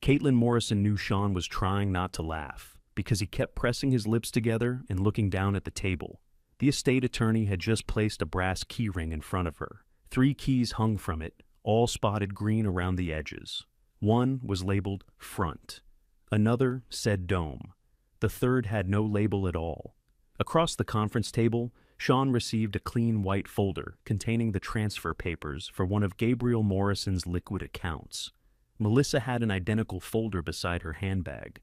Caitlin Morrison knew Sean was trying not to laugh, because he kept pressing his lips together and looking down at the table. The estate attorney had just placed a brass key ring in front of her. 3 keys hung from it, all spotted green around the edges. One was labeled Front. Another said Dome. The third had no label at all. Across the conference table, Sean received a clean white folder containing the transfer papers for one of Gabriel Morrison's liquid accounts. Melissa had an identical folder beside her handbag.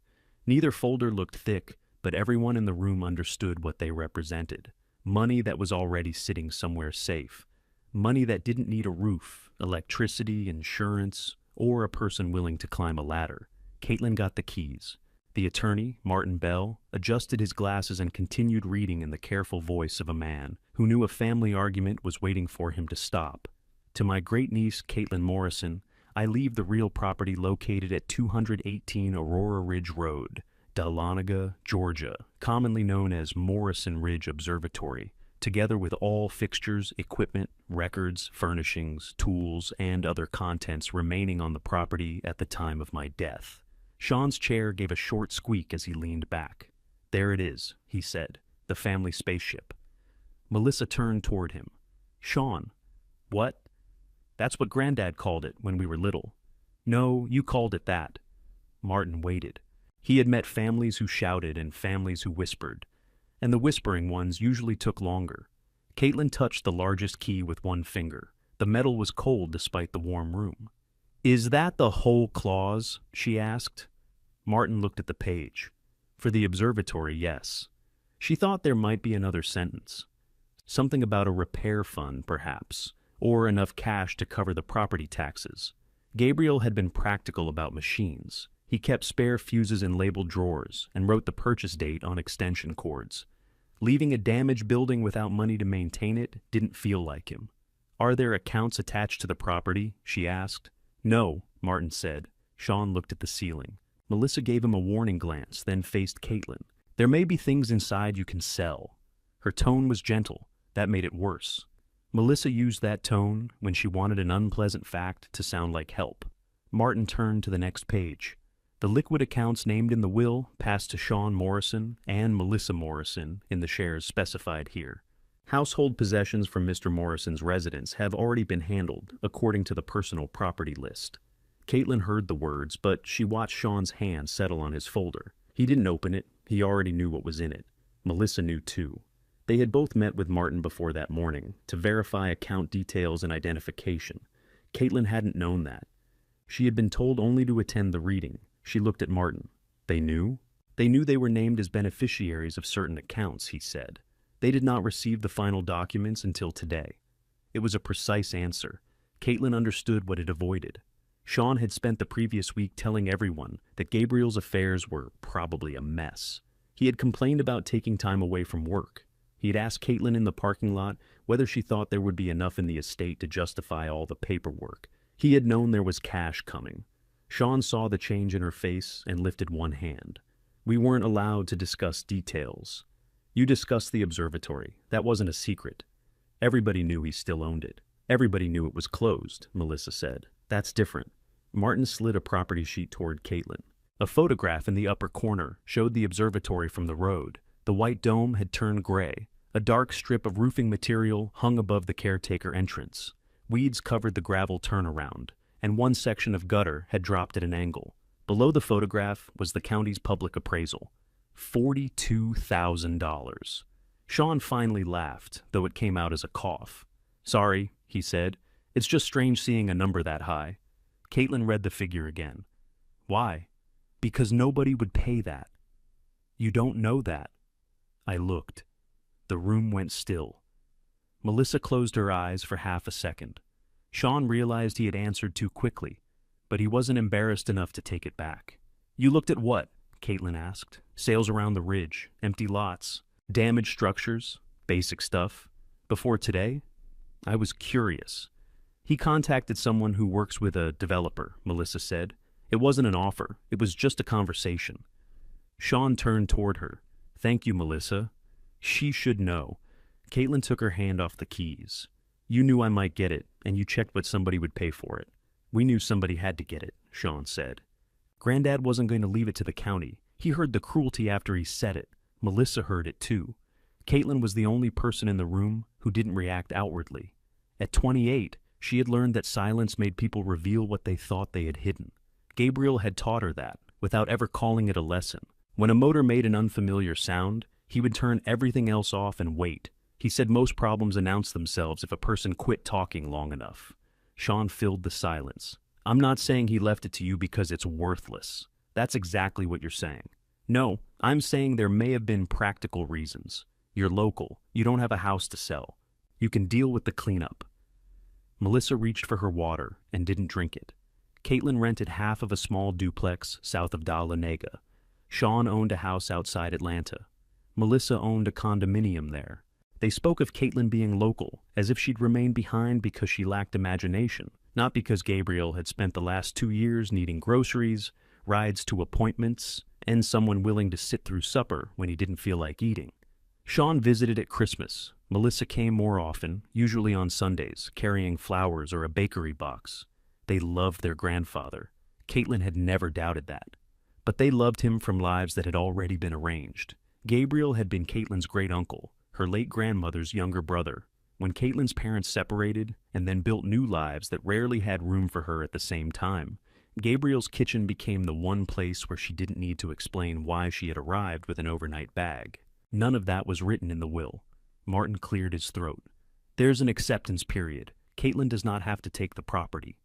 Neither folder looked thick, but everyone in the room understood what they represented. Money that was already sitting somewhere safe. Money that didn't need a roof, electricity, insurance, or a person willing to climb a ladder. Caitlin got the keys. The attorney, Martin Bell, adjusted his glasses and continued reading in the careful voice of a man who knew a family argument was waiting for him to stop. To my great-niece, Caitlin Morrison, I leave the real property located at 218 Aurora Ridge Road, Dahlonega, Georgia, commonly known as Morrison Ridge Observatory, together with all fixtures, equipment, records, furnishings, tools, and other contents remaining on the property at the time of my death. Sean's chair gave a short squeak as he leaned back. There it is, he said, the family spaceship. Melissa turned toward him. Sean, what? That's what Granddad called it when we were little. No, you called it that. Martin waited. He had met families who shouted and families who whispered, and the whispering ones usually took longer. Caitlin touched the largest key with one finger. The metal was cold despite the warm room. Is that the whole clause? She asked. Martin looked at the page. For the observatory, yes. She thought there might be another sentence. Something about a repair fund, perhaps, or enough cash to cover the property taxes. Gabriel had been practical about machines. He kept spare fuses in labeled drawers and wrote the purchase date on extension cords. Leaving a damaged building without money to maintain it didn't feel like him. Are there accounts attached to the property? She asked. No, Martin said. Sean looked at the ceiling. Melissa gave him a warning glance, then faced Caitlin. There may be things inside you can sell. Her tone was gentle. That made it worse. Melissa used that tone when she wanted an unpleasant fact to sound like help. Martin turned to the next page. The liquid accounts named in the will passed to Sean Morrison and Melissa Morrison in the shares specified here. Household possessions from Mr. Morrison's residence have already been handled, according to the personal property list. Caitlin heard the words, but she watched Sean's hand settle on his folder. He didn't open it. He already knew what was in it. Melissa knew too. They had both met with Martin before that morning to verify account details and identification. Caitlin hadn't known that. She had been told only to attend the reading. She looked at Martin. They knew? They knew they were named as beneficiaries of certain accounts, he said. They did not receive the final documents until today. It was a precise answer. Caitlin understood what it avoided. Sean had spent the previous week telling everyone that Gabriel's affairs were probably a mess. He had complained about taking time away from work. He had asked Caitlin in the parking lot whether she thought there would be enough in the estate to justify all the paperwork. He had known there was cash coming. Sean saw the change in her face and lifted one hand. We weren't allowed to discuss details. You discussed the observatory. That wasn't a secret. Everybody knew he still owned it. Everybody knew it was closed, Melissa said. That's different. Martin slid a property sheet toward Caitlin. A photograph in the upper corner showed the observatory from the road. The white dome had turned gray. A dark strip of roofing material hung above the caretaker entrance. Weeds covered the gravel turnaround, and one section of gutter had dropped at an angle. Below the photograph was the county's public appraisal. $42,000. Sean finally laughed, though it came out as a cough. Sorry, he said. It's just strange seeing a number that high. Caitlin read the figure again. Why? Because nobody would pay that. You don't know that. I looked. The room went still. Melissa closed her eyes for half a second. Sean realized he had answered too quickly, but he wasn't embarrassed enough to take it back. You looked at what? Caitlin asked. Sales around the ridge, empty lots, damaged structures, basic stuff. Before today, I was curious. He contacted someone who works with a developer, Melissa said. It wasn't an offer. It was just a conversation. Sean turned toward her. Thank you, Melissa. She should know. Caitlin took her hand off the keys. You knew I might get it, and you checked what somebody would pay for it. We knew somebody had to get it, Sean said. Granddad wasn't going to leave it to the county. He heard the cruelty after he said it. Melissa heard it too. Caitlin was the only person in the room who didn't react outwardly. At 28, she had learned that silence made people reveal what they thought they had hidden. Gabriel had taught her that, without ever calling it a lesson. When a motor made an unfamiliar sound, he would turn everything else off and wait. He said most problems announce themselves if a person quit talking long enough. Sean filled the silence. I'm not saying he left it to you because it's worthless. That's exactly what you're saying. No, I'm saying there may have been practical reasons. You're local. You don't have a house to sell. You can deal with the cleanup. Melissa reached for her water and didn't drink it. Caitlin rented half of a small duplex south of La Nega. Sean owned a house outside Atlanta. Melissa owned a condominium there. They spoke of Caitlin being local, as if she'd remained behind because she lacked imagination, not because Gabriel had spent the last 2 years needing groceries, rides to appointments, and someone willing to sit through supper when he didn't feel like eating. Sean visited at Christmas. Melissa came more often, usually on Sundays, carrying flowers or a bakery box. They loved their grandfather. Caitlin had never doubted that. But they loved him from lives that had already been arranged. Gabriel had been Caitlin's great-uncle, her late grandmother's younger brother. When Caitlin's parents separated and then built new lives that rarely had room for her at the same time, Gabriel's kitchen became the one place where she didn't need to explain why she had arrived with an overnight bag. None of that was written in the will. Martin cleared his throat. There's an acceptance period. Caitlin does not have to take the property.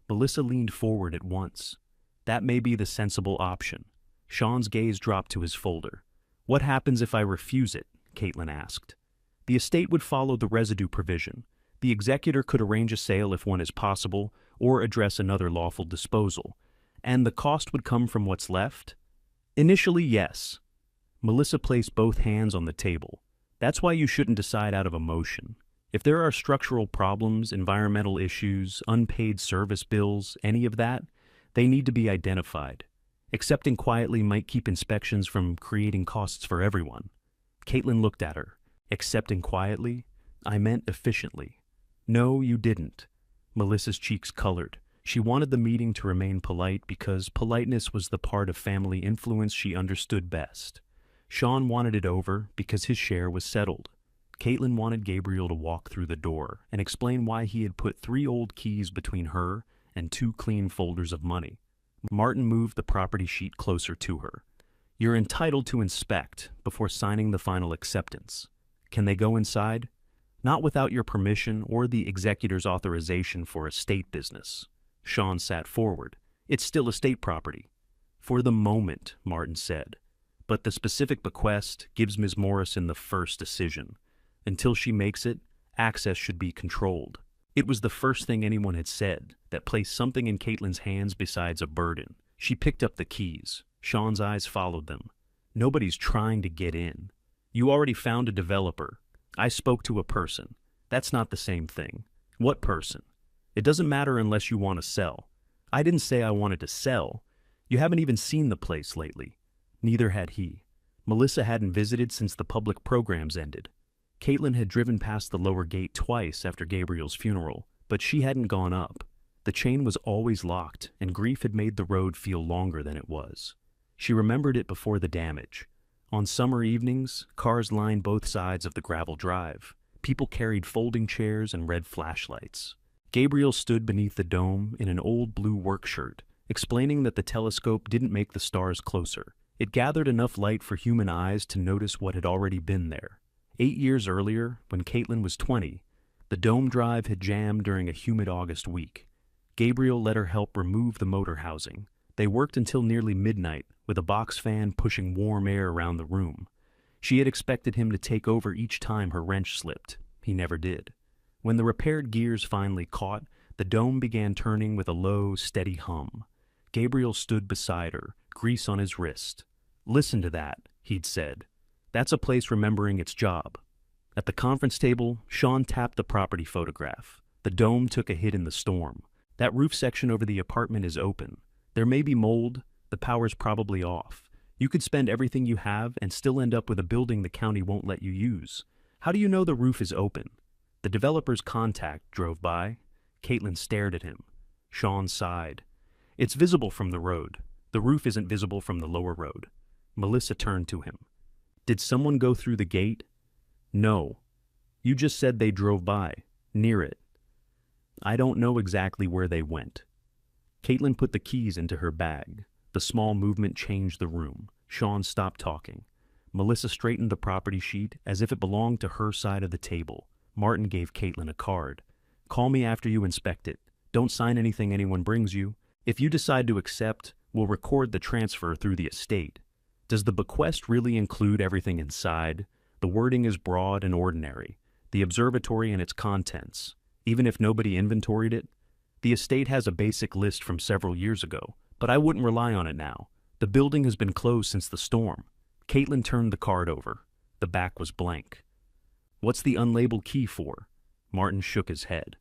Melissa leaned forward at once. That may be the sensible option. Sean's gaze dropped to his folder. What happens if I refuse it? Caitlin asked. The estate would follow the residue provision. The executor could arrange a sale if one is possible, or address another lawful disposal. And the cost would come from what's left? Initially, yes. Melissa placed both hands on the table. That's why you shouldn't decide out of emotion. If there are structural problems, environmental issues, unpaid service bills, any of that, they need to be identified. Accepting quietly might keep inspections from creating costs for everyone. Caitlin looked at her. Accepting quietly? I meant efficiently. No, you didn't. Melissa's cheeks colored. She wanted the meeting to remain polite because politeness was the part of family influence she understood best. Sean wanted it over because his share was settled. Caitlin wanted Gabriel to walk through the door and explain why he had put 3 old keys between her and 2 clean folders of money. Martin moved the property sheet closer to her. You're entitled to inspect before signing the final acceptance. Can they go inside? Not without your permission or the executor's authorization for estate business. Sean sat forward. It's still estate property. For the moment, Martin said. But the specific bequest gives Ms. Morrison the first decision. Until she makes it, access should be controlled. It was the first thing anyone had said that placed something in Caitlin's hands besides a burden. She picked up the keys. Sean's eyes followed them. Nobody's trying to get in. You already found a developer. I spoke to a person. That's not the same thing. What person? It doesn't matter unless you want to sell. I didn't say I wanted to sell. You haven't even seen the place lately. Neither had he. Melissa hadn't visited since the public programs ended. Caitlin had driven past the lower gate twice after Gabriel's funeral, but she hadn't gone up. The chain was always locked, and grief had made the road feel longer than it was. She remembered it before the damage. On summer evenings, cars lined both sides of the gravel drive. People carried folding chairs and red flashlights. Gabriel stood beneath the dome in an old blue work shirt, explaining that the telescope didn't make the stars closer. It gathered enough light for human eyes to notice what had already been there. 8 years earlier, when Caitlin was 20, the dome drive had jammed during a humid August week. Gabriel let her help remove the motor housing. They worked until nearly midnight, with a box fan pushing warm air around the room. She had expected him to take over each time her wrench slipped. He never did. When the repaired gears finally caught, the dome began turning with a low, steady hum. Gabriel stood beside her, grease on his wrist. Listen to that, he'd said. That's a place remembering its job. At the conference table, Sean tapped the property photograph. The dome took a hit in the storm. That roof section over the apartment is open. There may be mold. The power's probably off. You could spend everything you have and still end up with a building the county won't let you use. How do you know the roof is open? The developer's contact drove by. Caitlin stared at him. Sean sighed. It's visible from the road. The roof isn't visible from the lower road. Melissa turned to him. Did someone go through the gate? No. You just said they drove by, near it. I don't know exactly where they went. Caitlin put the keys into her bag. The small movement changed the room. Sean stopped talking. Melissa straightened the property sheet as if it belonged to her side of the table. Martin gave Caitlin a card. Call me after you inspect it. Don't sign anything anyone brings you. If you decide to accept, we'll record the transfer through the estate. Does the bequest really include everything inside? The wording is broad and ordinary. The observatory and its contents. Even if nobody inventoried it, the estate has a basic list from several years ago, but I wouldn't rely on it now. The building has been closed since the storm. Caitlin turned the card over. The back was blank. What's the unlabeled key for? Martin shook his head.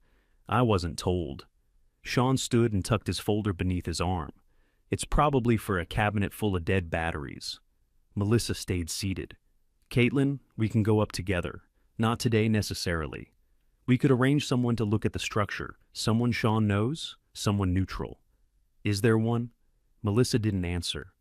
I wasn't told. Sean stood and tucked his folder beneath his arm. It's probably for a cabinet full of dead batteries. Melissa stayed seated. Caitlin, we can go up together. Not today necessarily. We could arrange someone to look at the structure. Someone Sean knows, someone neutral. Is there one? Melissa didn't answer.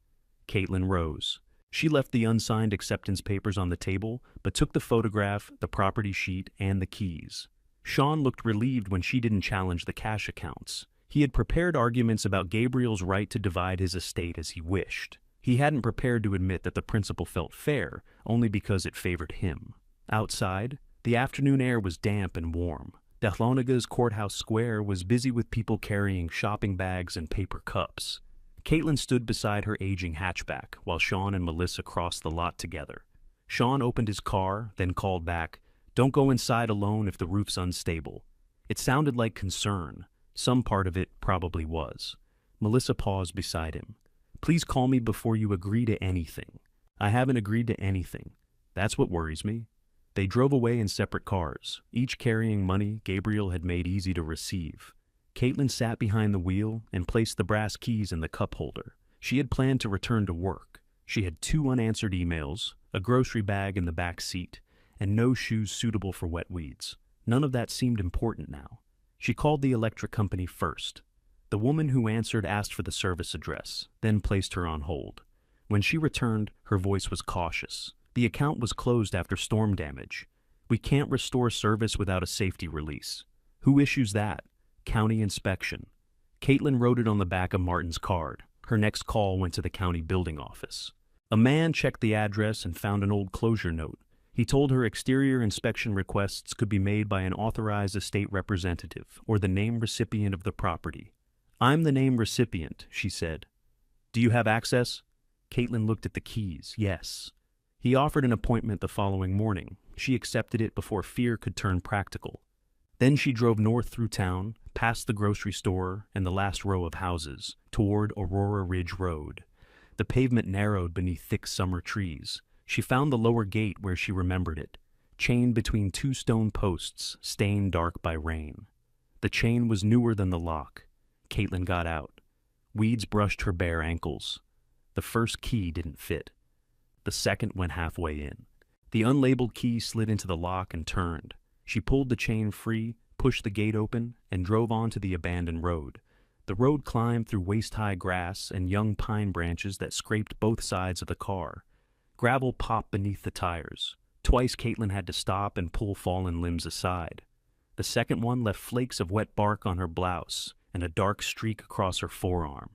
Caitlin rose. She left the unsigned acceptance papers on the table, but took the photograph, the property sheet, and the keys. Sean looked relieved when she didn't challenge the cash accounts. He had prepared arguments about Gabriel's right to divide his estate as he wished. He hadn't prepared to admit that the principle felt fair, only because it favored him. Outside, the afternoon air was damp and warm. Dahlonaga's courthouse square was busy with people carrying shopping bags and paper cups. Caitlin stood beside her aging hatchback while Sean and Melissa crossed the lot together. Sean opened his car, then called back, "Don't go inside alone if the roof's unstable." It sounded like concern. Some part of it probably was. Melissa paused beside him. "Please call me before you agree to anything." "I haven't agreed to anything. That's what worries me." They drove away in separate cars, each carrying money Gabriel had made easy to receive. Caitlin sat behind the wheel and placed the brass keys in the cup holder. She had planned to return to work. She had 2 unanswered emails, a grocery bag in the back seat, and no shoes suitable for wet weeds. None of that seemed important now. She called the electric company first. The woman who answered asked for the service address, then placed her on hold. When she returned, her voice was cautious. The account was closed after storm damage. "We can't restore service without a safety release." "Who issues that?" "County inspection." Caitlin wrote it on the back of Martin's card. Her next call went to the county building office. A man checked the address and found an old closure note. He told her exterior inspection requests could be made by an authorized estate representative or the named recipient of the property. "I'm the named recipient," she said. "Do you have access?" Caitlin looked at the keys. Yes. He offered an appointment the following morning. She accepted it before fear could turn practical. Then she drove north through town, past the grocery store and the last row of houses, toward Aurora Ridge Road. The pavement narrowed beneath thick summer trees. She found the lower gate where she remembered it, chained between 2 stone posts, stained dark by rain. The chain was newer than the lock. Caitlin got out. Weeds brushed her bare ankles. The first key didn't fit. The second went halfway in. The unlabeled key slid into the lock and turned. She pulled the chain free, pushed the gate open, and drove onto the abandoned road. The road climbed through waist-high grass and young pine branches that scraped both sides of the car. Gravel popped beneath the tires. Twice Caitlin had to stop and pull fallen limbs aside. The second one left flakes of wet bark on her blouse and a dark streak across her forearm.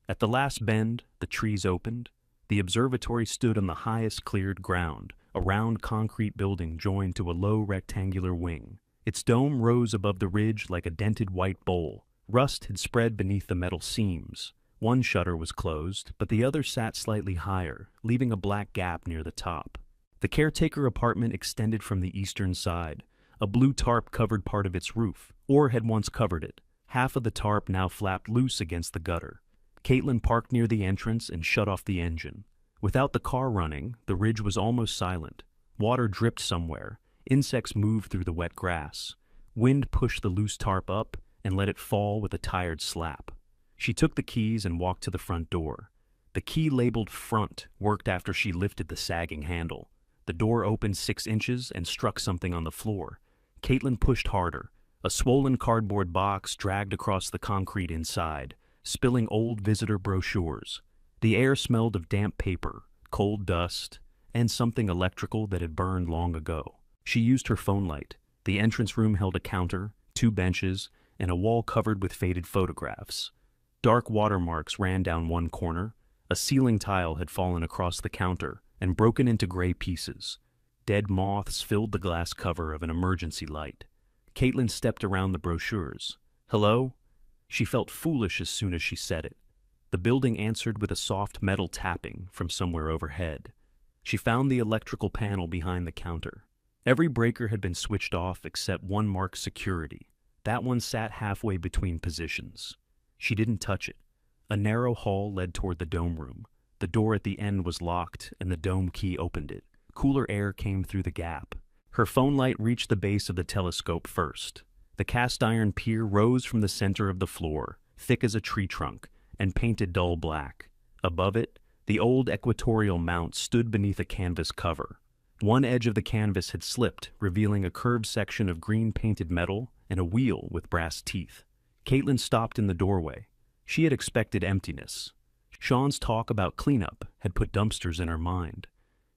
At the last bend, the trees opened. The observatory stood on the highest cleared ground, a round concrete building joined to a low rectangular wing. Its dome rose above the ridge like a dented white bowl. Rust had spread beneath the metal seams. One shutter was closed, but the other sat slightly higher, leaving a black gap near the top. The caretaker apartment extended from the eastern side. A blue tarp covered part of its roof, or had once covered it. Half of the tarp now flapped loose against the gutter. Caitlin parked near the entrance and shut off the engine. Without the car running, the ridge was almost silent. Water dripped somewhere. Insects moved through the wet grass. Wind pushed the loose tarp up and let it fall with a tired slap. She took the keys and walked to the front door. The key labeled front worked after she lifted the sagging handle. The door opened 6 inches and struck something on the floor. Caitlin pushed harder. A swollen cardboard box dragged across the concrete inside, spilling old visitor brochures. The air smelled of damp paper, cold dust, and something electrical that had burned long ago. She used her phone light. The entrance room held a counter, 2 benches, and a wall covered with faded photographs. Dark watermarks ran down one corner. A ceiling tile had fallen across the counter and broken into gray pieces. Dead moths filled the glass cover of an emergency light. Caitlin stepped around the brochures. "Hello?" She felt foolish as soon as she said it. The building answered with a soft metal tapping from somewhere overhead. She found the electrical panel behind the counter. Every breaker had been switched off except one marked security. That one sat halfway between positions. She didn't touch it. A narrow hall led toward the dome room. The door at the end was locked, and the dome key opened it. Cooler air came through the gap. Her phone light reached the base of the telescope first. The cast-iron pier rose from the center of the floor, thick as a tree trunk, and painted dull black. Above it, the old equatorial mount stood beneath a canvas cover. One edge of the canvas had slipped, revealing a curved section of green-painted metal and a wheel with brass teeth. Caitlin stopped in the doorway. She had expected emptiness. Sean's talk about cleanup had put dumpsters in her mind.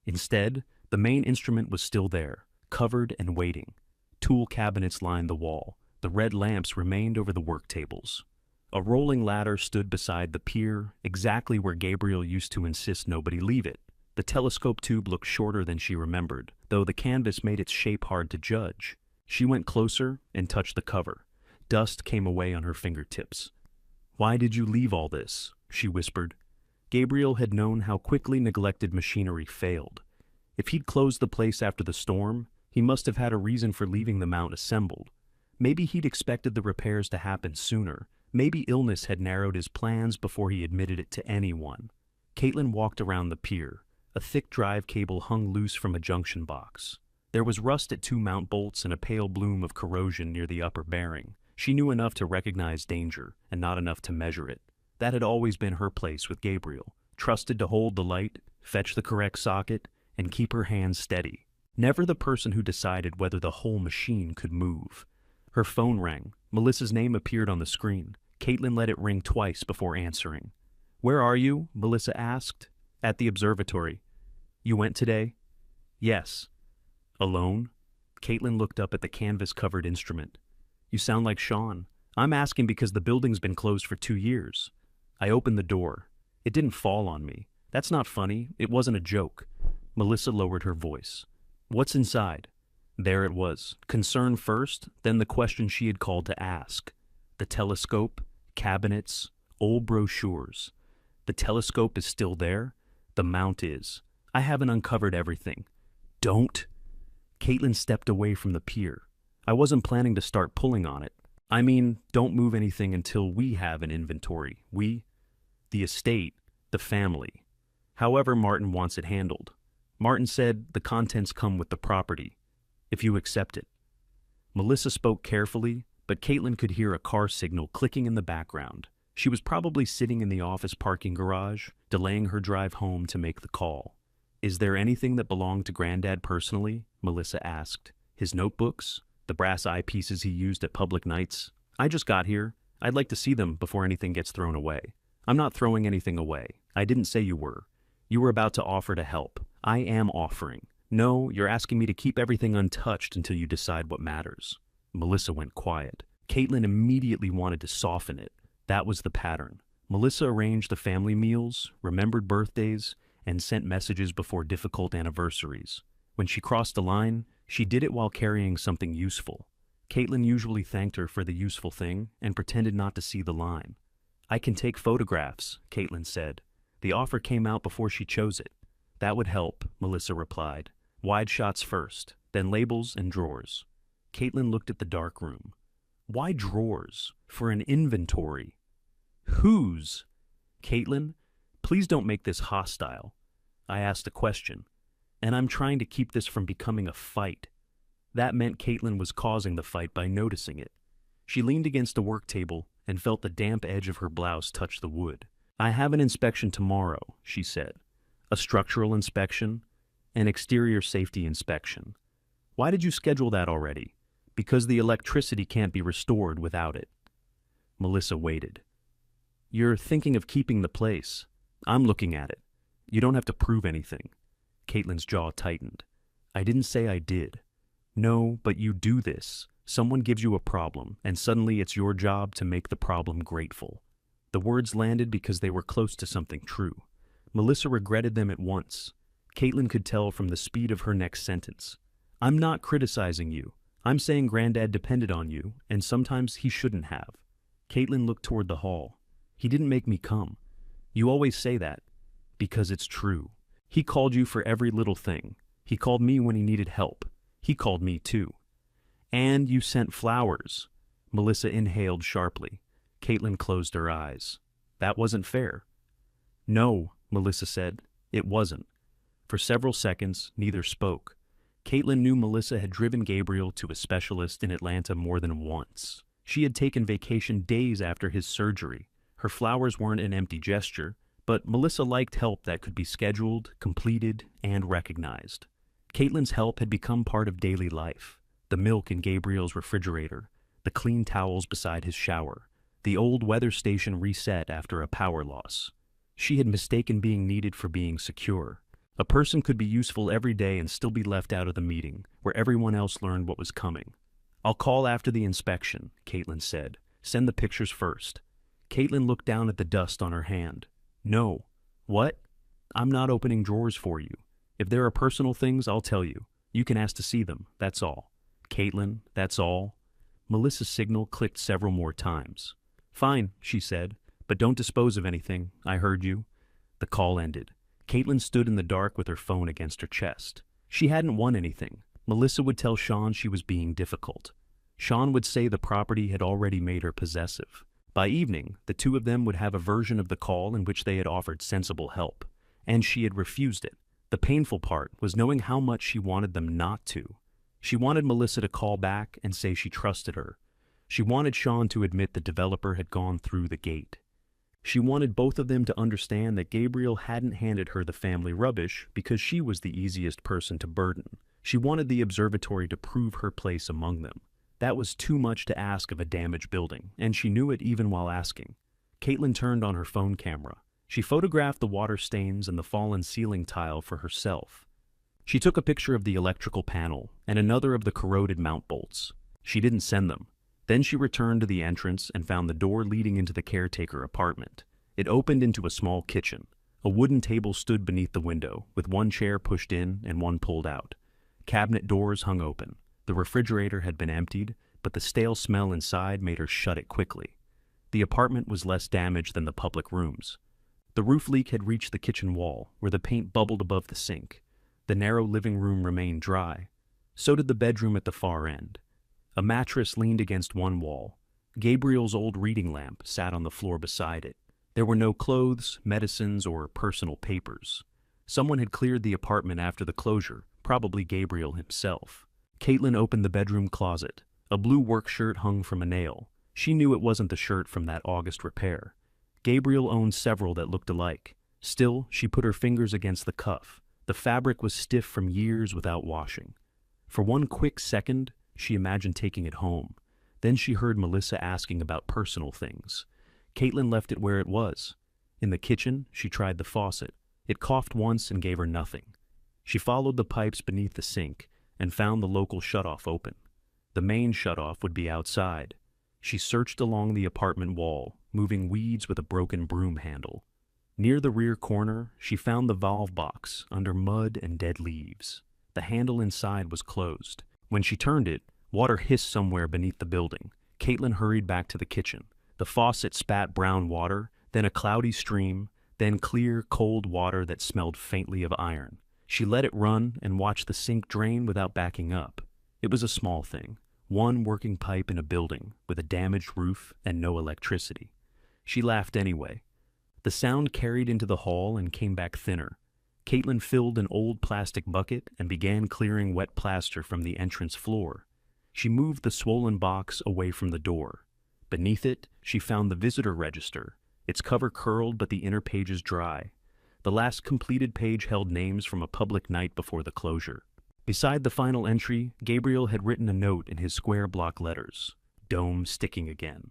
Instead, the main instrument was still there, covered and waiting. Tool cabinets lined the wall. The red lamps remained over the work tables. A rolling ladder stood beside the pier, exactly where Gabriel used to insist nobody leave it. The telescope tube looked shorter than she remembered, though the canvas made its shape hard to judge. She went closer and touched the cover. Dust came away on her fingertips. "Why did you leave all this?" she whispered. Gabriel had known how quickly neglected machinery failed. If he'd closed the place after the storm, he must have had a reason for leaving the mount assembled. Maybe he'd expected the repairs to happen sooner. Maybe illness had narrowed his plans before he admitted it to anyone. Caitlin walked around the pier. A thick drive cable hung loose from a junction box. There was rust at 2 mount bolts and a pale bloom of corrosion near the upper bearing. She knew enough to recognize danger, and not enough to measure it. That had always been her place with Gabriel, trusted to hold the light, fetch the correct socket, and keep her hands steady. Never the person who decided whether the whole machine could move. Her phone rang. Melissa's name appeared on the screen. Caitlin let it ring twice before answering. "Where are you?" Melissa asked. "At the observatory." "You went today?" "Yes." "Alone?" Caitlin looked up at the canvas-covered instrument. "You sound like Sean." "I'm asking because the building's been closed for 2 years." I opened the door. "It didn't fall on me. That's not funny. It wasn't a joke." Melissa lowered her voice. "What's inside?" There it was. Concern first, then the question she had called to ask. The telescope, cabinets, old brochures. The telescope is still there. The mount is. I haven't uncovered everything. "Don't." Caitlin stepped away from the pier. "I wasn't planning to start pulling on it. I mean, don't move anything until we have an inventory. We? The estate, the family. However Martin wants it handled. Martin said the contents come with the property, if you accept it." Melissa spoke carefully, but Caitlin could hear a car signal clicking in the background. She was probably sitting in the office parking garage, delaying her drive home to make the call. "Is there anything that belonged to Granddad personally?" Melissa asked. "His notebooks? The brass eyepieces he used at public nights? I just got here. I'd like to see them before anything gets thrown away." "I'm not throwing anything away. I didn't say you were. You were about to offer to help. I am offering. No, you're asking me to keep everything untouched until you decide what matters." Melissa went quiet. Caitlin immediately wanted to soften it. That was the pattern. Melissa arranged the family meals, remembered birthdays, and sent messages before difficult anniversaries. When she crossed the line, she did it while carrying something useful. Caitlin usually thanked her for the useful thing and pretended not to see the line. "I can take photographs," Caitlin said. The offer came out before she chose it. "That would help," Melissa replied. "Wide shots first, then labels and drawers." Caitlin looked at the dark room. "Why drawers? For an inventory." "Whose?" "Caitlin, please don't make this hostile. I asked a question, and I'm trying to keep this from becoming a fight." That meant Caitlin was causing the fight by noticing it. She leaned against a work table and felt the damp edge of her blouse touch the wood. "I have an inspection tomorrow," she said. "A structural inspection, an exterior safety inspection." "Why did you schedule that already?" "Because the electricity can't be restored without it." Melissa waited. "You're thinking of keeping the place." I'm looking at it. You don't have to prove anything. Caitlin's jaw tightened. I didn't say I did. No, but you do this. Someone gives you a problem, and suddenly it's your job to make the problem grateful. The words landed because they were close to something true. Melissa regretted them at once. Caitlin could tell from the speed of her next sentence. I'm not criticizing you. I'm saying Granddad depended on you, and sometimes he shouldn't have. Caitlin looked toward the hall. He didn't make me come. You always say that. Because it's true. He called you for every little thing. He called me when he needed help. He called me too. And you sent flowers. Melissa inhaled sharply. Caitlin closed her eyes. That wasn't fair. No, Melissa said. It wasn't. For several seconds, neither spoke. Caitlin knew Melissa had driven Gabriel to a specialist in Atlanta more than once. She had taken vacation days after his surgery. Her flowers weren't an empty gesture, but Melissa liked help that could be scheduled, completed, and recognized. Caitlin's help had become part of daily life. The milk in Gabriel's refrigerator, the clean towels beside his shower, the old weather station reset after a power loss. She had mistaken being needed for being secure. A person could be useful every day and still be left out of the meeting, where everyone else learned what was coming. I'll call after the inspection, Caitlin said. Send the pictures first. Caitlin looked down at the dust on her hand. No. What? I'm not opening drawers for you. If there are personal things, I'll tell you. You can ask to see them, that's all. Caitlin, that's all. Melissa's signal clicked several more times. Fine, she said, but don't dispose of anything. I heard you. The call ended. Caitlin stood in the dark with her phone against her chest. She hadn't won anything. Melissa would tell Sean she was being difficult. Sean would say the property had already made her possessive. By evening, the two of them would have a version of the call in which they had offered sensible help, and she had refused it. The painful part was knowing how much she wanted them not to. She wanted Melissa to call back and say she trusted her. She wanted Sean to admit the developer had gone through the gate. She wanted both of them to understand that Gabriel hadn't handed her the family rubbish because she was the easiest person to burden. She wanted the observatory to prove her place among them. That was too much to ask of a damaged building, and she knew it even while asking. Caitlin turned on her phone camera. She photographed the water stains and the fallen ceiling tile for herself. She took a picture of the electrical panel and another of the corroded mount bolts. She didn't send them. Then she returned to the entrance and found the door leading into the caretaker apartment. It opened into a small kitchen. A wooden table stood beneath the window, with one chair pushed in and one pulled out. Cabinet doors hung open. The refrigerator had been emptied, but the stale smell inside made her shut it quickly. The apartment was less damaged than the public rooms. The roof leak had reached the kitchen wall, where the paint bubbled above the sink. The narrow living room remained dry. So did the bedroom at the far end. A mattress leaned against one wall. Gabriel's old reading lamp sat on the floor beside it. There were no clothes, medicines, or personal papers. Someone had cleared the apartment after the closure, probably Gabriel himself. Caitlin opened the bedroom closet. A blue work shirt hung from a nail. She knew it wasn't the shirt from that August repair. Gabriel owned several that looked alike. Still, she put her fingers against the cuff. The fabric was stiff from years without washing. For one quick second, she imagined taking it home. Then she heard Melissa asking about personal things. Caitlin left it where it was. In the kitchen, she tried the faucet. It coughed once and gave her nothing. She followed the pipes beneath the sink and found the local shutoff open. The main shutoff would be outside. She searched along the apartment wall, moving weeds with a broken broom handle. Near the rear corner, she found the valve box under mud and dead leaves. The handle inside was closed. When she turned it, water hissed somewhere beneath the building. Caitlin hurried back to the kitchen. The faucet spat brown water, then a cloudy stream, then clear, cold water that smelled faintly of iron. She let it run and watched the sink drain without backing up. It was a small thing, one working pipe in a building with a damaged roof and no electricity. She laughed anyway. The sound carried into the hall and came back thinner. Caitlin filled an old plastic bucket and began clearing wet plaster from the entrance floor. She moved the swollen box away from the door. Beneath it, she found the visitor register, its cover curled but the inner pages dry. The last completed page held names from a public night before the closure. Beside the final entry, Gabriel had written a note in his square block letters. Dome sticking again.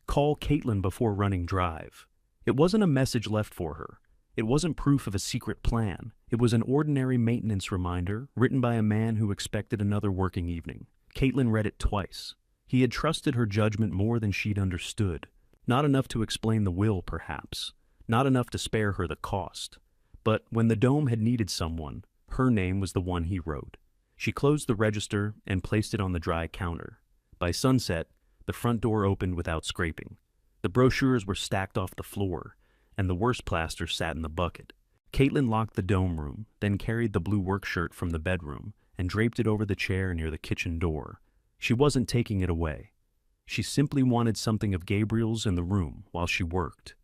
Call Caitlin before running drive. It wasn't a message left for her. It wasn't proof of a secret plan. It was an ordinary maintenance reminder written by a man who expected another working evening. Caitlin read it twice. He had trusted her judgment more than she'd understood. Not enough to explain the will, perhaps. Not enough to spare her the cost. But when the dome had needed someone, her name was the one he wrote. She closed the register and placed it on the dry counter. By sunset, the front door opened without scraping. The brochures were stacked off the floor, and the worst plaster sat in the bucket. Caitlin locked the dome room, then carried the blue work shirt from the bedroom and draped it over the chair near the kitchen door. She wasn't taking it away. She simply wanted something of Gabriel's in the room while she worked.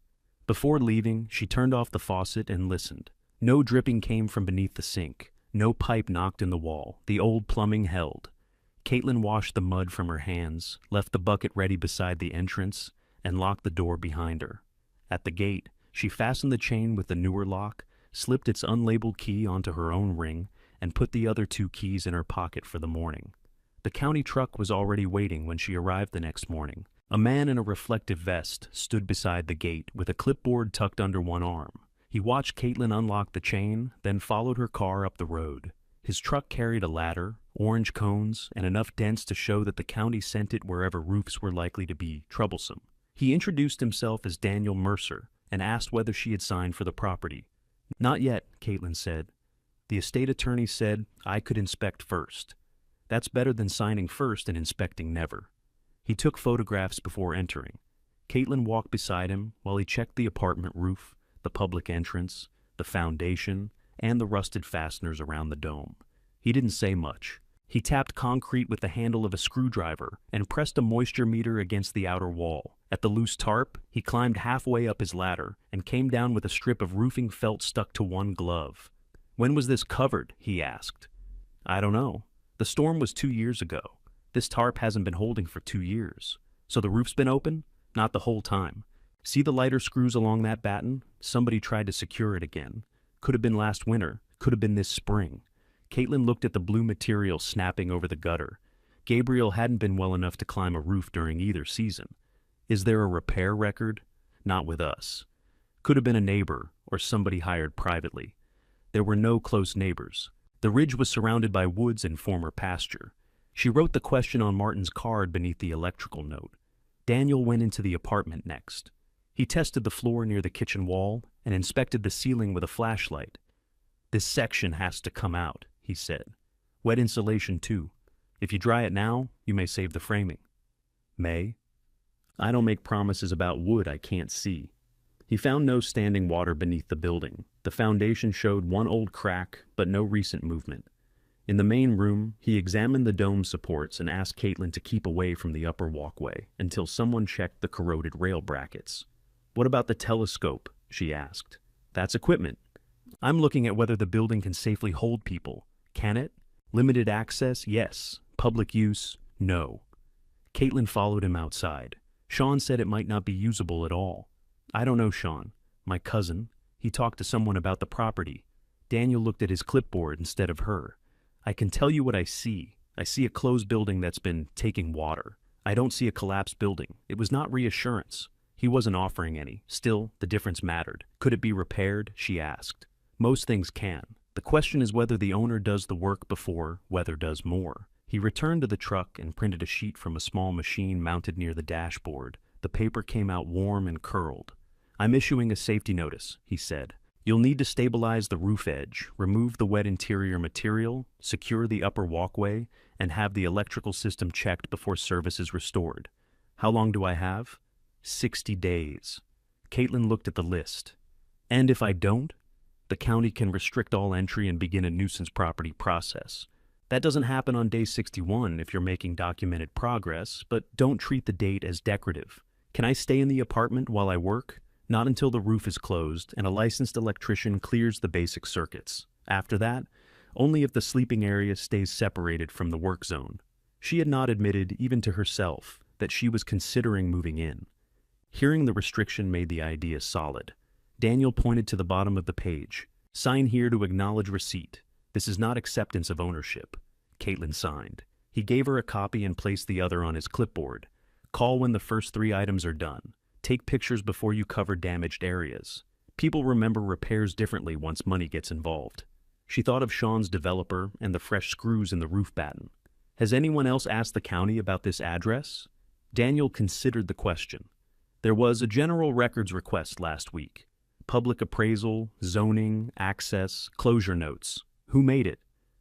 Before leaving, she turned off the faucet and listened. No dripping came from beneath the sink. No pipe knocked in the wall. The old plumbing held. Caitlin washed the mud from her hands, left the bucket ready beside the entrance, and locked the door behind her. At the gate, she fastened the chain with the newer lock, slipped its unlabeled key onto her own ring, and put the other 2 keys in her pocket for the morning. The county truck was already waiting when she arrived the next morning. A man in a reflective vest stood beside the gate with a clipboard tucked under one arm. He watched Caitlin unlock the chain, then followed her car up the road. His truck carried a ladder, orange cones, and enough dents to show that the county sent it wherever roofs were likely to be troublesome. He introduced himself as Daniel Mercer and asked whether she had signed for the property. "Not yet," Caitlin said. "The estate attorney said I could inspect first. That's better than signing first and inspecting never." He took photographs before entering. Caitlin walked beside him while he checked the apartment roof, the public entrance, the foundation, and the rusted fasteners around the dome. He didn't say much. He tapped concrete with the handle of a screwdriver and pressed a moisture meter against the outer wall. At the loose tarp, he climbed halfway up his ladder and came down with a strip of roofing felt stuck to one glove. "When was this covered?" he asked. "I don't know. The storm was 2 years ago. This tarp hasn't been holding for 2 years. So the roof's been open? Not the whole time. See the lighter screws along that batten? Somebody tried to secure it again. Could have been last winter. Could have been this spring." Caitlin looked at the blue material snapping over the gutter. Gabriel hadn't been well enough to climb a roof during either season. Is there a repair record? Not with us. Could have been a neighbor or somebody hired privately. There were no close neighbors. The ridge was surrounded by woods and former pasture. She wrote the question on Martin's card beneath the electrical note. Daniel went into the apartment next. He tested the floor near the kitchen wall and inspected the ceiling with a flashlight. "This section has to come out," he said. "Wet insulation too. If you dry it now, you may save the framing." "May?" "I don't make promises about wood I can't see." He found no standing water beneath the building. The foundation showed one old crack, but no recent movement. In the main room, he examined the dome supports and asked Caitlin to keep away from the upper walkway until someone checked the corroded rail brackets. "What about the telescope?" she asked. "That's equipment. I'm looking at whether the building can safely hold people. Can it? Limited access? Yes. Public use? No." Caitlin followed him outside. "Sean said it might not be usable at all." "I don't know Sean. My cousin. He talked to someone about the property." Daniel looked at his clipboard instead of her. "I can tell you what I see. I see a closed building that's been taking water. I don't see a collapsed building. It was not reassurance." He wasn't offering any. Still, the difference mattered. "Could it be repaired?" she asked. "Most things can. The question is whether the owner does the work before weather does more." He returned to the truck and printed a sheet from a small machine mounted near the dashboard. The paper came out warm and curled. "I'm issuing a safety notice," he said. "You'll need to stabilize the roof edge, remove the wet interior material, secure the upper walkway, and have the electrical system checked before service is restored. How long do I have?" 60 days. Caitlin looked at the list. "And if I don't?" "The county can restrict all entry and begin a nuisance property process. That doesn't happen on day 61 if you're making documented progress, but don't treat the date as decorative. Can I stay in the apartment while I work?" "Not until the roof is closed and a licensed electrician clears the basic circuits. After that, only if the sleeping area stays separated from the work zone." She had not admitted, even to herself, that she was considering moving in. Hearing the restriction made the idea solid. Daniel pointed to the bottom of the page. "Sign here to acknowledge receipt. This is not acceptance of ownership." Caitlin signed. He gave her a copy and placed the other on his clipboard. "Call when the first 3 items are done. Take pictures before you cover damaged areas. People remember repairs differently once money gets involved. She thought of Sean's developer and the fresh screws in the roof batten. Has anyone else asked the county about this address? Daniel considered the question. There was a general records request last week. Public appraisal, zoning, access, closure notes. Who made it?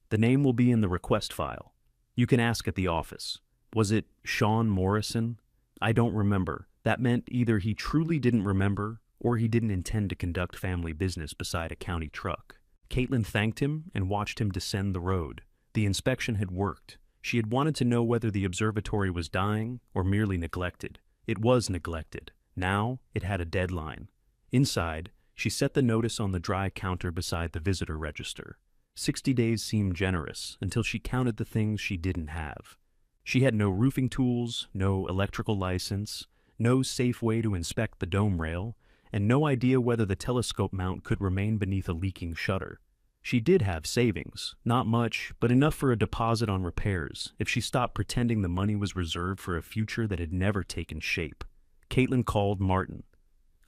The name will be in the request file. You can ask at the office. Was it Sean Morrison? I don't remember. That meant either he truly didn't remember or he didn't intend to conduct family business beside a county truck. Caitlin thanked him and watched him descend the road. The inspection had worked. She had wanted to know whether the observatory was dying or merely neglected. It was neglected. Now it had a deadline. Inside, she set the notice on the dry counter beside the visitor register. 60 days seemed generous until she counted the things she didn't have. She had no roofing tools, no electrical license, no safe way to inspect the dome rail, and no idea whether the telescope mount could remain beneath a leaking shutter. She did have savings, not much, but enough for a deposit on repairs if she stopped pretending the money was reserved for a future that had never taken shape. Caitlin called Martin.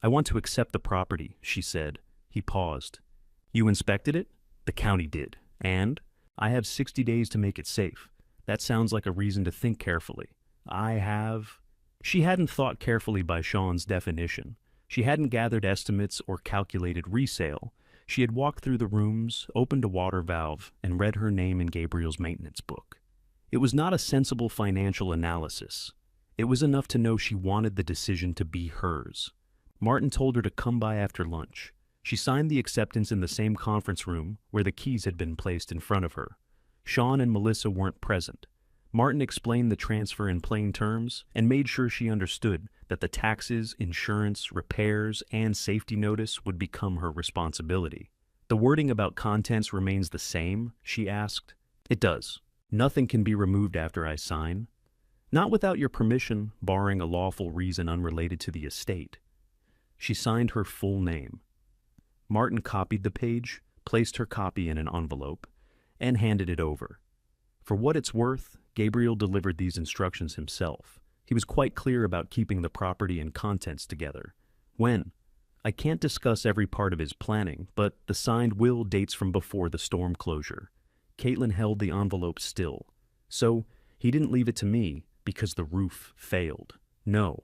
I want to accept the property, she said. He paused. You inspected it? The county did. And? I have 60 days to make it safe. That sounds like a reason to think carefully. I have... She hadn't thought carefully by Sean's definition. She hadn't gathered estimates or calculated resale. She had walked through the rooms, opened a water valve, and read her name in Gabriel's maintenance book. It was not a sensible financial analysis. It was enough to know she wanted the decision to be hers. Martin told her to come by after lunch. She signed the acceptance in the same conference room where the keys had been placed in front of her. Sean and Melissa weren't present. Martin explained the transfer in plain terms and made sure she understood that the taxes, insurance, repairs, and safety notice would become her responsibility. The wording about contents remains the same, she asked. It does. Nothing can be removed after I sign. Not without your permission, barring a lawful reason unrelated to the estate. She signed her full name. Martin copied the page, placed her copy in an envelope, and handed it over. For what it's worth, Gabriel delivered these instructions himself. He was quite clear about keeping the property and contents together. When? I can't discuss every part of his planning, but the signed will dates from before the storm closure. Caitlin held the envelope still. So, he didn't leave it to me because the roof failed. No,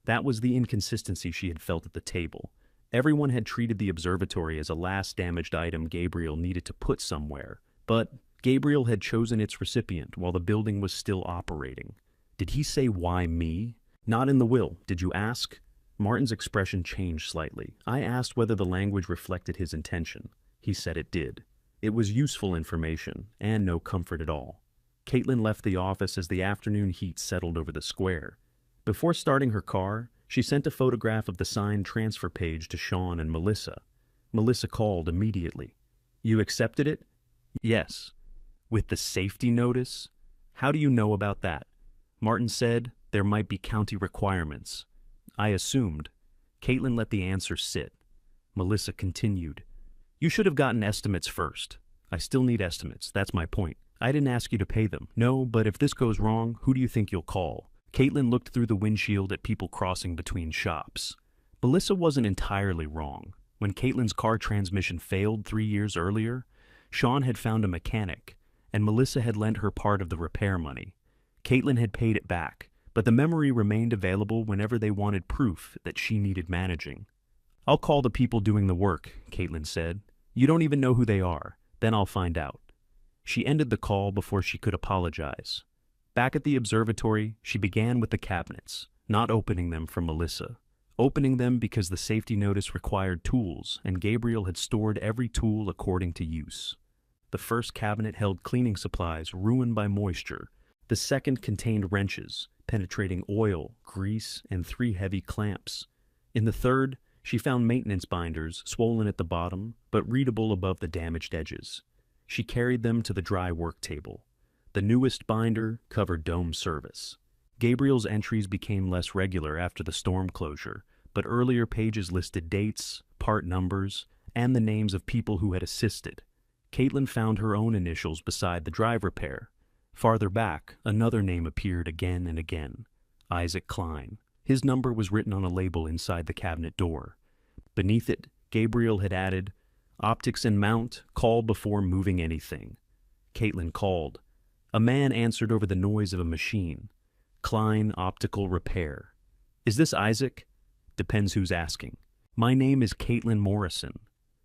that was the inconsistency she had felt at the table. Everyone had treated the observatory as a last damaged item Gabriel needed to put somewhere, but Gabriel had chosen its recipient while the building was still operating. Did he say why me? Not in the will, did you ask? Martin's expression changed slightly. I asked whether the language reflected his intention. He said it did. It was useful information, and no comfort at all. Caitlin left the office as the afternoon heat settled over the square. Before starting her car, she sent a photograph of the signed transfer page to Sean and Melissa. Melissa called immediately. You accepted it? Yes. With the safety notice? How do you know about that? Martin said there might be county requirements. I assumed. Caitlin let the answer sit. Melissa continued. You should have gotten estimates first. I still need estimates, that's my point. I didn't ask you to pay them. No, but if this goes wrong, who do you think you'll call? Caitlin looked through the windshield at people crossing between shops. Melissa wasn't entirely wrong. When Caitlin's car transmission failed 3 years earlier, Sean had found a mechanic, and Melissa had lent her part of the repair money. Caitlin had paid it back, but the memory remained available whenever they wanted proof that she needed managing. I'll call the people doing the work, Caitlin said. You don't even know who they are. Then I'll find out. She ended the call before she could apologize. Back at the observatory, she began with the cabinets, not opening them for Melissa. Opening them because the safety notice required tools, and Gabriel had stored every tool according to use. The first cabinet held cleaning supplies ruined by moisture. The second contained wrenches, penetrating oil, grease, and 3 heavy clamps. In the third, she found maintenance binders, swollen at the bottom, but readable above the damaged edges. She carried them to the dry work table. The newest binder covered dome service. Gabriel's entries became less regular after the storm closure, but earlier pages listed dates, part numbers, and the names of people who had assisted. Caitlin found her own initials beside the drive repair. Farther back, another name appeared again and again. Isaac Klein. His number was written on a label inside the cabinet door. Beneath it, Gabriel had added, "Optics and mount, call before moving anything." Caitlin called. A man answered over the noise of a machine. "Klein Optical Repair." "Is this Isaac?" "Depends who's asking." "My name is Caitlin Morrison."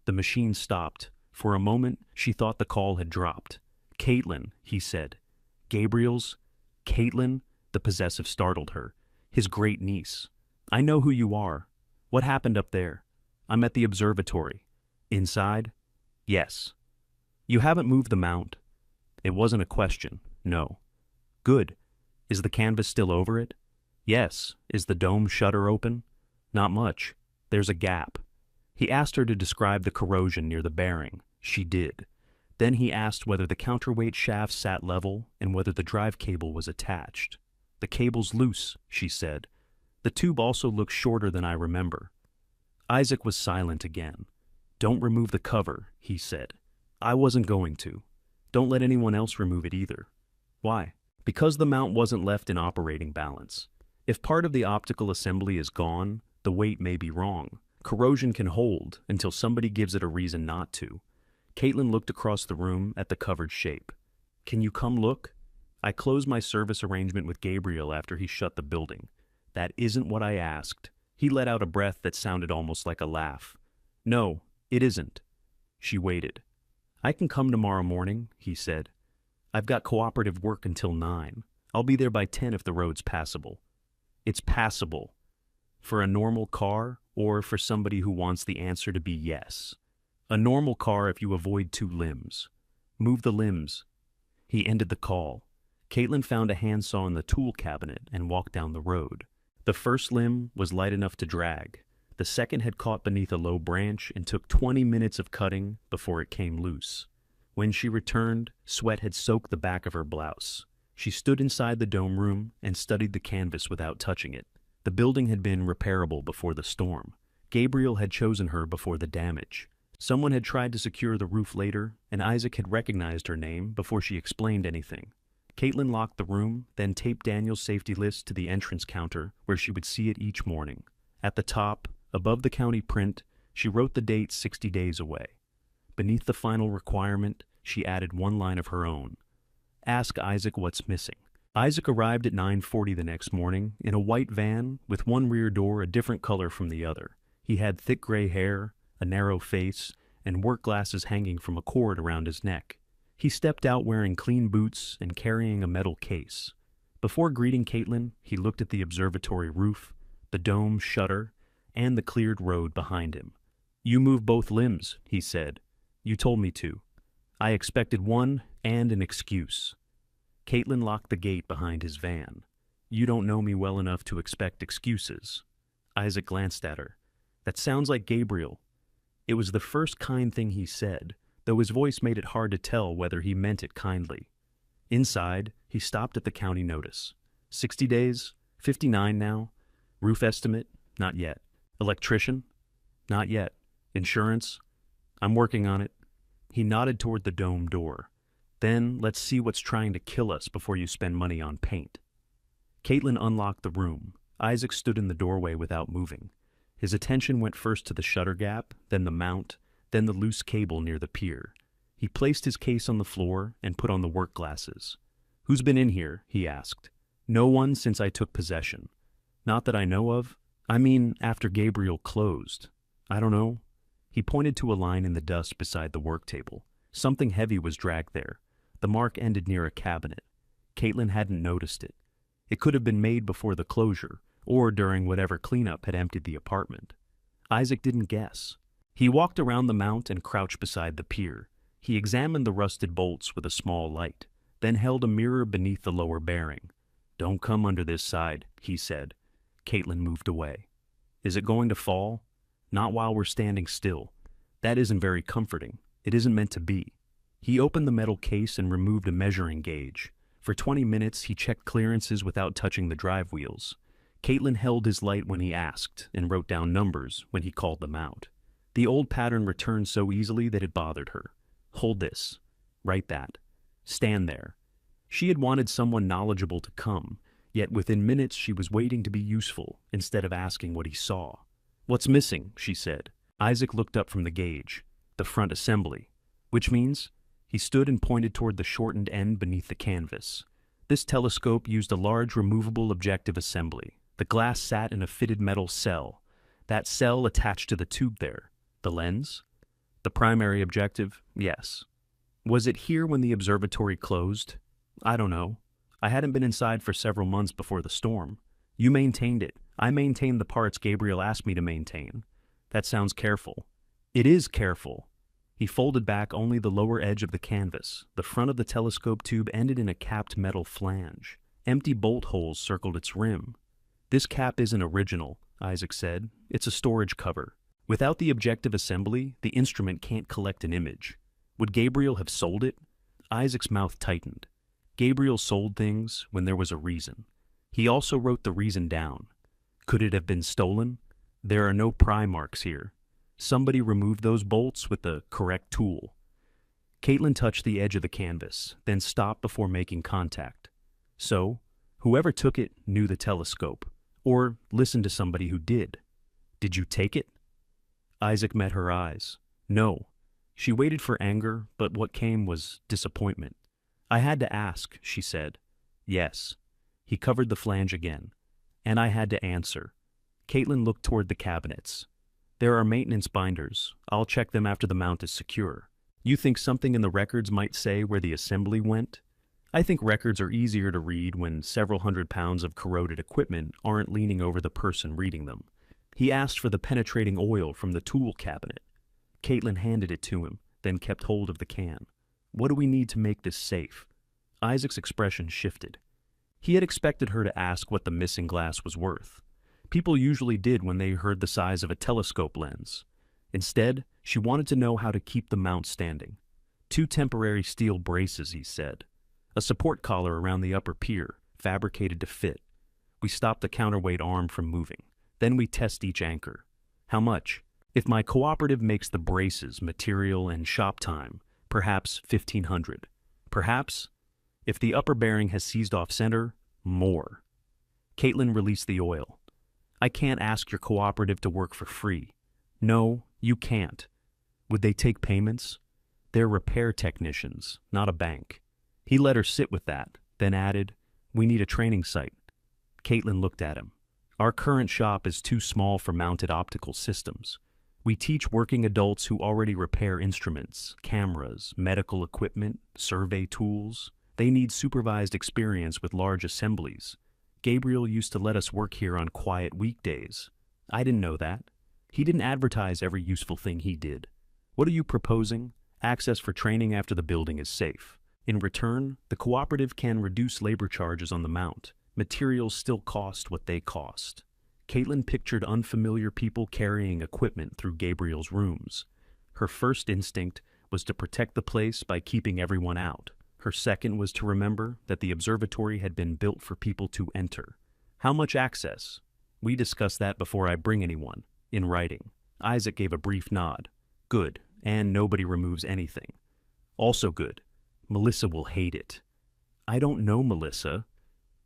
The machine stopped. For a moment, she thought the call had dropped. "Caitlin," he said. "Gabriel's?" "Caitlin?" The possessive startled her. "His great niece." "I know who you are. What happened up there?" "I'm at the observatory." "Inside?" "Yes." "You haven't moved the mount?" It wasn't a question. No. "Good. Is the canvas still over it?" "Yes." "Is the dome shutter open?" "Not much. There's a gap." He asked her to describe the corrosion near the bearing. She did. Then he asked whether the counterweight shaft sat level and whether the drive cable was attached. "The cable's loose," she said. "The tube also looks shorter than I remember." Isaac was silent again. "Don't remove the cover," he said. "I wasn't going to. Don't let anyone else remove it either." "Why?" "Because the mount wasn't left in operating balance. If part of the optical assembly is gone, the weight may be wrong. Corrosion can hold until somebody gives it a reason not to." Caitlin looked across the room at the covered shape. "Can you come look?" "I closed my service arrangement with Gabriel after he shut the building." "That isn't what I asked." He let out a breath that sounded almost like a laugh. "No, it isn't." She waited. "I can come tomorrow morning," he said. "I've got cooperative work until 9. I'll be there by 10 if the road's passable." "It's passable. For a normal car or for somebody who wants the answer to be yes?" "A normal car if you avoid 2 limbs." "Move the limbs." He ended the call. Caitlin found a handsaw in the tool cabinet and walked down the road. The first limb was light enough to drag. The second had caught beneath a low branch and took 20 minutes of cutting before it came loose. When she returned, sweat had soaked the back of her blouse. She stood inside the dome room and studied the canvas without touching it. The building had been repairable before the storm. Gabriel had chosen her before the damage. Someone had tried to secure the roof later, and Isaac had recognized her name before she explained anything. Caitlin locked the room, then taped Daniel's safety list to the entrance counter where she would see it each morning. At the top, above the county print, she wrote the date 60 days away. Beneath the final requirement, she added one line of her own. "Ask Isaac what's missing." Isaac arrived at 9:40 the next morning in a white van with one rear door a different color from the other. He had thick gray hair, a narrow face, and work glasses hanging from a cord around his neck. He stepped out wearing clean boots and carrying a metal case. Before greeting Caitlin, he looked at the observatory roof, the dome shutter, and the cleared road behind him. "You move both limbs," he said. "You told me to." "I expected one and an excuse." Caitlin locked the gate behind his van. "You don't know me well enough to expect excuses." Isaac glanced at her. "That sounds like Gabriel." It was the first kind thing he said, though his voice made it hard to tell whether he meant it kindly. Inside, he stopped at the county notice. 60 days? 59 now? Roof estimate? Not yet. Electrician? Not yet. Insurance? I'm working on it. He nodded toward the dome door. "Then let's see what's trying to kill us before you spend money on paint." Caitlin unlocked the room. Isaac stood in the doorway without moving. His attention went first to the shutter gap, then the mount, then the loose cable near the pier. He placed his case on the floor and put on the work glasses. "Who's been in here?" he asked. "No one since I took possession." "Not that I know of. I mean, after Gabriel closed. I don't know." He pointed to a line in the dust beside the work table. Something heavy was dragged there. The mark ended near a cabinet. Caitlin hadn't noticed it. It could have been made before the closure, or during whatever cleanup had emptied the apartment. Isaac didn't guess. He walked around the mount and crouched beside the pier. He examined the rusted bolts with a small light, then held a mirror beneath the lower bearing. "Don't come under this side," he said. Caitlin moved away. "Is it going to fall?" "Not while we're standing still. That isn't very comforting. It isn't meant to be." He opened the metal case and removed a measuring gauge. For 20 minutes, he checked clearances without touching the drive wheels. Caitlin held his light when he asked and wrote down numbers when he called them out. The old pattern returned so easily that it bothered her. "Hold this. Write that. Stand there." She had wanted someone knowledgeable to come, yet within minutes she was waiting to be useful instead of asking what he saw. "What's missing?" she said. Isaac looked up from the gauge, the front assembly, which means he stood and pointed toward the shortened end beneath the canvas. This telescope used a large removable objective assembly. The glass sat in a fitted metal cell. That cell attached to the tube there. The lens? The primary objective? Yes. Was it here when the observatory closed? I don't know. I hadn't been inside for several months before the storm. You maintained it. I maintained the parts Gabriel asked me to maintain. That sounds careful. It is careful. He folded back only the lower edge of the canvas. The front of the telescope tube ended in a capped metal flange. Empty bolt holes circled its rim. This cap isn't original, Isaac said. It's a storage cover. Without the objective assembly, the instrument can't collect an image. Would Gabriel have sold it? Isaac's mouth tightened. Gabriel sold things when there was a reason. He also wrote the reason down. Could it have been stolen? There are no pry marks here. Somebody removed those bolts with the correct tool. Caitlin touched the edge of the canvas, then stopped before making contact. So, whoever took it knew the telescope, or listened to somebody who did. Did you take it? Isaac met her eyes. No. She waited for anger, but what came was disappointment. I had to ask, she said. Yes. He covered the flange again. And I had to answer. Caitlin looked toward the cabinets. There are maintenance binders. I'll check them after the mount is secure. You think something in the records might say where the assembly went? I think records are easier to read when several hundred pounds of corroded equipment aren't leaning over the person reading them. He asked for the penetrating oil from the tool cabinet. Caitlin handed it to him, then kept hold of the can. What do we need to make this safe? Isaac's expression shifted. He had expected her to ask what the missing glass was worth. People usually did when they heard the size of a telescope lens. Instead, she wanted to know how to keep the mount standing. 2 temporary steel braces, he said. A support collar around the upper pier, fabricated to fit. We stop the counterweight arm from moving. Then we test each anchor. How much? If my cooperative makes the braces, material, and shop time, perhaps $1,500. Perhaps, if the upper bearing has seized off center, more. Caitlin released the oil. I can't ask your cooperative to work for free. No, you can't. Would they take payments? They're repair technicians, not a bank. He let her sit with that, then added, we need a training site. Caitlin looked at him. Our current shop is too small for mounted optical systems. We teach working adults who already repair instruments, cameras, medical equipment, survey tools. They need supervised experience with large assemblies. Gabriel used to let us work here on quiet weekdays. I didn't know that. He didn't advertise every useful thing he did. What are you proposing? Access for training after the building is safe. In return, the cooperative can reduce labor charges on the mount. Materials still cost what they cost. Caitlin pictured unfamiliar people carrying equipment through Gabriel's rooms. Her first instinct was to protect the place by keeping everyone out. Her second was to remember that the observatory had been built for people to enter. How much access? We discuss that before I bring anyone. In writing. Isaac gave a brief nod. Good, and nobody removes anything. Also good. Melissa will hate it. I don't know Melissa.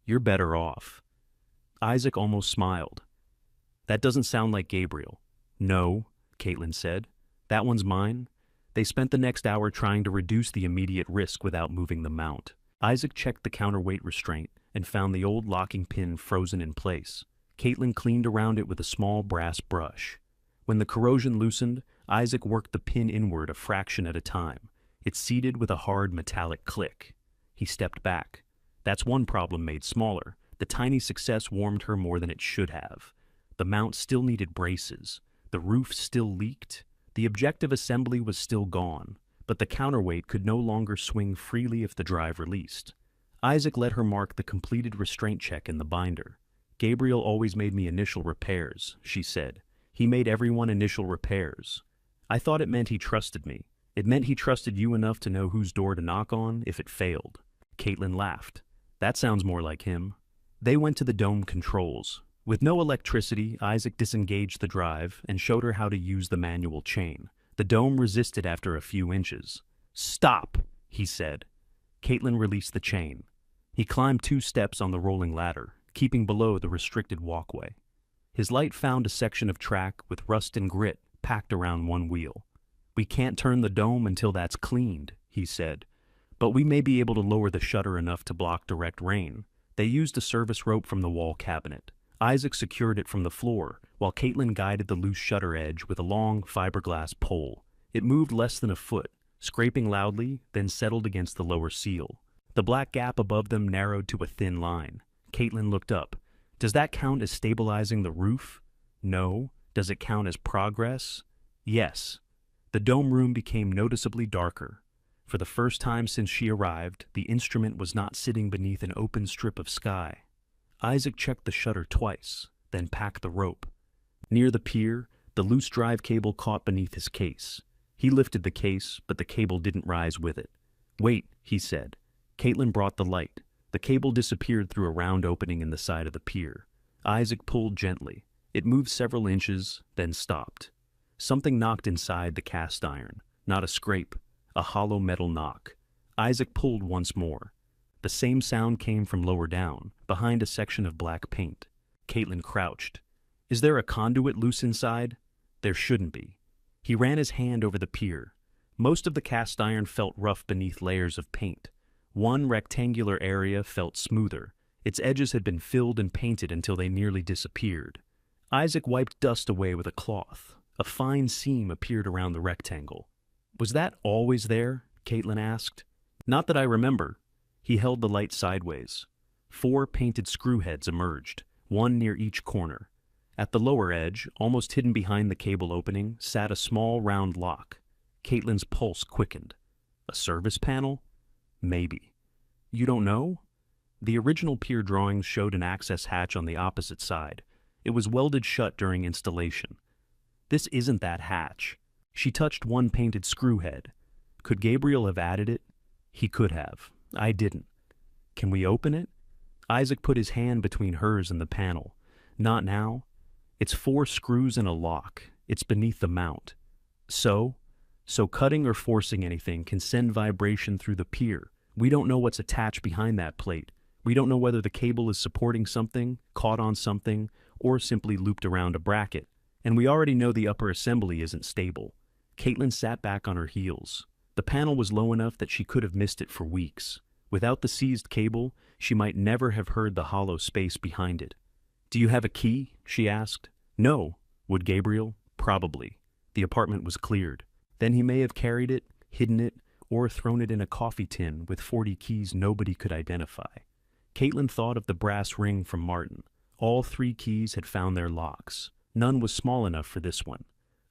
You're better off. Isaac almost smiled. That doesn't sound like Gabriel. No, Caitlin said. That one's mine. They spent the next hour trying to reduce the immediate risk without moving the mount. Isaac checked the counterweight restraint and found the old locking pin frozen in place. Caitlin cleaned around it with a small brass brush. When the corrosion loosened, Isaac worked the pin inward a fraction at a time. It seated with a hard metallic click. He stepped back. That's one problem made smaller. The tiny success warmed her more than it should have. The mount still needed braces. The roof still leaked. The objective assembly was still gone, but the counterweight could no longer swing freely if the drive released. Isaac let her mark the completed restraint check in the binder. Gabriel always made me initial repairs, she said. He made everyone initial repairs. I thought it meant he trusted me. It meant he trusted you enough to know whose door to knock on if it failed. Caitlin laughed. That sounds more like him. They went to the dome controls. With no electricity, Isaac disengaged the drive and showed her how to use the manual chain. The dome resisted after a few inches. Stop, he said. Caitlin released the chain. He climbed 2 steps on the rolling ladder, keeping below the restricted walkway. His light found a section of track with rust and grit packed around one wheel. "We can't turn the dome until that's cleaned," he said. "But we may be able to lower the shutter enough to block direct rain." They used a service rope from the wall cabinet. Isaac secured it from the floor, while Caitlin guided the loose shutter edge with a long fiberglass pole. It moved less than a foot, scraping loudly, then settled against the lower seal. The black gap above them narrowed to a thin line. Caitlin looked up. "Does that count as stabilizing the roof?" "No." "Does it count as progress?" "Yes." The dome room became noticeably darker. For the first time since she arrived, the instrument was not sitting beneath an open strip of sky. Isaac checked the shutter twice, then packed the rope. Near the pier, the loose drive cable caught beneath his case. He lifted the case, but the cable didn't rise with it. "Wait," he said. Caitlin brought the light. The cable disappeared through a round opening in the side of the pier. Isaac pulled gently. It moved several inches, then stopped. Something knocked inside the cast iron. Not a scrape, a hollow metal knock. Isaac pulled once more. The same sound came from lower down, behind a section of black paint. Caitlin crouched. "Is there a conduit loose inside?" "There shouldn't be." He ran his hand over the pier. Most of the cast iron felt rough beneath layers of paint. One rectangular area felt smoother. Its edges had been filled and painted until they nearly disappeared. Isaac wiped dust away with a cloth. A fine seam appeared around the rectangle. "Was that always there?" Caitlin asked. "Not that I remember." He held the light sideways. 4 painted screw heads emerged, one near each corner. At the lower edge, almost hidden behind the cable opening, sat a small round lock. Caitlin's pulse quickened. "A service panel?" "Maybe." "You don't know?" The original pier drawings showed an access hatch on the opposite side. It was welded shut during installation. "This isn't that hatch." She touched one painted screw head. "Could Gabriel have added it?" "He could have. I didn't." "Can we open it?" Isaac put his hand between hers and the panel. "Not now. It's 4 screws and a lock. It's beneath the mount." So cutting or forcing anything can send vibration through the pier. We don't know what's attached behind that plate. We don't know whether the cable is supporting something, caught on something, or simply looped around a bracket. And we already know the upper assembly isn't stable. Caitlin sat back on her heels. The panel was low enough that she could have missed it for weeks. Without the seized cable, she might never have heard the hollow space behind it. "Do you have a key?" she asked. "No." Would Gabriel? Probably. The apartment was cleared. Then he may have carried it, hidden it, or thrown it in a coffee tin with 40 keys nobody could identify. Caitlin thought of the brass ring from Martin. All 3 keys had found their locks. None was small enough for this one.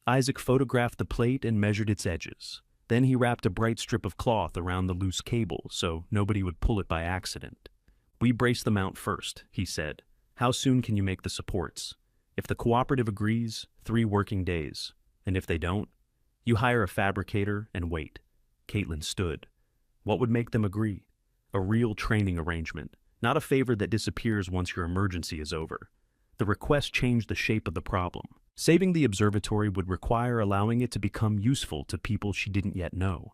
Isaac photographed the plate and measured its edges. Then he wrapped a bright strip of cloth around the loose cable so nobody would pull it by accident. "We brace the mount first," he said. "How soon can you make the supports?" "If the cooperative agrees, 3 working days. And if they don't, you hire a fabricator and wait." Caitlin stood. What would make them agree? A real training arrangement, not a favor that disappears once your emergency is over. The request changed the shape of the problem. Saving the observatory would require allowing it to become useful to people she didn't yet know.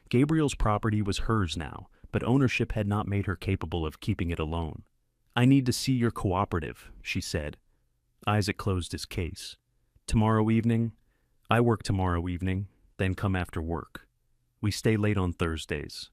Gabriel's property was hers now, but ownership had not made her capable of keeping it alone. "I need to see your cooperative," she said. Isaac closed his case. "Tomorrow evening?" "I work tomorrow evening, then come after work. We stay late on Thursdays."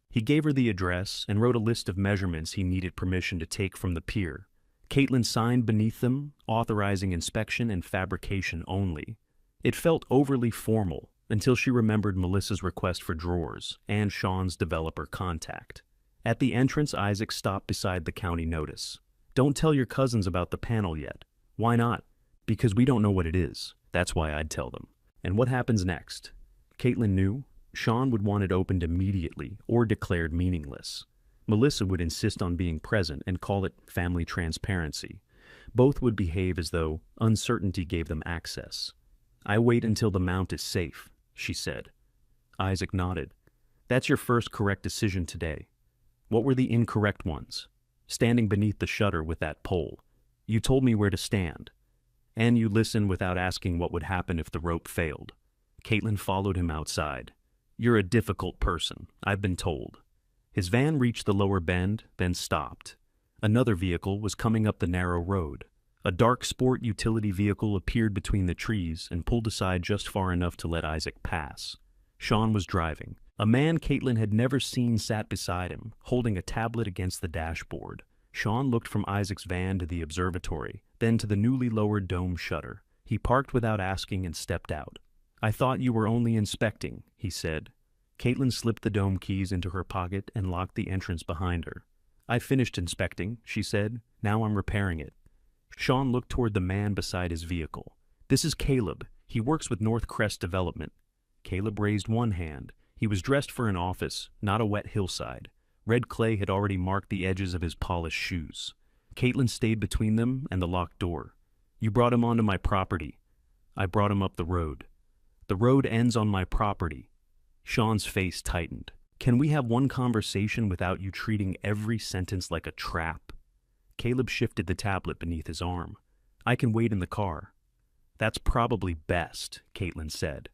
He gave her the address and wrote a list of measurements he needed permission to take from the pier. Caitlin signed beneath them, authorizing inspection and fabrication only. It felt overly formal until she remembered Melissa's request for drawers and Sean's developer contact. At the entrance, Isaac stopped beside the county notice. "Don't tell your cousins about the panel yet." "Why not?" "Because we don't know what it is. That's why I'd tell them." "And what happens next?" Caitlin knew. Sean would want it opened immediately or declared meaningless. Melissa would insist on being present and call it family transparency. Both would behave as though uncertainty gave them access. "I wait until the mount is safe," she said. Isaac nodded. "That's your first correct decision today." "What were the incorrect ones?" "Standing beneath the shutter with that pole. You told me where to stand. And you listened without asking what would happen if the rope failed." Caitlin followed him outside. "You're a difficult person, I've been told." His van reached the lower bend, then stopped. Another vehicle was coming up the narrow road. A dark sport utility vehicle appeared between the trees and pulled aside just far enough to let Isaac pass. Sean was driving. A man Caitlin had never seen sat beside him, holding a tablet against the dashboard. Sean looked from Isaac's van to the observatory, then to the newly lowered dome shutter. He parked without asking and stepped out. "I thought you were only inspecting," he said. Caitlin slipped the dome keys into her pocket and locked the entrance behind her. "I finished inspecting," she said. "Now I'm repairing it." Sean looked toward the man beside his vehicle. "This is Caleb. He works with North Crest Development." Caleb raised one hand. He was dressed for an office, not a wet hillside. Red clay had already marked the edges of his polished shoes. Caitlin stayed between them and the locked door. "You brought him onto my property." "I brought him up the road." "The road ends on my property." Sean's face tightened. "Can we have one conversation without you treating every sentence like a trap?" Caleb shifted the tablet beneath his arm. "I can wait in the car." "That's probably best," Caitlin said.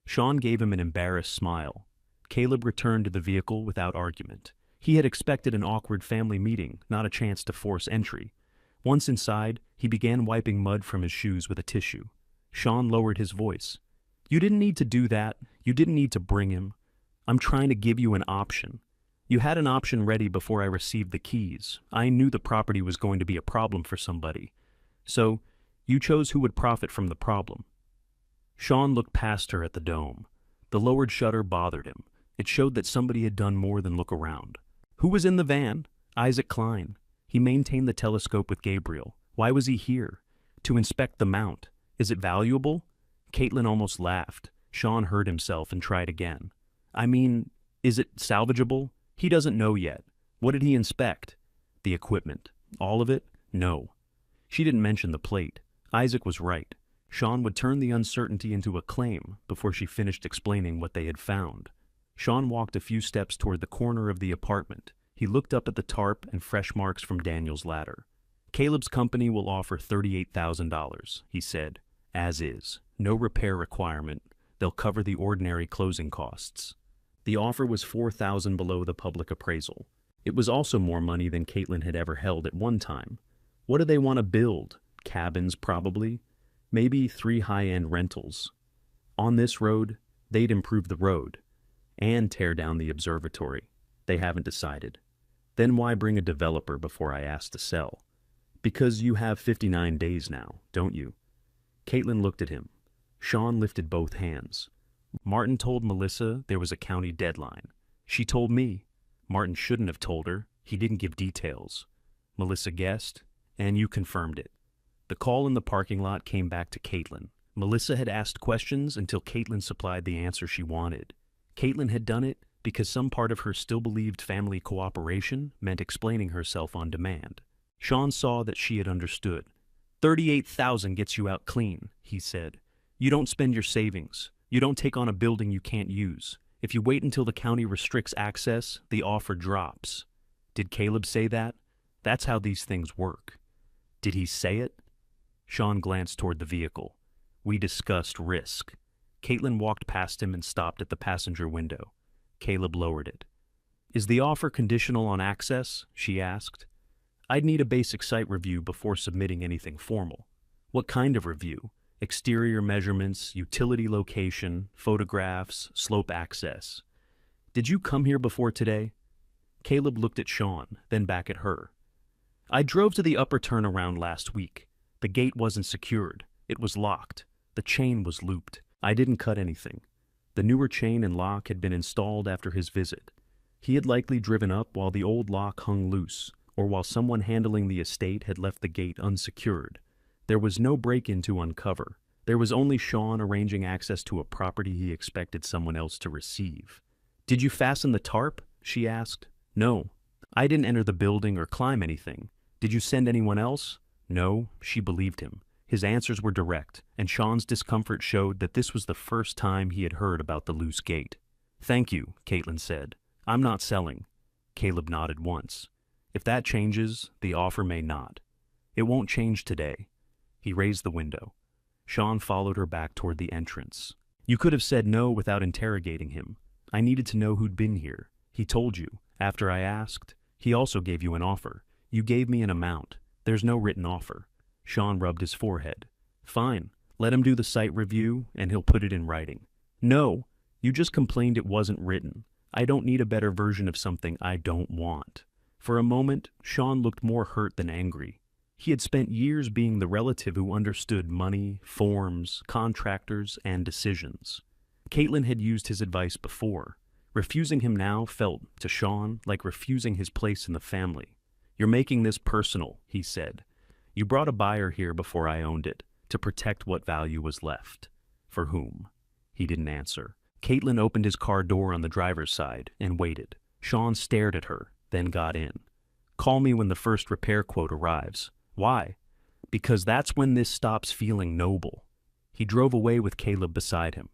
Sean gave him an embarrassed smile. Caleb returned to the vehicle without argument. He had expected an awkward family meeting, not a chance to force entry. Once inside, he began wiping mud from his shoes with a tissue. Sean lowered his voice. "You didn't need to do that. You didn't need to bring him. I'm trying to give you an option. You had an option ready before I received the keys. I knew the property was going to be a problem for somebody. So, you chose who would profit from the problem." Sean looked past her at the dome. The lowered shutter bothered him. It showed that somebody had done more than look around. Who was in the van? Isaac Klein. He maintained the telescope with Gabriel. Why was he here? To inspect the mount. Is it valuable? Caitlin almost laughed. Sean heard himself and tried again. "I mean, is it salvageable? He doesn't know yet. What did he inspect?" "The equipment." "All of it?" "No." She didn't mention the plate. Isaac was right. Sean would turn the uncertainty into a claim before she finished explaining what they had found. Sean walked a few steps toward the corner of the apartment. He looked up at the tarp and fresh marks from Daniel's ladder. "Caleb's company will offer $38,000, he said. "As is. No repair requirement. They'll cover the ordinary closing costs." The offer was $4,000 below the public appraisal. It was also more money than Caitlin had ever held at one time. What do they want to build? Cabins, probably. Maybe 3 high-end rentals. On this road, they'd improve the road and tear down the observatory. They haven't decided. Then why bring a developer before I ask to sell? Because you have 59 days now, don't you? Caitlin looked at him. Sean lifted both hands. Martin told Melissa there was a county deadline. She told me. Martin shouldn't have told her. He didn't give details. Melissa guessed, and you confirmed it. The call in the parking lot came back to Caitlin. Melissa had asked questions until Caitlin supplied the answer she wanted. Caitlin had done it because some part of her still believed family cooperation meant explaining herself on demand. Sean saw that she had understood. $38,000 gets you out clean, he said. You don't spend your savings. You don't take on a building you can't use. If you wait until the county restricts access, the offer drops. Did Caleb say that? That's how these things work. Did he say it? Sean glanced toward the vehicle. We discussed risk. Caitlin walked past him and stopped at the passenger window. Caleb lowered it. Is the offer conditional on access? She asked. I'd need a basic site review before submitting anything formal. What kind of review? Exterior measurements, utility location, photographs, slope access. Did you come here before today? Caleb looked at Sean, then back at her. I drove to the upper turnaround last week. The gate wasn't secured. It was locked. The chain was looped. I didn't cut anything. The newer chain and lock had been installed after his visit. He had likely driven up while the old lock hung loose, or while someone handling the estate had left the gate unsecured. There was no break-in to uncover. There was only Sean arranging access to a property he expected someone else to receive. Did you fasten the tarp? She asked. No. I didn't enter the building or climb anything. Did you send anyone else? No, she believed him. His answers were direct, and Sean's discomfort showed that this was the first time he had heard about the loose gate. Thank you, Caitlin said. I'm not selling. Caleb nodded once. If that changes, the offer may not. It won't change today. He raised the window. Sean followed her back toward the entrance. You could have said no without interrogating him. I needed to know who'd been here. He told you. After I asked, he also gave you an offer. You gave me an amount. There's no written offer. Sean rubbed his forehead. Fine, let him do the site review and he'll put it in writing. No, you just complained it wasn't written. I don't need a better version of something I don't want. For a moment, Sean looked more hurt than angry. He had spent years being the relative who understood money, forms, contractors, and decisions. Caitlin had used his advice before. Refusing him now felt, to Sean, like refusing his place in the family. You're making this personal, he said. You brought a buyer here before I owned it, to protect what value was left. For whom? He didn't answer. Caitlin opened his car door on the driver's side and waited. Sean stared at her, then got in. Call me when the first repair quote arrives. Why? Because that's when this stops feeling noble. He drove away with Caleb beside him.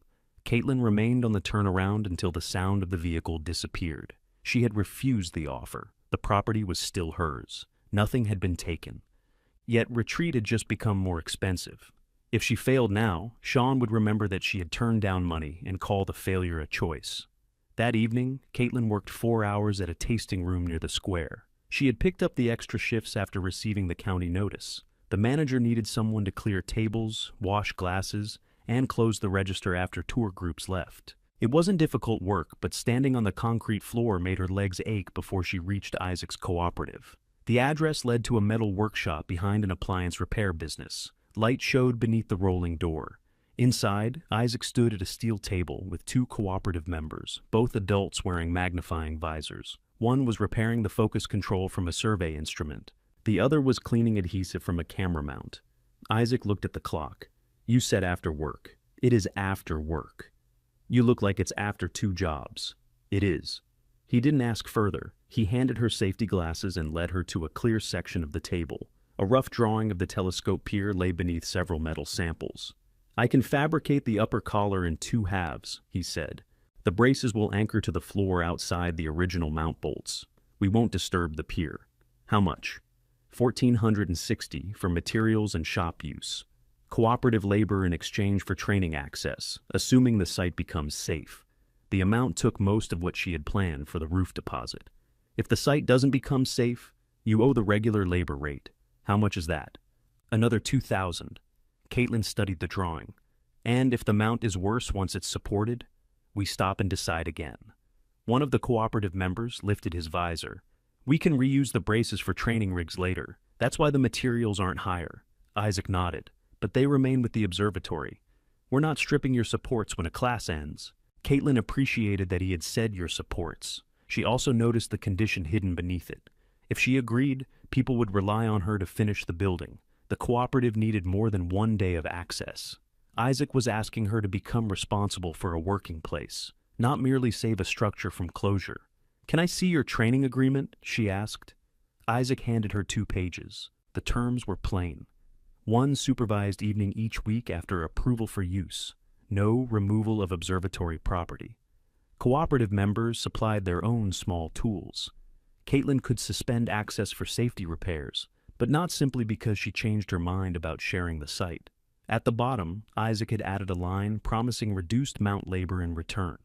Caitlin remained on the turnaround until the sound of the vehicle disappeared. She had refused the offer. The property was still hers. Nothing had been taken. Yet retreat had just become more expensive. If she failed now, Sean would remember that she had turned down money and call the failure a choice. That evening, Caitlin worked 4 hours at a tasting room near the square. She had picked up the extra shifts after receiving the county notice. The manager needed someone to clear tables, wash glasses, and close the register after tour groups left. It wasn't difficult work, but standing on the concrete floor made her legs ache before she reached Isaac's cooperative. The address led to a metal workshop behind an appliance repair business. Light showed beneath the rolling door. Inside, Isaac stood at a steel table with 2 cooperative members, both adults wearing magnifying visors. One was repairing the focus control from a survey instrument. The other was cleaning adhesive from a camera mount. Isaac looked at the clock. You said after work. It is after work. You look like it's after 2 jobs. It is. He didn't ask further. He handed her safety glasses and led her to a clear section of the table. A rough drawing of the telescope pier lay beneath several metal samples. I can fabricate the upper collar in 2 halves, he said. The braces will anchor to the floor outside the original mount bolts. We won't disturb the pier. How much? $1,460 for materials and shop use. Cooperative labor in exchange for training access, assuming the site becomes safe. The amount took most of what she had planned for the roof deposit. If the site doesn't become safe, you owe the regular labor rate. How much is that? Another $2,000. Caitlin studied the drawing. And if the mount is worse once it's supported, we stop and decide again. One of the cooperative members lifted his visor. We can reuse the braces for training rigs later. That's why the materials aren't higher. Isaac nodded. But they remain with the observatory. We're not stripping your supports when a class ends. Caitlin appreciated that he had said your supports. She also noticed the condition hidden beneath it. If she agreed, people would rely on her to finish the building. The cooperative needed more than 1 day of access. Isaac was asking her to become responsible for a working place, not merely save a structure from closure. Can I see your training agreement? She asked. Isaac handed her 2 pages. The terms were plain. 1 supervised evening each week after approval for use. No removal of observatory property. Cooperative members supplied their own small tools. Caitlin could suspend access for safety repairs, but not simply because she changed her mind about sharing the site. At the bottom, Isaac had added a line promising reduced mount labor in return.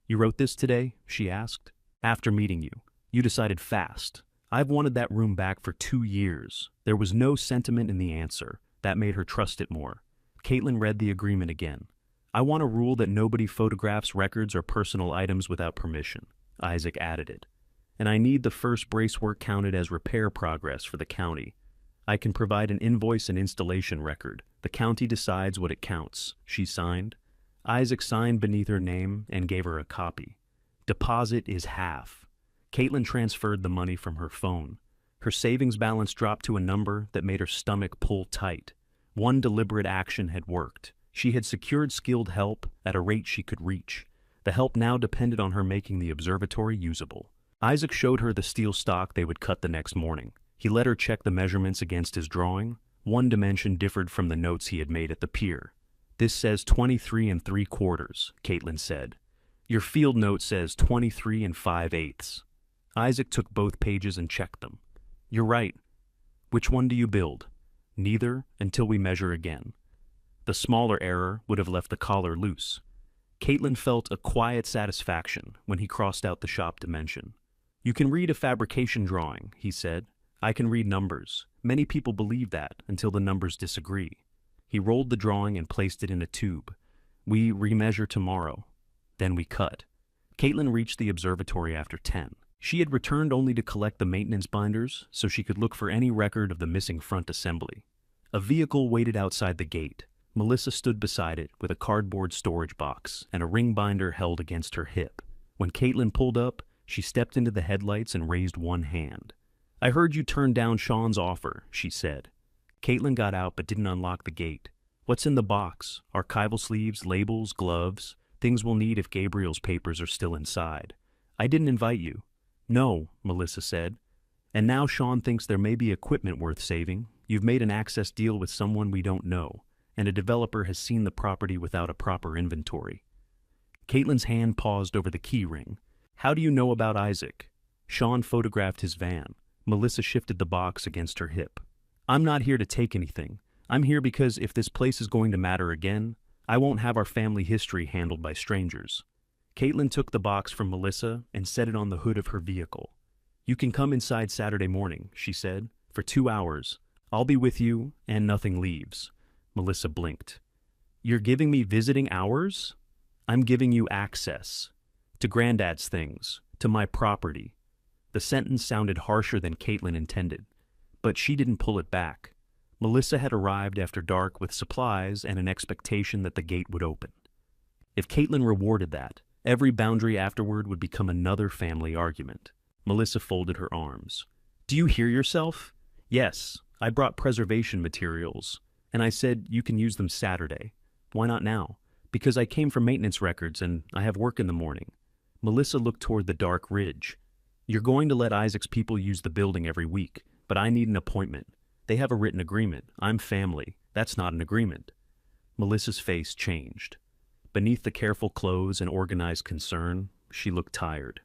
You wrote this today? She asked. After meeting you. You decided fast. I've wanted that room back for 2 years. There was no sentiment in the answer. That made her trust it more. Caitlin read the agreement again. I want a rule that nobody photographs records or personal items without permission. Isaac added it. And I need the first bracework counted as repair progress for the county. I can provide an invoice and installation record. The county decides what it counts. She signed. Isaac signed beneath her name and gave her a copy. Deposit is half. Caitlin transferred the money from her phone. Her savings balance dropped to a number that made her stomach pull tight. One deliberate action had worked. She had secured skilled help at a rate she could reach. The help now depended on her making the observatory usable. Isaac showed her the steel stock they would cut the next morning. He let her check the measurements against his drawing. One dimension differed from the notes he had made at the pier. This says 23 3/4, Caitlin said. Your field note says 23 5/8. Isaac took both pages and checked them. You're right. Which one do you build? Neither, until we measure again. The smaller error would have left the collar loose. Caitlin felt a quiet satisfaction when he crossed out the shop dimension. You can read a fabrication drawing, he said. I can read numbers. Many people believe that until the numbers disagree. He rolled the drawing and placed it in a tube. We remeasure tomorrow. Then we cut. Caitlin reached the observatory after 10. She had returned only to collect the maintenance binders so she could look for any record of the missing front assembly. A vehicle waited outside the gate. Melissa stood beside it with a cardboard storage box and a ring binder held against her hip. When Caitlin pulled up, she stepped into the headlights and raised one hand. I heard you turned down Sean's offer, she said. Caitlin got out but didn't unlock the gate. What's in the box? Archival sleeves, labels, gloves, things we'll need if Gabriel's papers are still inside. I didn't invite you. No, Melissa said. And now Sean thinks there may be equipment worth saving. You've made an access deal with someone we don't know, and a developer has seen the property without a proper inventory. Caitlin's hand paused over the key ring. How do you know about Isaac? Sean photographed his van. Melissa shifted the box against her hip. I'm not here to take anything. I'm here because if this place is going to matter again, I won't have our family history handled by strangers. Caitlin took the box from Melissa and set it on the hood of her vehicle. You can come inside Saturday morning, she said, for 2 hours. I'll be with you, and nothing leaves. Melissa blinked. You're giving me visiting hours? I'm giving you access. To Granddad's things, to my property. The sentence sounded harsher than Caitlin intended, but she didn't pull it back. Melissa had arrived after dark with supplies and an expectation that the gate would open. If Caitlin rewarded that, every boundary afterward would become another family argument. Melissa folded her arms. Do you hear yourself? Yes, I brought preservation materials, and I said you can use them Saturday. Why not now? Because I came from maintenance records and I have work in the morning. Melissa looked toward the dark ridge. You're going to let Isaac's people use the building every week, but I need an appointment. They have a written agreement. I'm family. That's not an agreement. Melissa's face changed. Beneath the careful clothes and organized concern, she looked tired.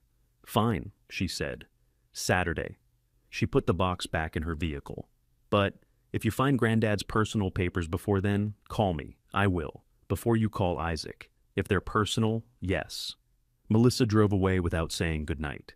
Fine, she said. Saturday. She put the box back in her vehicle. But if you find Granddad's personal papers before then, call me. I will. Before you call Isaac. If they're personal, yes. Melissa drove away without saying goodnight.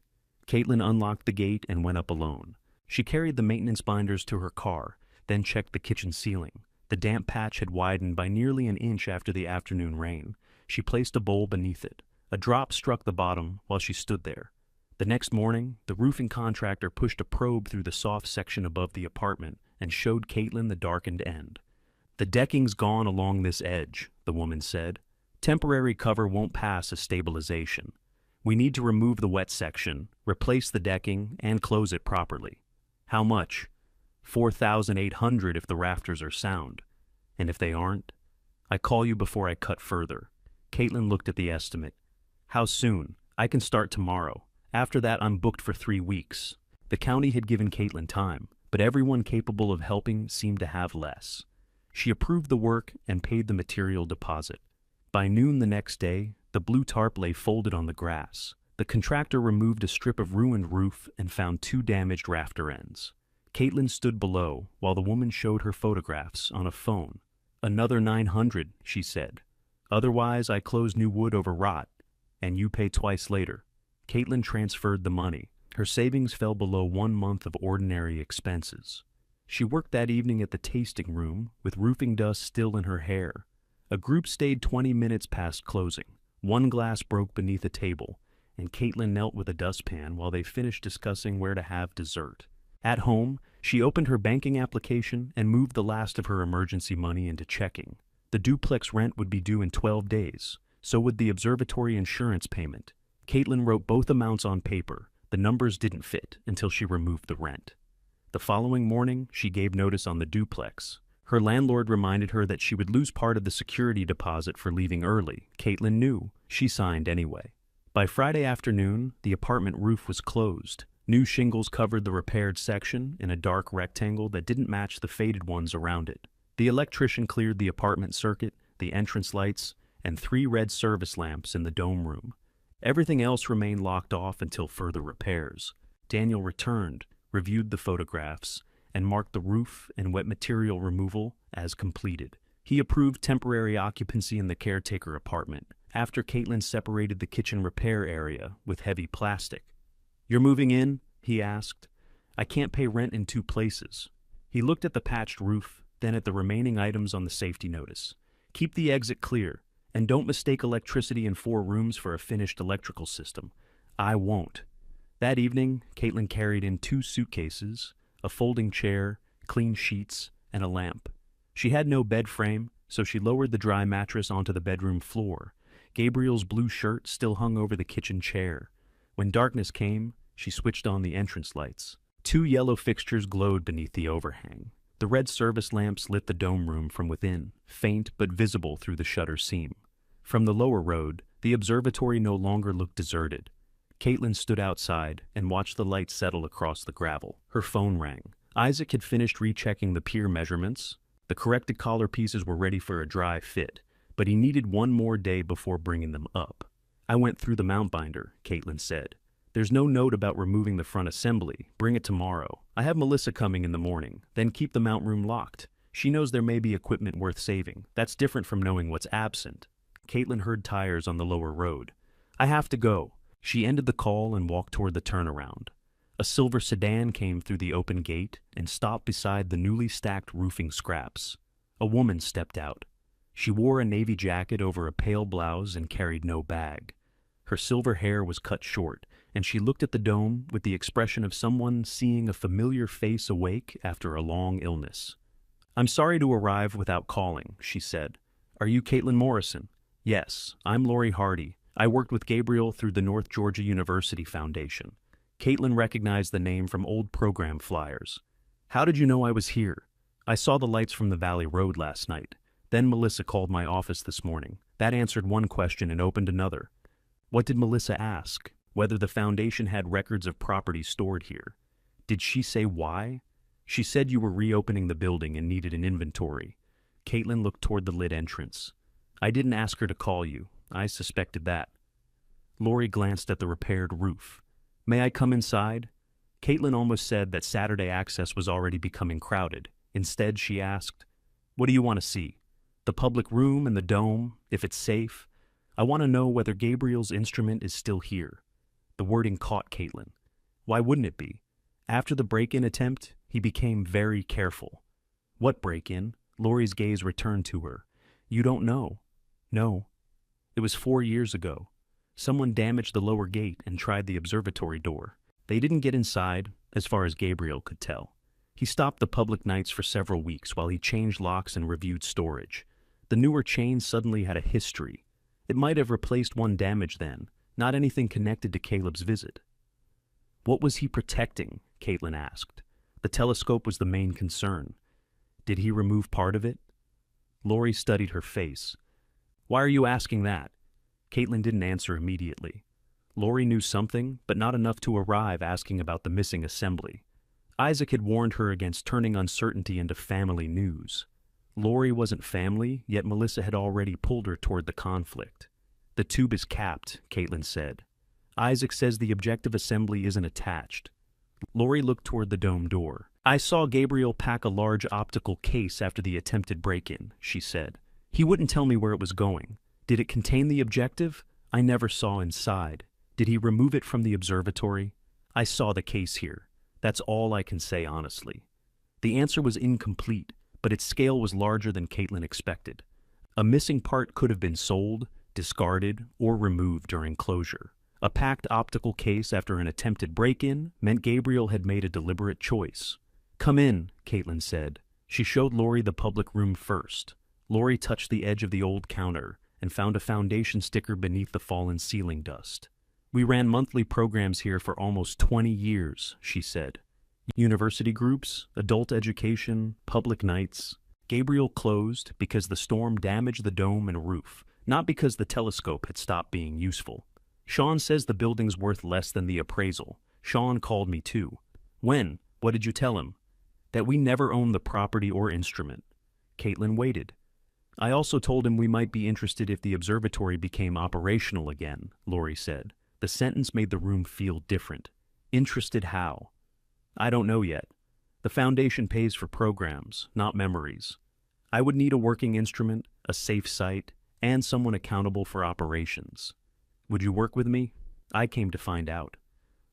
Caitlin unlocked the gate and went up alone. She carried the maintenance binders to her car, then checked the kitchen ceiling. The damp patch had widened by nearly an inch after the afternoon rain. She placed a bowl beneath it. A drop struck the bottom while she stood there. The next morning, the roofing contractor pushed a probe through the soft section above the apartment and showed Caitlin the darkened end. The decking's gone along this edge, the woman said. Temporary cover won't pass a stabilization. We need to remove the wet section, replace the decking, and close it properly. How much? $4,800 if the rafters are sound. And if they aren't? I call you before I cut further. Caitlin looked at the estimate. How soon? I can start tomorrow. After that, I'm booked for 3 weeks. The county had given Caitlin time, but everyone capable of helping seemed to have less. She approved the work and paid the material deposit. By noon the next day, the blue tarp lay folded on the grass. The contractor removed a strip of ruined roof and found 2 damaged rafter ends. Caitlin stood below while the woman showed her photographs on a phone. Another $900, she said. Otherwise, I close new wood over rot, and you pay twice later. Caitlin transferred the money. Her savings fell below 1 month of ordinary expenses. She worked that evening at the tasting room with roofing dust still in her hair. A group stayed 20 minutes past closing. 1 glass broke beneath a table, and Caitlin knelt with a dustpan while they finished discussing where to have dessert. At home, she opened her banking application and moved the last of her emergency money into checking. The duplex rent would be due in 12 days, so would the observatory insurance payment. Caitlin wrote both amounts on paper. The numbers didn't fit until she removed the rent. The following morning, she gave notice on the duplex. Her landlord reminded her that she would lose part of the security deposit for leaving early. Caitlin knew. She signed anyway. By Friday afternoon, the apartment roof was closed. New shingles covered the repaired section in a dark rectangle that didn't match the faded ones around it. The electrician cleared the apartment circuit, the entrance lights, and 3 red service lamps in the dome room. Everything else remained locked off until further repairs. Daniel returned, reviewed the photographs, and marked the roof and wet material removal as completed. He approved temporary occupancy in the caretaker apartment after Caitlin separated the kitchen repair area with heavy plastic. You're moving in? He asked. I can't pay rent in two places. He looked at the patched roof, then at the remaining items on the safety notice. Keep the exit clear, and don't mistake electricity in 4 rooms for a finished electrical system. I won't. That evening, Caitlin carried in 2 suitcases, a folding chair, clean sheets, and a lamp. She had no bed frame, so she lowered the dry mattress onto the bedroom floor. Gabriel's blue shirt still hung over the kitchen chair. When darkness came, she switched on the entrance lights. 2 yellow fixtures glowed beneath the overhang. The red service lamps lit the dome room from within, faint but visible through the shutter seam. From the lower road, the observatory no longer looked deserted. Caitlin stood outside and watched the light settle across the gravel. Her phone rang. Isaac had finished rechecking the pier measurements. The corrected collar pieces were ready for a dry fit, but he needed 1 more day before bringing them up. I went through the mount binder, Caitlin said. There's no note about removing the front assembly. Bring it tomorrow. I have Melissa coming in the morning. Then keep the mount room locked. She knows there may be equipment worth saving. That's different from knowing what's absent. Caitlin heard tires on the lower road. I have to go. She ended the call and walked toward the turnaround. A silver sedan came through the open gate and stopped beside the newly stacked roofing scraps. A woman stepped out. She wore a navy jacket over a pale blouse and carried no bag. Her silver hair was cut short, and she looked at the dome with the expression of someone seeing a familiar face awake after a long illness. I'm sorry to arrive without calling, she said. Are you Caitlin Morrison? Yes, I'm Lori Hardy. I worked with Gabriel through the North Georgia University Foundation. Caitlin recognized the name from old program flyers. How did you know I was here? I saw the lights from the Valley Road last night. Then Melissa called my office this morning. That answered one question and opened another. What did Melissa ask? Whether the foundation had records of property stored here. Did she say why? She said you were reopening the building and needed an inventory. Caitlin looked toward the lit entrance. I didn't ask her to call you. I suspected that. Lori glanced at the repaired roof. May I come inside? Caitlin almost said that Saturday access was already becoming crowded. Instead, she asked, what do you want to see? The public room and the dome, if it's safe. I want to know whether Gabriel's instrument is still here. The wording caught Caitlin. Why wouldn't it be? After the break-in attempt, he became very careful. What break-in? Lori's gaze returned to her. You don't know. No. It was 4 years ago. Someone damaged the lower gate and tried the observatory door. They didn't get inside, as far as Gabriel could tell. He stopped the public nights for several weeks while he changed locks and reviewed storage. The newer chain suddenly had a history. It might have replaced one damaged then, not anything connected to Caleb's visit. What was he protecting? Caitlin asked. The telescope was the main concern. Did he remove part of it? Lori studied her face. Why are you asking that? Caitlin didn't answer immediately. Lori knew something, but not enough to arrive asking about the missing assembly. Isaac had warned her against turning uncertainty into family news. Lori wasn't family, yet Melissa had already pulled her toward the conflict. The tube is capped, Caitlin said. Isaac says the objective assembly isn't attached. Lori looked toward the dome door. I saw Gabriel pack a large optical case after the attempted break-in, she said. He wouldn't tell me where it was going. Did it contain the objective? I never saw inside. Did he remove it from the observatory? I saw the case here. That's all I can say honestly. The answer was incomplete, but its scale was larger than Caitlin expected. A missing part could have been sold, discarded, or removed during closure. A packed optical case after an attempted break-in meant Gabriel had made a deliberate choice. Come in, Caitlin said. She showed Lori the public room first. Lori touched the edge of the old counter and found a foundation sticker beneath the fallen ceiling dust. We ran monthly programs here for almost 20 years, she said. University groups, adult education, public nights. Gabriel closed because the storm damaged the dome and roof, not because the telescope had stopped being useful. Sean says the building's worth less than the appraisal. Sean called me too. When? What did you tell him? That we never owned the property or instrument. Caitlin waited. I also told him we might be interested if the observatory became operational again, Lori said. The sentence made the room feel different. Interested how? I don't know yet. The foundation pays for programs, not memories. I would need a working instrument, a safe site, and someone accountable for operations. Would you work with me? I came to find out.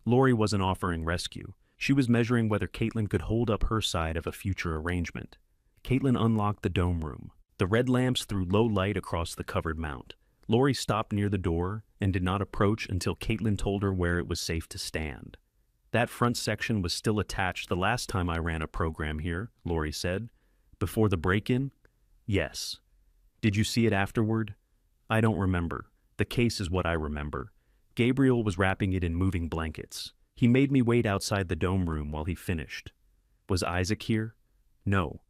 Lori wasn't offering rescue. She was measuring whether Caitlin could hold up her side of a future arrangement. Caitlin unlocked the dome room. The red lamps threw low light across the covered mount. Lori stopped near the door and did not approach until Caitlin told her where it was safe to stand. That front section was still attached the last time I ran a program here, Lori said. Before the break-in? Yes. Did you see it afterward? I don't remember. The case is what I remember. Gabriel was wrapping it in moving blankets. He made me wait outside the dome room while he finished. Was Isaac here? No.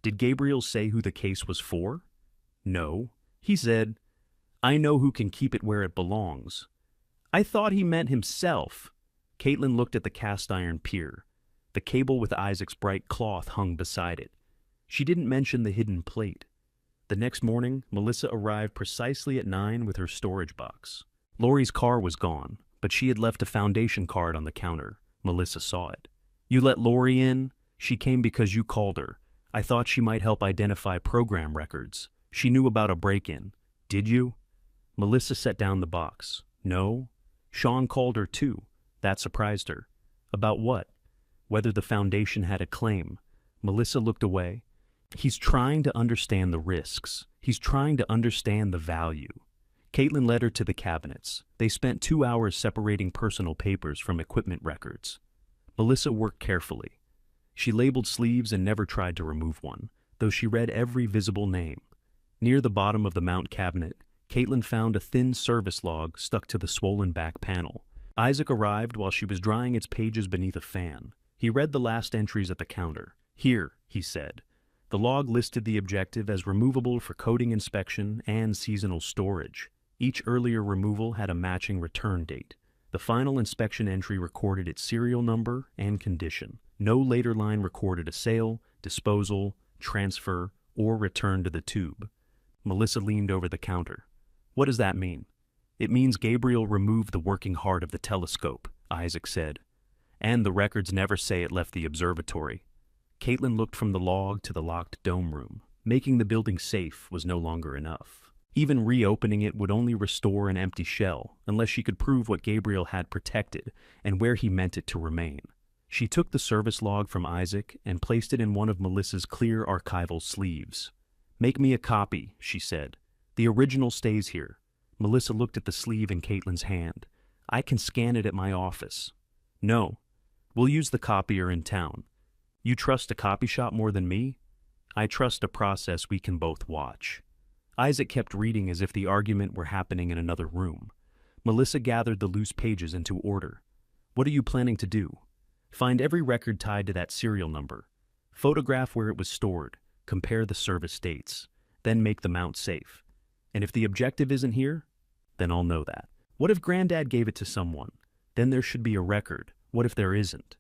Did Gabriel say who the case was for? No. He said, I know who can keep it where it belongs. I thought he meant himself. Caitlin looked at the cast iron pier. The cable with Isaac's bright cloth hung beside it. She didn't mention the hidden plate. The next morning, Melissa arrived precisely at 9 with her storage box. Lori's car was gone, but she had left a foundation card on the counter. Melissa saw it. You let Lori in? She came because you called her. I thought she might help identify program records. She knew about a break-in. Did you? Melissa set down the box. No. Sean called her too. That surprised her. About what? Whether the foundation had a claim. Melissa looked away. He's trying to understand the risks. He's trying to understand the value. Caitlin led her to the cabinets. They spent 2 hours separating personal papers from equipment records. Melissa worked carefully. She labeled sleeves and never tried to remove one, though she read every visible name. Near the bottom of the mount cabinet, Caitlin found a thin service log stuck to the swollen back panel. Isaac arrived while she was drying its pages beneath a fan. He read the last entries at the counter. Here, he said. The log listed the objective as removable for coating inspection and seasonal storage. Each earlier removal had a matching return date. The final inspection entry recorded its serial number and condition. No later line recorded a sale, disposal, transfer, or return to the tube. Melissa leaned over the counter. What does that mean? It means Gabriel removed the working heart of the telescope, Isaac said. And the records never say it left the observatory. Caitlin looked from the log to the locked dome room. Making the building safe was no longer enough. Even reopening it would only restore an empty shell, unless she could prove what Gabriel had protected and where he meant it to remain. She took the service log from Isaac and placed it in one of Melissa's clear archival sleeves. Make me a copy, she said. The original stays here. Melissa looked at the sleeve in Caitlin's hand. I can scan it at my office. No. We'll use the copier in town. You trust a copy shop more than me? I trust a process we can both watch. Isaac kept reading as if the argument were happening in another room. Melissa gathered the loose pages into order. What are you planning to do? Find every record tied to that serial number. Photograph where it was stored. Compare the service dates. Then make the mount safe. And if the objective isn't here, then I'll know that. What if Granddad gave it to someone? Then there should be a record. What if there isn't?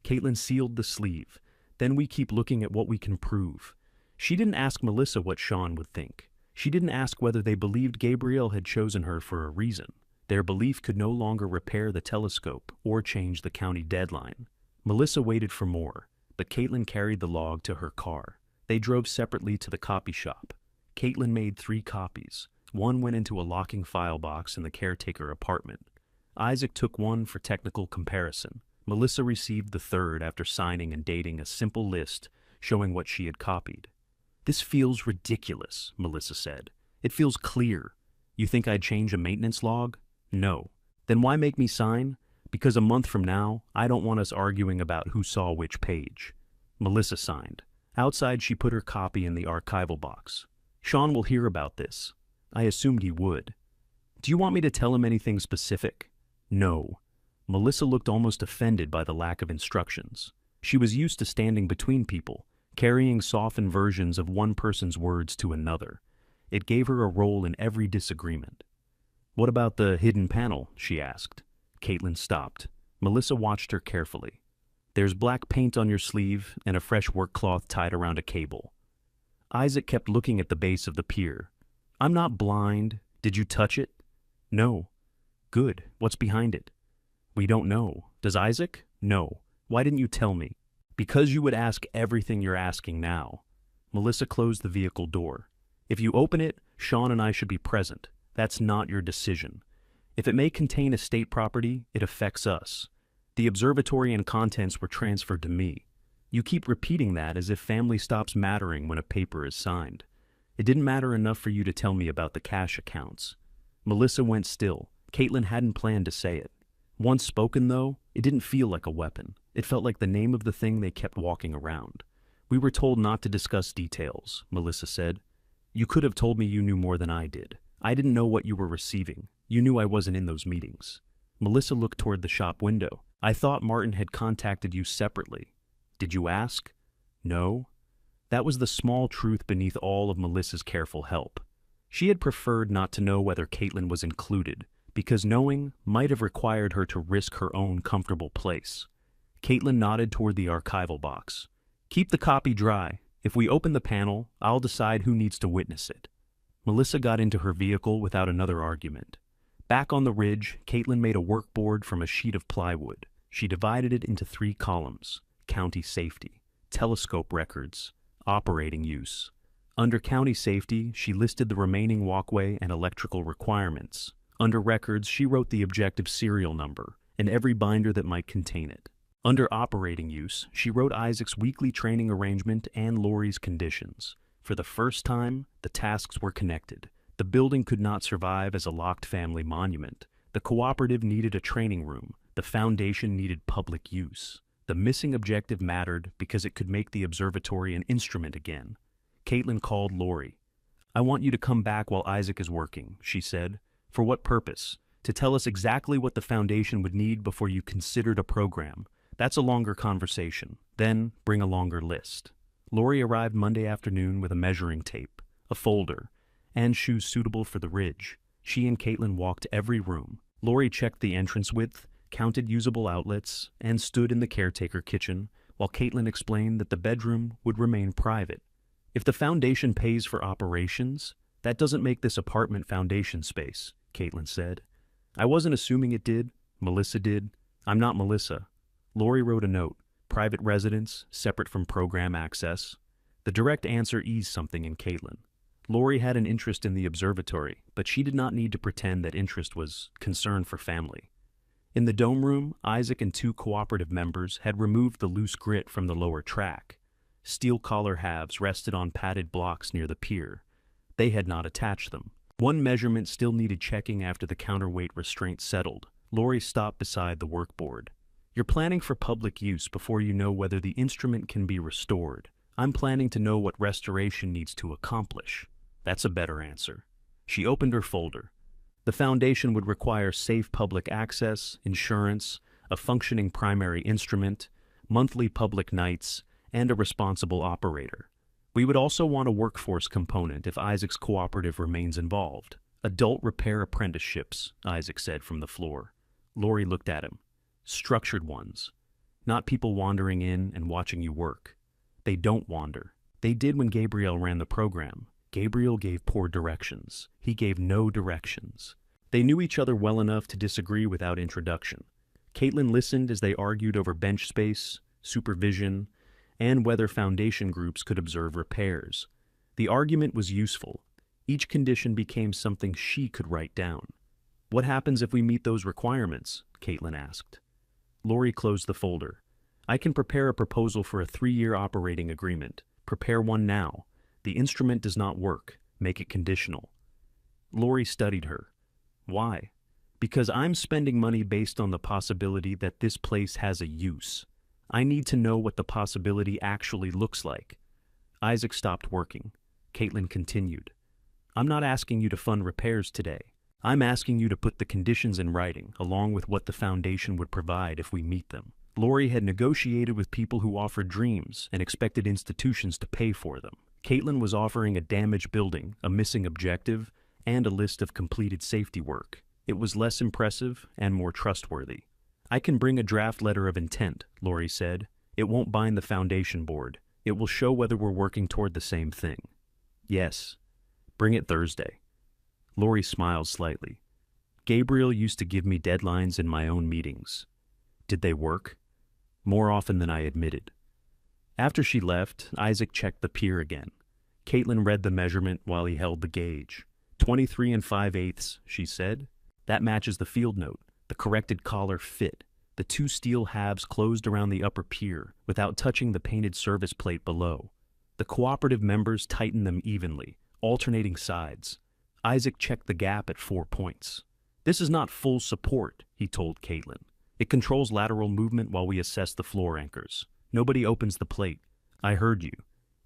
Caitlin sealed the sleeve. Then we keep looking at what we can prove. She didn't ask Melissa what Sean would think. She didn't ask whether they believed Gabriel had chosen her for a reason. Their belief could no longer repair the telescope or change the county deadline. Melissa waited for more, but Caitlin carried the log to her car. They drove separately to the copy shop. Caitlin made 3 copies. One went into a locking file box in the caretaker apartment. Isaac took one for technical comparison. Melissa received the third after signing and dating a simple list showing what she had copied. This feels ridiculous, Melissa said. It feels clear. You think I'd change a maintenance log? No. Then why make me sign? Because a month from now, I don't want us arguing about who saw which page. Melissa signed. Outside, she put her copy in the archival box. Sean will hear about this. I assumed he would. Do you want me to tell him anything specific? No. Melissa looked almost offended by the lack of instructions. She was used to standing between people, carrying softened versions of one person's words to another. It gave her a role in every disagreement. What about the hidden panel? She asked. Caitlin stopped. Melissa watched her carefully. There's black paint on your sleeve and a fresh work cloth tied around a cable. Isaac kept looking at the base of the pier. I'm not blind. Did you touch it? No. Good. What's behind it? We don't know. Does Isaac? No. Why didn't you tell me? Because you would ask everything you're asking now. Melissa closed the vehicle door. If you open it, Sean and I should be present. That's not your decision. If it may contain estate property, it affects us. The observatory and contents were transferred to me. You keep repeating that as if family stops mattering when a paper is signed. It didn't matter enough for you to tell me about the cash accounts. Melissa went still. Caitlin hadn't planned to say it. Once spoken, though, it didn't feel like a weapon. It felt like the name of the thing they kept walking around. We were told not to discuss details, Melissa said. You could have told me you knew more than I did. I didn't know what you were receiving. You knew I wasn't in those meetings. Melissa looked toward the shop window. I thought Martin had contacted you separately. Did you ask? No. That was the small truth beneath all of Melissa's careful help. She had preferred not to know whether Caitlin was included, because knowing might have required her to risk her own comfortable place. Caitlin nodded toward the archival box. Keep the copy dry. If we open the panel, I'll decide who needs to witness it. Melissa got into her vehicle without another argument. Back on the ridge, Caitlin made a workboard from a sheet of plywood. She divided it into 3 columns: county safety, telescope records, operating use. Under county safety, she listed the remaining walkway and electrical requirements. Under records, she wrote the objective serial number and every binder that might contain it. Under operating use, she wrote Isaac's weekly training arrangement and Lori's conditions. For the first time, the tasks were connected. The building could not survive as a locked family monument. The cooperative needed a training room. The foundation needed public use. The missing objective mattered because it could make the observatory an instrument again. Caitlin called Lori. I want you to come back while Isaac is working, she said. For what purpose? To tell us exactly what the foundation would need before you considered a program. That's a longer conversation. Then bring a longer list. Lori arrived Monday afternoon with a measuring tape, a folder, and shoes suitable for the ridge. She and Caitlin walked every room. Lori checked the entrance width, counted usable outlets, and stood in the caretaker kitchen, while Caitlin explained that the bedroom would remain private. If the foundation pays for operations, that doesn't make this apartment foundation space, Caitlin said. I wasn't assuming it did. Melissa did. I'm not Melissa. Lori wrote a note. Private residence, separate from program access. The direct answer eased something in Caitlin. Lori had an interest in the observatory, but she did not need to pretend that interest was concern for family. In the dome room, Isaac and 2 cooperative members had removed the loose grit from the lower track. Steel collar halves rested on padded blocks near the pier. They had not attached them. One measurement still needed checking after the counterweight restraint settled. Lori stopped beside the workboard. You're planning for public use before you know whether the instrument can be restored. I'm planning to know what restoration needs to accomplish. That's a better answer. She opened her folder. The foundation would require safe public access, insurance, a functioning primary instrument, monthly public nights, and a responsible operator. We would also want a workforce component if Isaac's cooperative remains involved. Adult repair apprenticeships, Isaac said from the floor. Lori looked at him. Structured ones. Not people wandering in and watching you work. They don't wander. They did when Gabriel ran the program. Gabriel gave poor directions. He gave no directions. They knew each other well enough to disagree without introduction. Caitlin listened as they argued over bench space, supervision, and whether foundation groups could observe repairs. The argument was useful. Each condition became something she could write down. What happens if we meet those requirements? Caitlin asked. Lori closed the folder. I can prepare a proposal for a 3-year operating agreement. Prepare one now. The instrument does not work. Make it conditional. Lori studied her. Why? Because I'm spending money based on the possibility that this place has a use. I need to know what the possibility actually looks like. Isaac stopped working. Caitlin continued. I'm not asking you to fund repairs today. I'm asking you to put the conditions in writing, along with what the foundation would provide if we meet them. Lori had negotiated with people who offered dreams and expected institutions to pay for them. Caitlin was offering a damaged building, a missing objective, and a list of completed safety work. It was less impressive and more trustworthy. I can bring a draft letter of intent, Lori said. It won't bind the foundation board. It will show whether we're working toward the same thing. Yes. Bring it Thursday. Lori smiled slightly. Gabriel used to give me deadlines in my own meetings. Did they work? More often than I admitted. After she left, Isaac checked the pier again. Caitlin read the measurement while he held the gauge. 23 5/8, she said. That matches the field note. The corrected collar fit. The two steel halves closed around the upper pier without touching the painted service plate below. The cooperative members tightened them evenly, alternating sides. Isaac checked the gap at 4 points. "This is not full support," he told Caitlin. "It controls lateral movement while we assess the floor anchors. Nobody opens the plate. I heard you.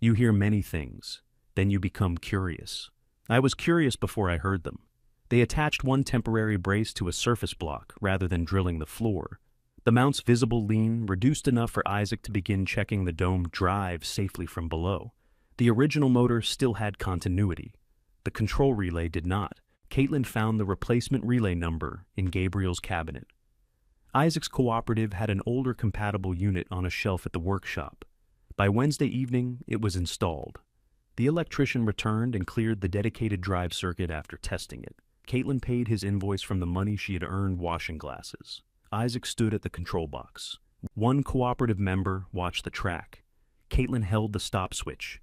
You hear many things. Then you become curious." I was curious before I heard them. They attached one temporary brace to a surface block rather than drilling the floor. The mount's visible lean reduced enough for Isaac to begin checking the dome drive safely from below. The original motor still had continuity. The control relay did not. Caitlin found the replacement relay number in Gabriel's cabinet. Isaac's cooperative had an older compatible unit on a shelf at the workshop. By Wednesday evening, it was installed. The electrician returned and cleared the dedicated drive circuit after testing it. Caitlin paid his invoice from the money she had earned washing glasses. Isaac stood at the control box. One cooperative member watched the track. Caitlin held the stop switch.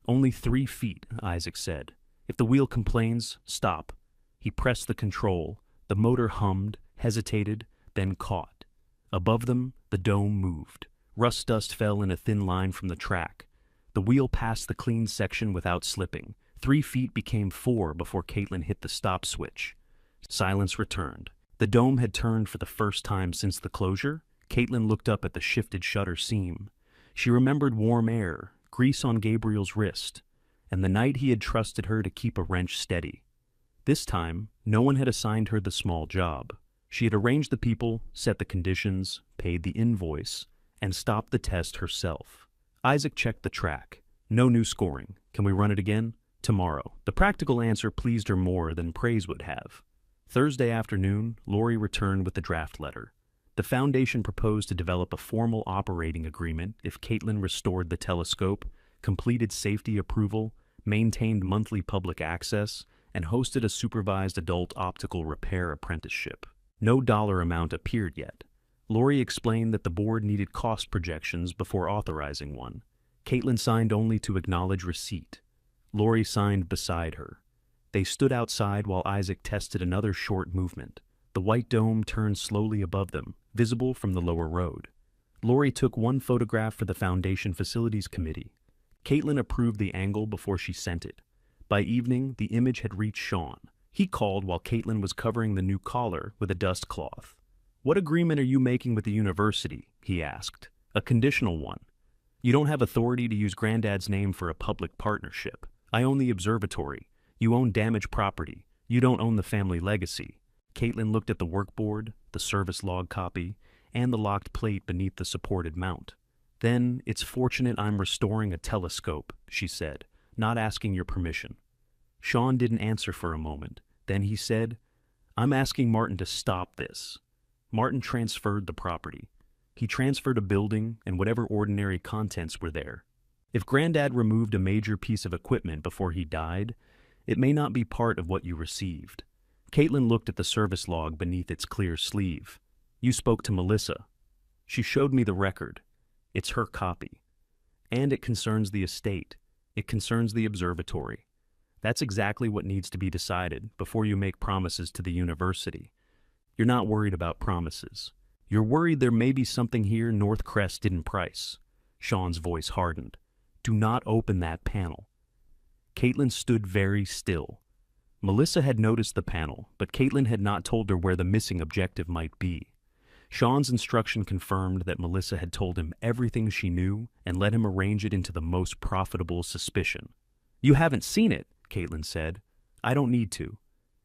"Only 3 feet, Isaac said. "If the wheel complains, stop." He pressed the control. The motor hummed, hesitated, then caught. Above them, the dome moved. Rust dust fell in a thin line from the track. The wheel passed the clean section without slipping. 3 feet became 4 before Caitlin hit the stop switch. Silence returned. The dome had turned for the first time since the closure. Caitlin looked up at the shifted shutter seam. She remembered warm air, grease on Gabriel's wrist, and the night he had trusted her to keep a wrench steady. This time, no one had assigned her the small job. She had arranged the people, set the conditions, paid the invoice, and stopped the test herself. Isaac checked the track. "No new scoring. Can we run it again?" "Tomorrow." The practical answer pleased her more than praise would have. Thursday afternoon, Lori returned with the draft letter. The Foundation proposed to develop a formal operating agreement if Caitlin restored the telescope, completed safety approval, maintained monthly public access, and hosted a supervised adult optical repair apprenticeship. No dollar amount appeared yet. Lori explained that the board needed cost projections before authorizing one. Caitlin signed only to acknowledge receipt. Lori signed beside her. They stood outside while Isaac tested another short movement. The white dome turned slowly above them, visible from the lower road. Lori took one photograph for the Foundation Facilities Committee. Caitlin approved the angle before she sent it. By evening, the image had reached Sean. He called while Caitlin was covering the new collar with a dust cloth. "What agreement are you making with the university?" he asked. "A conditional one. You don't have authority to use Granddad's name for a public partnership. I own the observatory. You own damaged property. You don't own the family legacy." Caitlin looked at the workboard, the service log copy, and the locked plate beneath the supported mount. "Then, it's fortunate I'm restoring a telescope," she said, "not asking your permission." Sean didn't answer for a moment. Then he said, "I'm asking Martin to stop this." Martin transferred the property. He transferred a building and whatever ordinary contents were there. If Granddad removed a major piece of equipment before he died, it may not be part of what you received. Caitlin looked at the service log beneath its clear sleeve. "You spoke to Melissa." "She showed me the record. It's her copy. And it concerns the estate. It concerns the observatory. That's exactly what needs to be decided before you make promises to the university. You're not worried about promises. You're worried there may be something here North Crest didn't price." Sean's voice hardened. "Do not open that panel." Caitlin stood very still. Melissa had noticed the panel, but Caitlin had not told her where the missing objective might be. Sean's instruction confirmed that Melissa had told him everything she knew and let him arrange it into the most profitable suspicion. "You haven't seen it," Caitlin said. "I don't need to.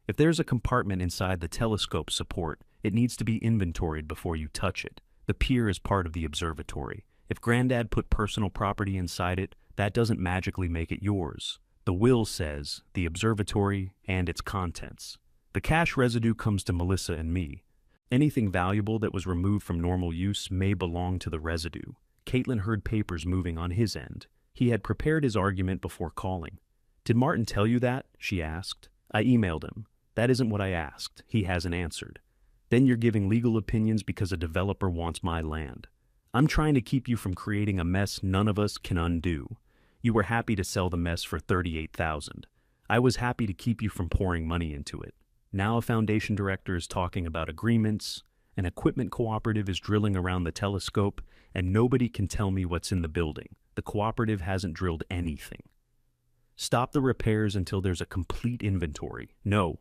If there's a compartment inside the telescope support, it needs to be inventoried before you touch it. The pier is part of the observatory. If Granddad put personal property inside it, that doesn't magically make it yours. The will says the observatory and its contents. The cash residue comes to Melissa and me. Anything valuable that was removed from normal use may belong to the residue." Caitlin heard papers moving on his end. He had prepared his argument before calling. "Did Martin tell you that?" she asked. "I emailed him. That isn't what I asked. He hasn't answered. Then you're giving legal opinions because a developer wants my land. I'm trying to keep you from creating a mess none of us can undo. You were happy to sell the mess for $38,000. I was happy to keep you from pouring money into it. Now a foundation director is talking about agreements. An equipment cooperative is drilling around the telescope, and nobody can tell me what's in the building. The cooperative hasn't drilled anything. Stop the repairs until there's a complete inventory. No.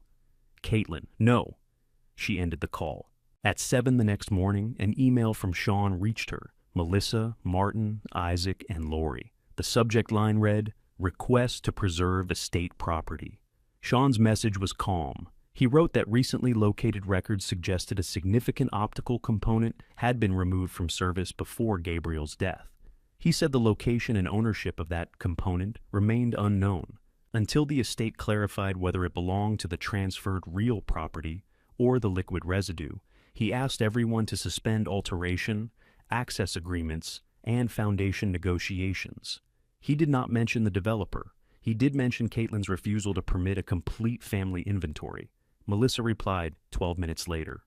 Caitlin, no. She ended the call. At 7 the next morning, an email from Sean reached her. Melissa, Martin, Isaac, and Lori. The subject line read, "Request to preserve estate property." Sean's message was calm. He wrote that recently located records suggested a significant optical component had been removed from service before Gabriel's death. He said the location and ownership of that component remained unknown until the estate clarified whether it belonged to the transferred real property or the liquid residue. He asked everyone to suspend alteration, access agreements, and foundation negotiations. He did not mention the developer. He did mention Caitlin's refusal to permit a complete family inventory. Melissa replied 12 minutes later,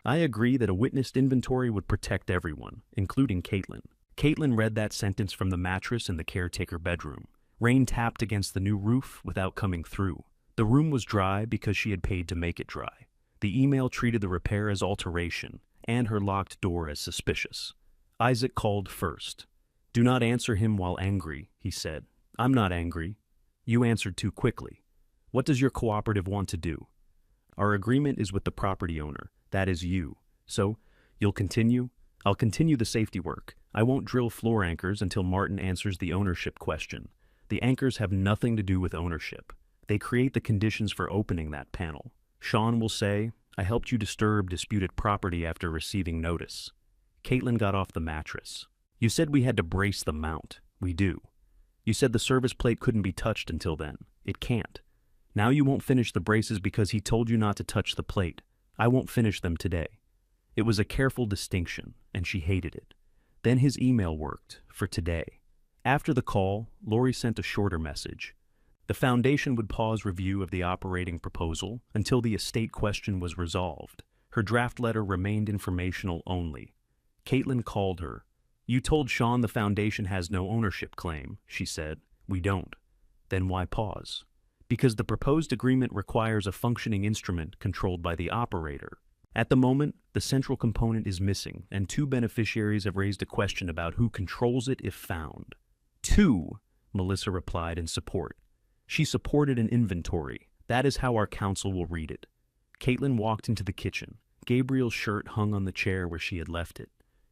"I agree that a witnessed inventory would protect everyone, including Caitlin." Caitlin read that sentence from the mattress in the caretaker bedroom. Rain tapped against the new roof without coming through. The room was dry because she had paid to make it dry. The email treated the repair as alteration and her locked door as suspicious. Isaac called first. "Do not answer him while angry," he said. "I'm not angry. You answered too quickly. What does your cooperative want to do?" "Our agreement is with the property owner. That is you. So, you'll continue?" "I'll continue the safety work. I won't drill floor anchors until Martin answers the ownership question. The anchors have nothing to do with ownership. They create the conditions for opening that panel. Sean will say, 'I helped you disturb disputed property after receiving notice.'" Caitlin got off the mattress. "You said we had to brace the mount. We do. You said the service plate couldn't be touched until then. It can't. Now you won't finish the braces because he told you not to touch the plate. I won't finish them today." It was a careful distinction, and she hated it. Then his email worked, for today. After the call, Lori sent a shorter message. The foundation would pause review of the operating proposal until the estate question was resolved. Her draft letter remained informational only. Caitlin called her. "You told Sean the foundation has no ownership claim," she said. "We don't." "Then why pause?" "Because the proposed agreement requires a functioning instrument controlled by the operator. At the moment, the central component is missing, and 2 beneficiaries have raised a question about who controls it if found." "2," Melissa replied in support. She supported an inventory. That is how our counsel will read it. Caitlin walked into the kitchen. Gabriel's shirt hung on the chair where she had left it.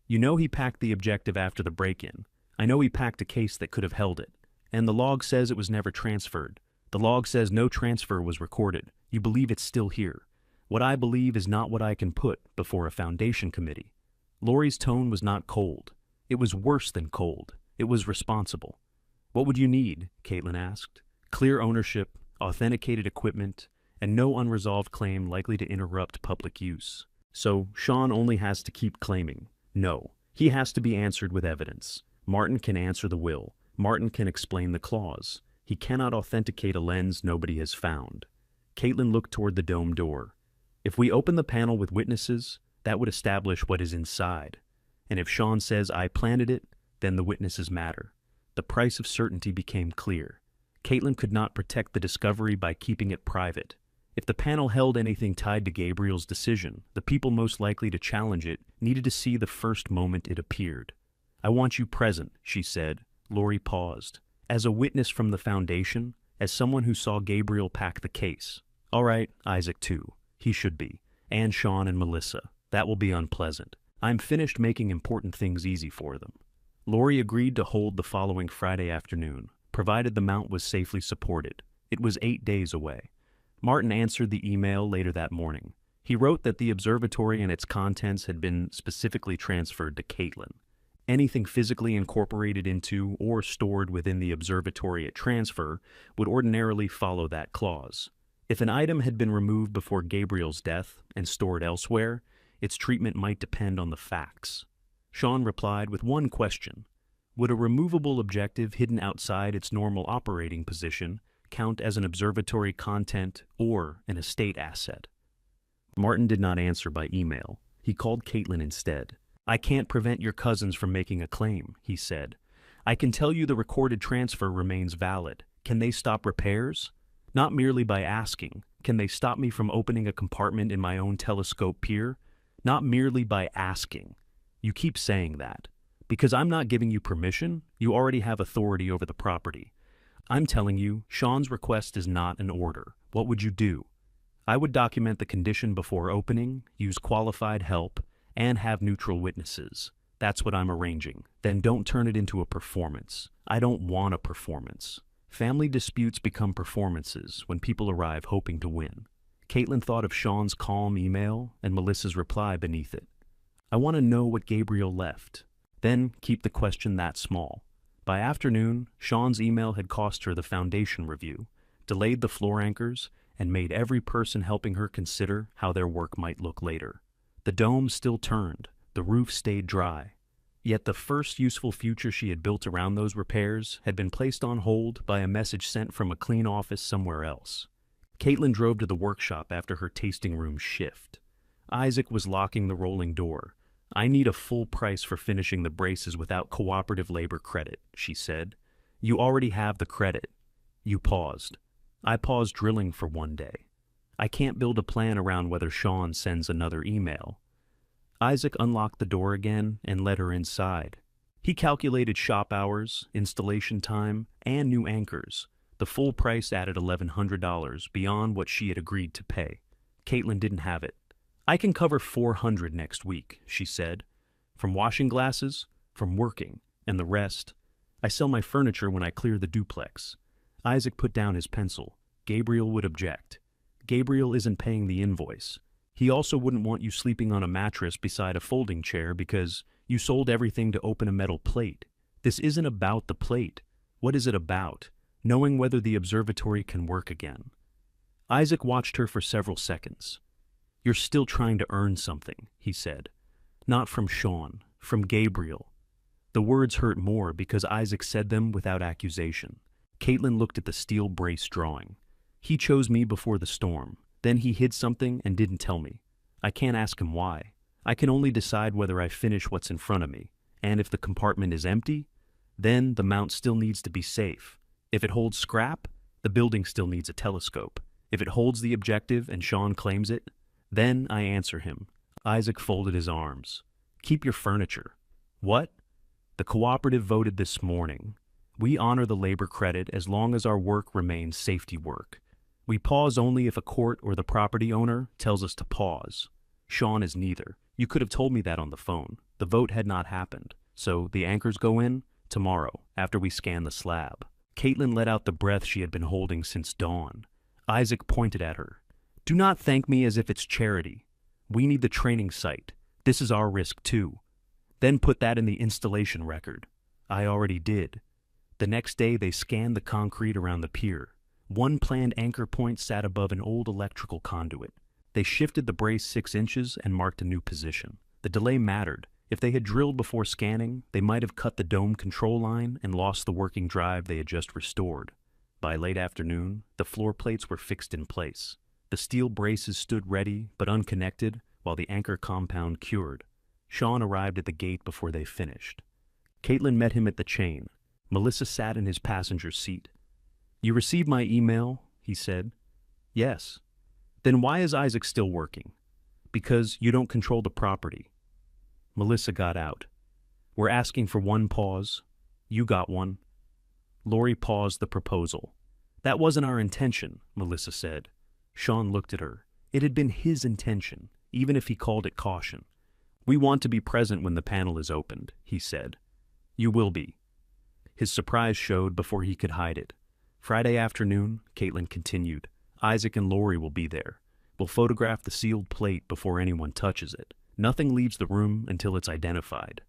"You know he packed the objective after the break-in. I know he packed a case that could have held it. And the log says it was never transferred. The log says no transfer was recorded. You believe it's still here. What I believe is not what I can put before a foundation committee." Lori's tone was not cold. It was worse than cold. It was responsible. "What would you need?" Caitlin asked. "Clear ownership, authenticated equipment, and no unresolved claim likely to interrupt public use. So Sean only has to keep claiming. No, he has to be answered with evidence. Martin can answer the will. Martin can explain the clause. He cannot authenticate a lens nobody has found." Caitlin looked toward the dome door. "If we open the panel with witnesses, that would establish what is inside. And if Sean says I planted it, then the witnesses matter." The price of certainty became clear. Caitlin could not protect the discovery by keeping it private. If the panel held anything tied to Gabriel's decision, the people most likely to challenge it needed to see the first moment it appeared. "I want you present," she said. Lori paused. "As a witness from the foundation, as someone who saw Gabriel pack the case." "All right, Isaac too. He should be. And Sean and Melissa. That will be unpleasant. I'm finished making important things easy for them." Lori agreed to hold the following Friday afternoon, provided the mount was safely supported. It was 8 days away. Martin answered the email later that morning. He wrote that the observatory and its contents had been specifically transferred to Caitlin. Anything physically incorporated into or stored within the observatory at transfer would ordinarily follow that clause. If an item had been removed before Gabriel's death and stored elsewhere, its treatment might depend on the facts. Sean replied with one question. Would a removable objective hidden outside its normal operating position count as an observatory content or an estate asset? Martin did not answer by email. He called Caitlin instead. "I can't prevent your cousins from making a claim," he said. "I can tell you the recorded transfer remains valid. Can they stop repairs? Not merely by asking. Can they stop me from opening a compartment in my own telescope pier? not merely by asking. You keep saying that. Because I'm not giving you permission, you already have authority over the property. I'm telling you, Sean's request is not an order. What would you do? I would document the condition before opening, use qualified help, and have neutral witnesses. That's what I'm arranging. Then don't turn it into a performance. I don't want a performance. Family disputes become performances when people arrive hoping to win. Caitlin thought of Sean's calm email and Melissa's reply beneath it. I want to know what Gabriel left. Then keep the question that small. By afternoon, Sean's email had cost her the foundation review, delayed the floor anchors, and made every person helping her consider how their work might look later. The dome still turned, the roof stayed dry. Yet the first useful future she had built around those repairs had been placed on hold by a message sent from a clean office somewhere else. Caitlin drove to the workshop after her tasting room shift. Isaac was locking the rolling door. I need a full price for finishing the braces without cooperative labor credit, she said. You already have the credit. You paused. I paused drilling for one day. I can't build a plan around whether Sean sends another email. Isaac unlocked the door again and led her inside. He calculated shop hours, installation time, and new anchors. The full price added $1,100 beyond what she had agreed to pay. Caitlin didn't have it. I can cover $400 next week, she said. From washing glasses, from working, and the rest. I sell my furniture when I clear the duplex. Isaac put down his pencil. Gabriel would object. Gabriel isn't paying the invoice. He also wouldn't want you sleeping on a mattress beside a folding chair because you sold everything to open a metal plate. This isn't about the plate. What is it about? Knowing whether the observatory can work again. Isaac watched her for several seconds. You're still trying to earn something, he said. Not from Sean, from Gabriel. The words hurt more because Isaac said them without accusation. Caitlin looked at the steel brace drawing. He chose me before the storm. Then he hid something and didn't tell me. I can't ask him why. I can only decide whether I finish what's in front of me. And if the compartment is empty, then the mount still needs to be safe. If it holds scrap, the building still needs a telescope. If it holds the objective and Sean claims it, then I answer him. Isaac folded his arms. Keep your furniture. What? The cooperative voted this morning. We honor the labor credit as long as our work remains safety work. We pause only if a court or the property owner tells us to pause. Sean is neither. You could have told me that on the phone. The vote had not happened. So the anchors go in tomorrow after we scan the slab. Caitlin let out the breath she had been holding since dawn. Isaac pointed at her. Do not thank me as if it's charity. We need the training site. This is our risk too. Then put that in the installation record. I already did. The next day they scanned the concrete around the pier. One planned anchor point sat above an old electrical conduit. They shifted the brace 6 inches and marked a new position. The delay mattered. If they had drilled before scanning, they might have cut the dome control line and lost the working drive they had just restored. By late afternoon, the floor plates were fixed in place. The steel braces stood ready but unconnected while the anchor compound cured. Sean arrived at the gate before they finished. Caitlin met him at the chain. Melissa sat in his passenger seat. You received my email, he said. Yes. Then why is Isaac still working? Because you don't control the property. Melissa got out. We're asking for one pause. You got one. Lori paused the proposal. That wasn't our intention, Melissa said. Sean looked at her. It had been his intention, even if he called it caution. We want to be present when the panel is opened, he said. You will be. His surprise showed before he could hide it. Friday afternoon, Caitlin continued, Isaac and Lori will be there. We'll photograph the sealed plate before anyone touches it. Nothing leaves the room until it's identified.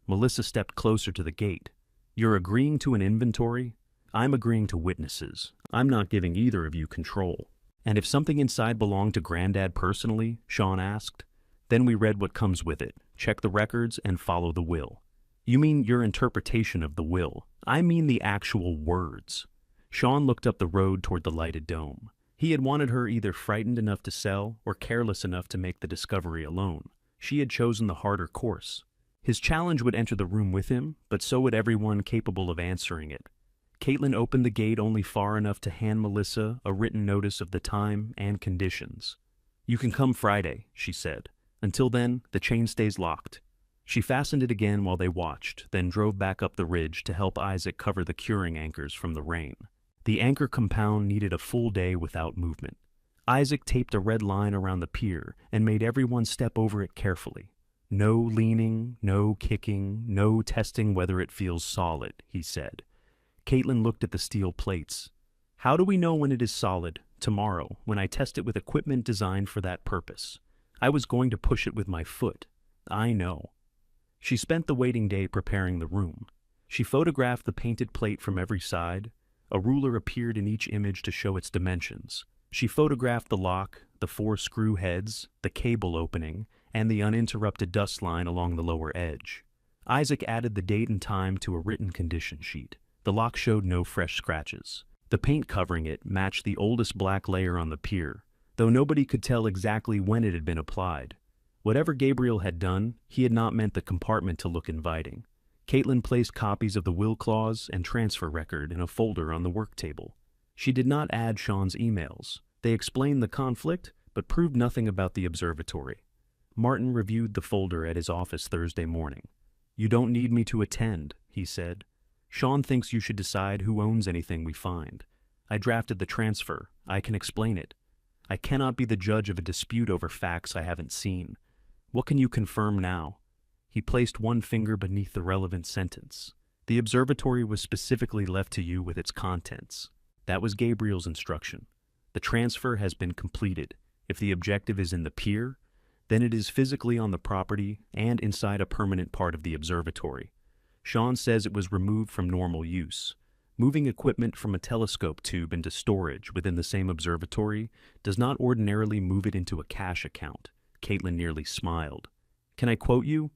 Melissa stepped closer to the gate. You're agreeing to an inventory? I'm agreeing to witnesses. I'm not giving either of you control. And if something inside belonged to Granddad personally, Sean asked, then we read what comes with it, check the records, and follow the will. You mean your interpretation of the will. I mean the actual words. Sean looked up the road toward the lighted dome. He had wanted her either frightened enough to sell or careless enough to make the discovery alone. She had chosen the harder course. His challenge would enter the room with him, but so would everyone capable of answering it. Caitlin opened the gate only far enough to hand Melissa a written notice of the time and conditions. You can come Friday, she said. Until then, the chain stays locked. She fastened it again while they watched, then drove back up the ridge to help Isaac cover the curing anchors from the rain. The anchor compound needed a full day without movement. Isaac taped a red line around the pier and made everyone step over it carefully. No leaning, no kicking, no testing whether it feels solid, he said. Caitlin looked at the steel plates. How do we know when it is solid? Tomorrow, when I test it with equipment designed for that purpose. I was going to push it with my foot. I know. She spent the waiting day preparing the room. She photographed the painted plate from every side. A ruler appeared in each image to show its dimensions. She photographed the lock, the 4 screw heads, the cable opening, and the uninterrupted dust line along the lower edge. Isaac added the date and time to a written condition sheet. The lock showed no fresh scratches. The paint covering it matched the oldest black layer on the pier, though nobody could tell exactly when it had been applied. Whatever Gabriel had done, he had not meant the compartment to look inviting. Caitlin placed copies of the will clause and transfer record in a folder on the work table. She did not add Sean's emails. They explained the conflict, but proved nothing about the observatory. Martin reviewed the folder at his office Thursday morning. "You don't need me to attend," he said. "Sean thinks you should decide who owns anything we find. I drafted the transfer. I can explain it. I cannot be the judge of a dispute over facts I haven't seen. What can you confirm now?" He placed one finger beneath the relevant sentence. "The observatory was specifically left to you with its contents. That was Gabriel's instruction. The transfer has been completed. If the objective is in the pier, then it is physically on the property and inside a permanent part of the observatory. Sean says it was removed from normal use. Moving equipment from a telescope tube into storage within the same observatory does not ordinarily move it into a cash account." Caitlin nearly smiled. "Can I quote you?"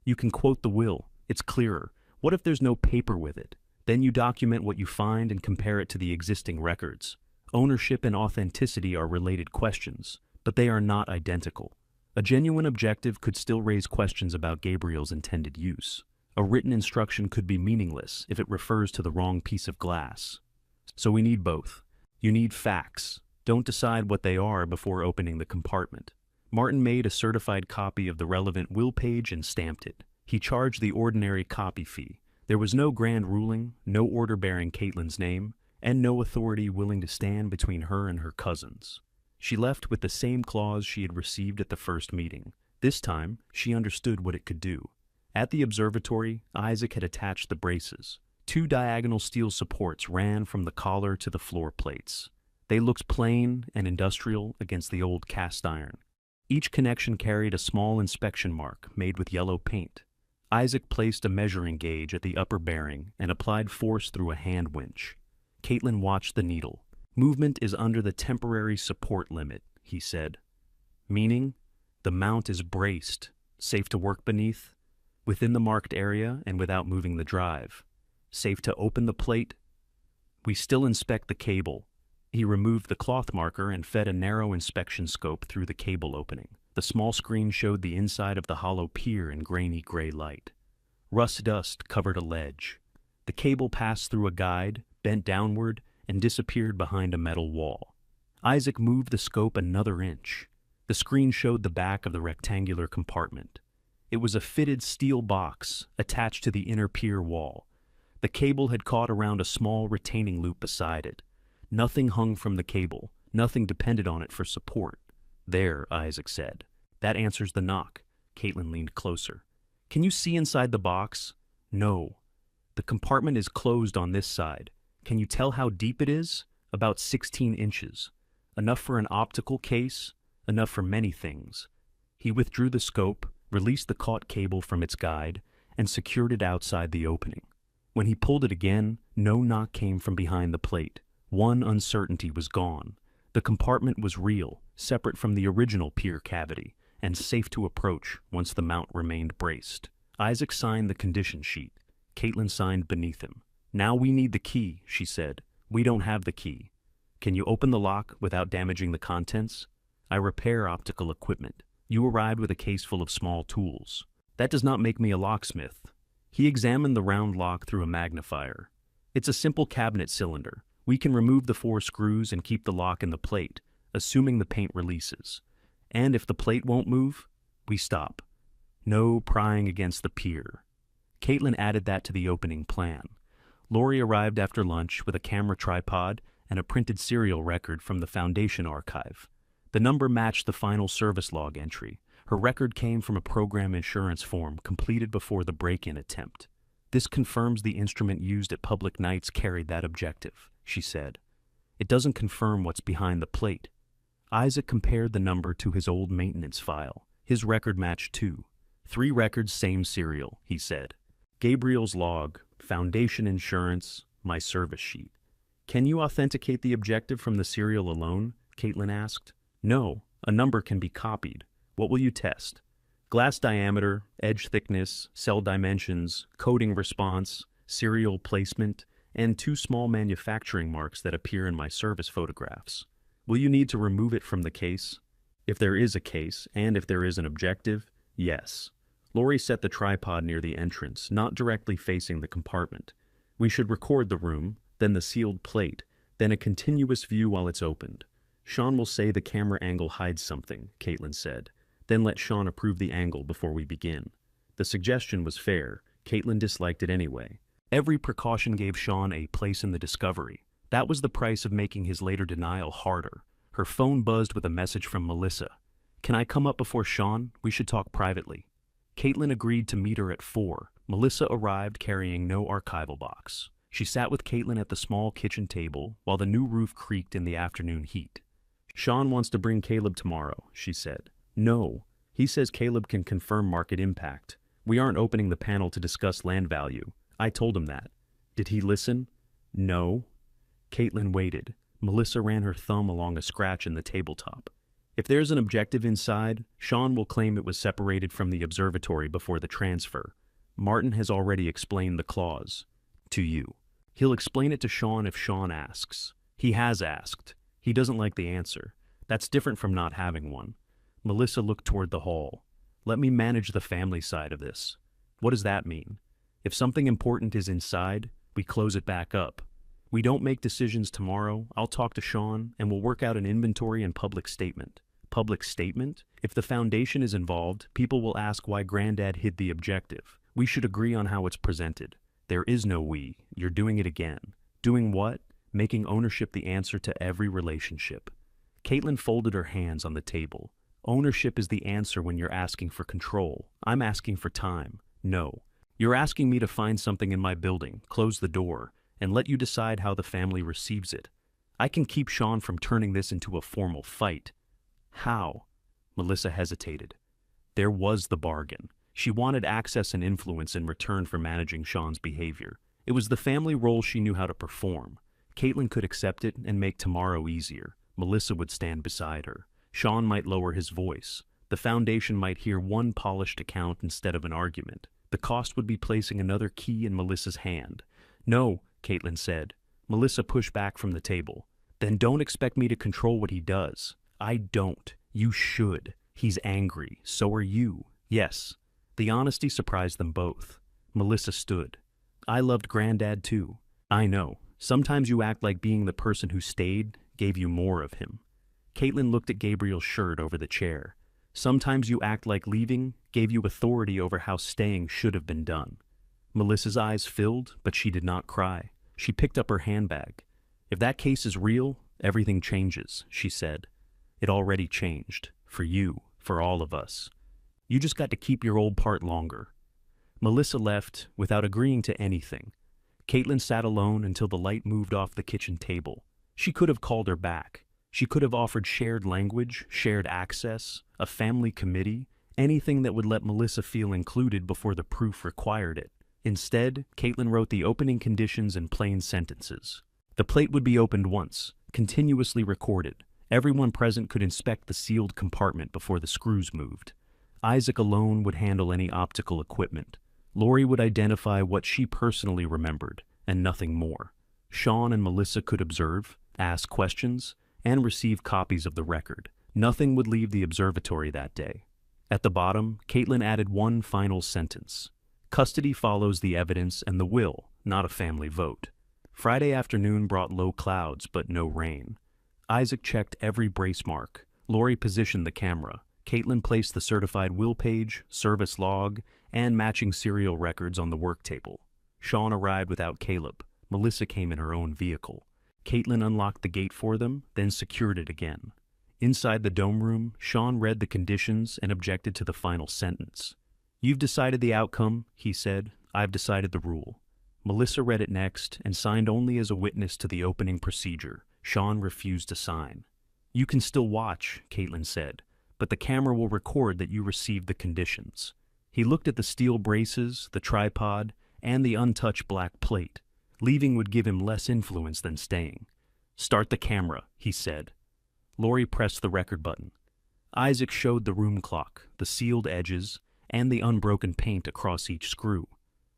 "You can quote the will. It's clearer. What if there's no paper with it? Then you document what you find and compare it to the existing records. Ownership and authenticity are related questions, but they are not identical. A genuine objective could still raise questions about Gabriel's intended use. A written instruction could be meaningless if it refers to the wrong piece of glass. So we need both. You need facts. Don't decide what they are before opening the compartment." Martin made a certified copy of the relevant will page and stamped it. He charged the ordinary copy fee. There was no grand ruling, no order bearing Caitlin's name, and no authority willing to stand between her and her cousins. She left with the same clause she had received at the first meeting. This time, she understood what it could do. At the observatory, Isaac had attached the braces. 2 diagonal steel supports ran from the collar to the floor plates. They looked plain and industrial against the old cast iron. Each connection carried a small inspection mark made with yellow paint. Isaac placed a measuring gauge at the upper bearing and applied force through a hand winch. Caitlin watched the needle. "Movement is under the temporary support limit," he said. "Meaning? The mount is braced, safe to work beneath, within the marked area and without moving the drive. Safe to open the plate. We still inspect the cable." He removed the cloth marker and fed a narrow inspection scope through the cable opening. The small screen showed the inside of the hollow pier in grainy gray light. Rust dust covered a ledge. The cable passed through a guide, bent downward, and disappeared behind a metal wall. Isaac moved the scope another inch. The screen showed the back of the rectangular compartment. It was a fitted steel box attached to the inner pier wall. The cable had caught around a small retaining loop beside it. Nothing hung from the cable. Nothing depended on it for support. "There," Isaac said. "That answers the knock." Caitlin leaned closer. "Can you see inside the box?" "No. The compartment is closed on this side. Can you tell how deep it is?" "About 16 inches. Enough for an optical case, enough for many things." He withdrew the scope, released the caught cable from its guide, and secured it outside the opening. When he pulled it again, no knock came from behind the plate. One uncertainty was gone. The compartment was real, separate from the original pier cavity, and safe to approach once the mount remained braced. Isaac signed the condition sheet. Caitlin signed beneath him. "Now we need the key," she said. "We don't have the key. Can you open the lock without damaging the contents?" "I repair optical equipment. You arrived with a case full of small tools." "That does not make me a locksmith." He examined the round lock through a magnifier. "It's a simple cabinet cylinder. We can remove the 4 screws and keep the lock in the plate, assuming the paint releases. And if the plate won't move, We stop. No prying against the pier. Caitlin added that to the opening plan. Lori arrived after lunch with a camera tripod and a printed serial record from the Foundation archive. The number matched the final service log entry. Her record came from a program insurance form completed before the break-in attempt. This confirms the instrument used at public nights carried that objective, she said. It doesn't confirm what's behind the plate. Isaac compared the number to his old maintenance file. His record matched too. 3 records, same serial, he said. Gabriel's log, Foundation insurance, my service sheet. Can you authenticate the objective from the serial alone? Caitlin asked. No, a number can be copied. What will you test? Glass diameter, edge thickness, cell dimensions, coating response, serial placement, and 2 small manufacturing marks that appear in my service photographs. Will you need to remove it from the case? If there is a case, and if there is an objective, yes. Lori set the tripod near the entrance, not directly facing the compartment. We should record the room, then the sealed plate, then a continuous view while it's opened. Sean will say the camera angle hides something, Caitlin said. Then let Sean approve the angle before we begin. The suggestion was fair. Caitlin disliked it anyway. Every precaution gave Sean a place in the discovery. That was the price of making his later denial harder. Her phone buzzed with a message from Melissa. Can I come up before Sean? We should talk privately. Caitlin agreed to meet her at 4. Melissa arrived carrying no archival box. She sat with Caitlin at the small kitchen table while the new roof creaked in the afternoon heat. Sean wants to bring Caleb tomorrow, she said. No, he says Caleb can confirm market impact. We aren't opening the panel to discuss land value. I told him that. Did he listen? No. Caitlin waited. Melissa ran her thumb along a scratch in the tabletop. If there's an objective inside, Sean will claim it was separated from the observatory before the transfer. Martin has already explained the clause. To you. He'll explain it to Sean if Sean asks. He has asked. He doesn't like the answer. That's different from not having one. Melissa looked toward the hall. Let me manage the family side of this. What does that mean? If something important is inside, we close it back up. We don't make decisions tomorrow. I'll talk to Sean, and we'll work out an inventory and public statement. Public statement? If the Foundation is involved, people will ask why Granddad hid the objective. We should agree on how it's presented. There is no we. You're doing it again. Doing what? Making ownership the answer to every relationship. Caitlin folded her hands on the table. Ownership is the answer when you're asking for control. I'm asking for time. No. You're asking me to find something in my building, close the door, and let you decide how the family receives it. I can keep Sean from turning this into a formal fight. How? Melissa hesitated. There was the bargain. She wanted access and influence in return for managing Sean's behavior. It was the family role she knew how to perform. Caitlin could accept it and make tomorrow easier. Melissa would stand beside her. Sean might lower his voice. The Foundation might hear one polished account instead of an argument. The cost would be placing another key in Melissa's hand. No, Caitlin said. Melissa pushed back from the table. Then don't expect me to control what he does. I don't. You should. He's angry. So are you. Yes. The honesty surprised them both. Melissa stood. I loved Granddad too. I know. Sometimes you act like being the person who stayed gave you more of him. Caitlin looked at Gabriel's shirt over the chair. Sometimes you act like leaving gave you authority over how staying should have been done. Melissa's eyes filled, but she did not cry. She picked up her handbag. If that case is real, everything changes, she said. It already changed. For you, for all of us. You just got to keep your old part longer. Melissa left without agreeing to anything. Caitlin sat alone until the light moved off the kitchen table. She could have called her back. She could have offered shared language, shared access, a family committee, anything that would let Melissa feel included before the proof required it. Instead, Caitlin wrote the opening conditions in plain sentences. The plate would be opened once, continuously recorded. Everyone present could inspect the sealed compartment before the screws moved. Isaac alone would handle any optical equipment. Lori would identify what she personally remembered, and nothing more. Sean and Melissa could observe, ask questions, and receive copies of the record. Nothing would leave the observatory that day. At the bottom, Caitlin added one final sentence. Custody follows the evidence and the will, not a family vote. Friday afternoon brought low clouds, but no rain. Isaac checked every brace mark. Lori positioned the camera. Caitlin placed the certified will page, service log, and matching serial records on the work table. Sean arrived without Caleb. Melissa came in her own vehicle. Caitlin unlocked the gate for them, then secured it again. Inside the dome room, Sean read the conditions and objected to the final sentence. "You've decided the outcome," he said. "I've decided the rule." Melissa read it next and signed only as a witness to the opening procedure. Sean refused to sign. "You can still watch," Caitlin said, "but the camera will record that you received the conditions." He looked at the steel braces, the tripod, and the untouched black plate. Leaving would give him less influence than staying. "Start the camera," he said. Lori pressed the record button. Isaac showed the room clock, the sealed edges, and the unbroken paint across each screw.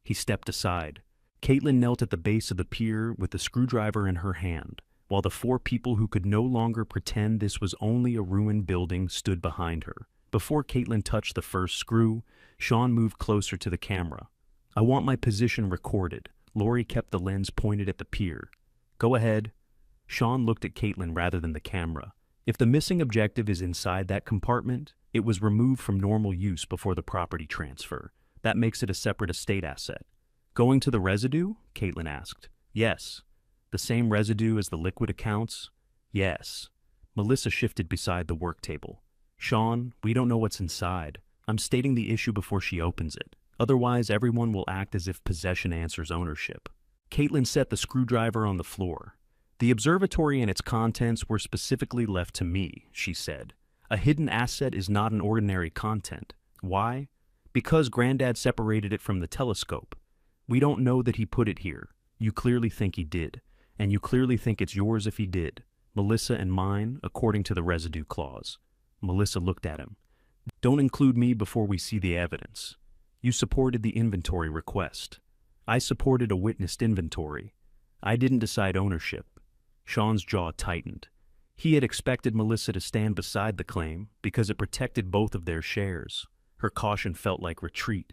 He stepped aside. Caitlin knelt at the base of the pier with the screwdriver in her hand, while the four people who could no longer pretend this was only a ruined building stood behind her. Before Caitlin touched the first screw, Sean moved closer to the camera. "I want my position recorded." Lori kept the lens pointed at the pier. "Go ahead." Sean looked at Caitlin rather than the camera. If the missing objective is inside that compartment, it was removed from normal use before the property transfer. That makes it a separate estate asset. "Going to the residue?" Caitlin asked. "Yes." "The same residue as the liquid accounts?" "Yes." Melissa shifted beside the work table. "Sean, we don't know what's inside. I'm stating the issue before she opens it. Otherwise, everyone will act as if possession answers ownership." Caitlin set the screwdriver on the floor. "The observatory and its contents were specifically left to me," she said. "A hidden asset is not an ordinary content. Why? Because Granddad separated it from the telescope. We don't know that he put it here. You clearly think he did, and you clearly think it's yours if he did. Melissa and mine, according to the residue clause." Melissa looked at him. "Don't include me before we see the evidence. You supported the inventory request. I supported a witnessed inventory. I didn't decide ownership." Sean's jaw tightened. He had expected Melissa to stand beside the claim because it protected both of their shares. Her caution felt like retreat.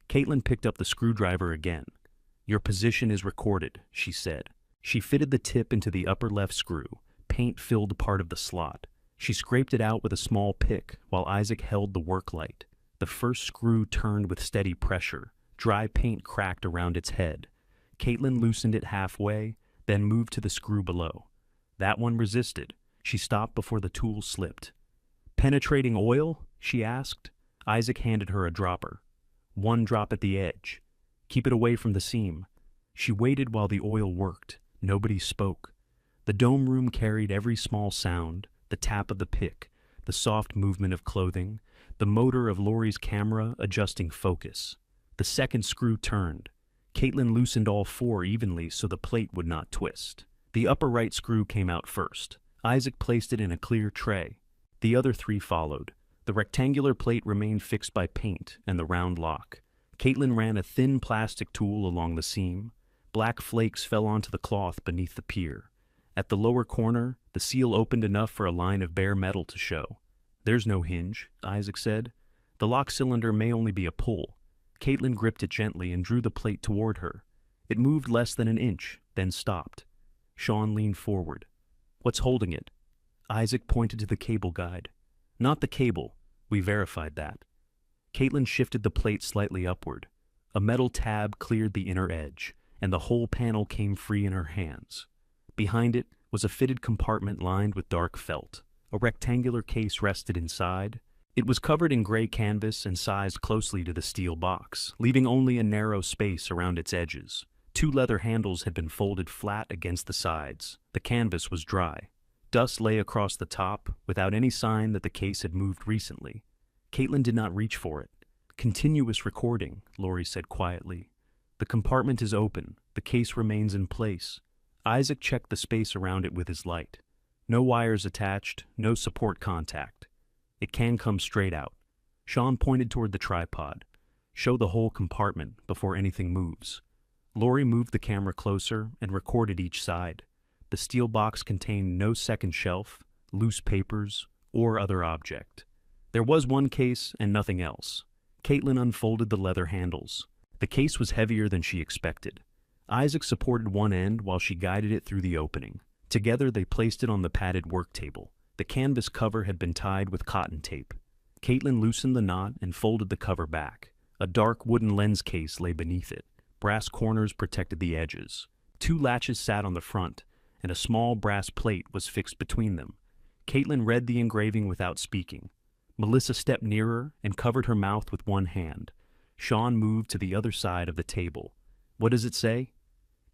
Caitlin picked up the screwdriver again. "Your position is recorded," she said. She fitted the tip into the upper left screw. Paint filled part of the slot. She scraped it out with a small pick while Isaac held the work light. The first screw turned with steady pressure. Dry paint cracked around its head. Caitlin loosened it halfway, then moved to the screw below. That one resisted. She stopped before the tool slipped. "Penetrating oil?" she asked. Isaac handed her a dropper. "One drop at the edge. Keep it away from the seam." She waited while the oil worked. Nobody spoke. The dome room carried every small sound, the tap of the pick, the soft movement of clothing, the motor of Lori's camera adjusting focus. The second screw turned. Caitlin loosened all four evenly so the plate would not twist. The upper right screw came out first. Isaac placed it in a clear tray. The other three followed. The rectangular plate remained fixed by paint and the round lock. Caitlin ran a thin plastic tool along the seam. Black flakes fell onto the cloth beneath the pier. At the lower corner, the seal opened enough for a line of bare metal to show. "There's no hinge," Isaac said. "The lock cylinder may only be a pull." Caitlin gripped it gently and drew the plate toward her. It moved less than an inch, then stopped. Sean leaned forward. "What's holding it?" Isaac pointed to the cable guide. "Not the cable. We verified that." Caitlin shifted the plate slightly upward. A metal tab cleared the inner edge, and the whole panel came free in her hands. Behind it was a fitted compartment lined with dark felt. A rectangular case rested inside. It was covered in gray canvas and sized closely to the steel box, leaving only a narrow space around its edges. Two leather handles had been folded flat against the sides. The canvas was dry. Dust lay across the top, without any sign that the case had moved recently. Caitlin did not reach for it. "Continuous recording," Lori said quietly. "The compartment is open. The case remains in place." Isaac checked the space around it with his light. No wires attached, no support contact. "It can come straight out." Sean pointed toward the tripod. "Show the whole compartment before anything moves." Lori moved the camera closer and recorded each side. The steel box contained no second shelf, loose papers, or other object. There was one case and nothing else. Caitlin unfolded the leather handles. The case was heavier than she expected. Isaac supported one end while she guided it through the opening. Together they placed it on the padded work table. The canvas cover had been tied with cotton tape. Caitlin loosened the knot and folded the cover back. A dark wooden lens case lay beneath it. Brass corners protected the edges. 2 latches sat on the front, and a small brass plate was fixed between them. Caitlin read the engraving without speaking. Melissa stepped nearer and covered her mouth with one hand. Sean moved to the other side of the table. "What does it say?"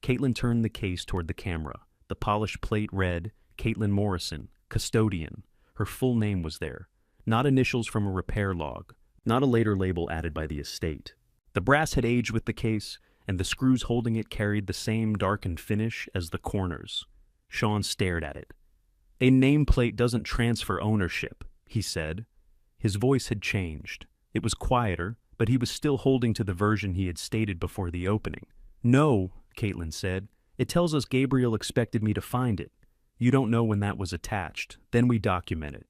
Caitlin turned the case toward the camera. The polished plate read, Caitlin Morrison, custodian. Her full name was there. Not initials from a repair log. Not a later label added by the estate. The brass had aged with the case, and the screws holding it carried the same darkened finish as the corners. Sean stared at it. "A nameplate doesn't transfer ownership," he said. His voice had changed. It was quieter, but he was still holding to the version he had stated before the opening. "No," Caitlin said. "It tells us Gabriel expected me to find it. You don't know when that was attached. Then we document it."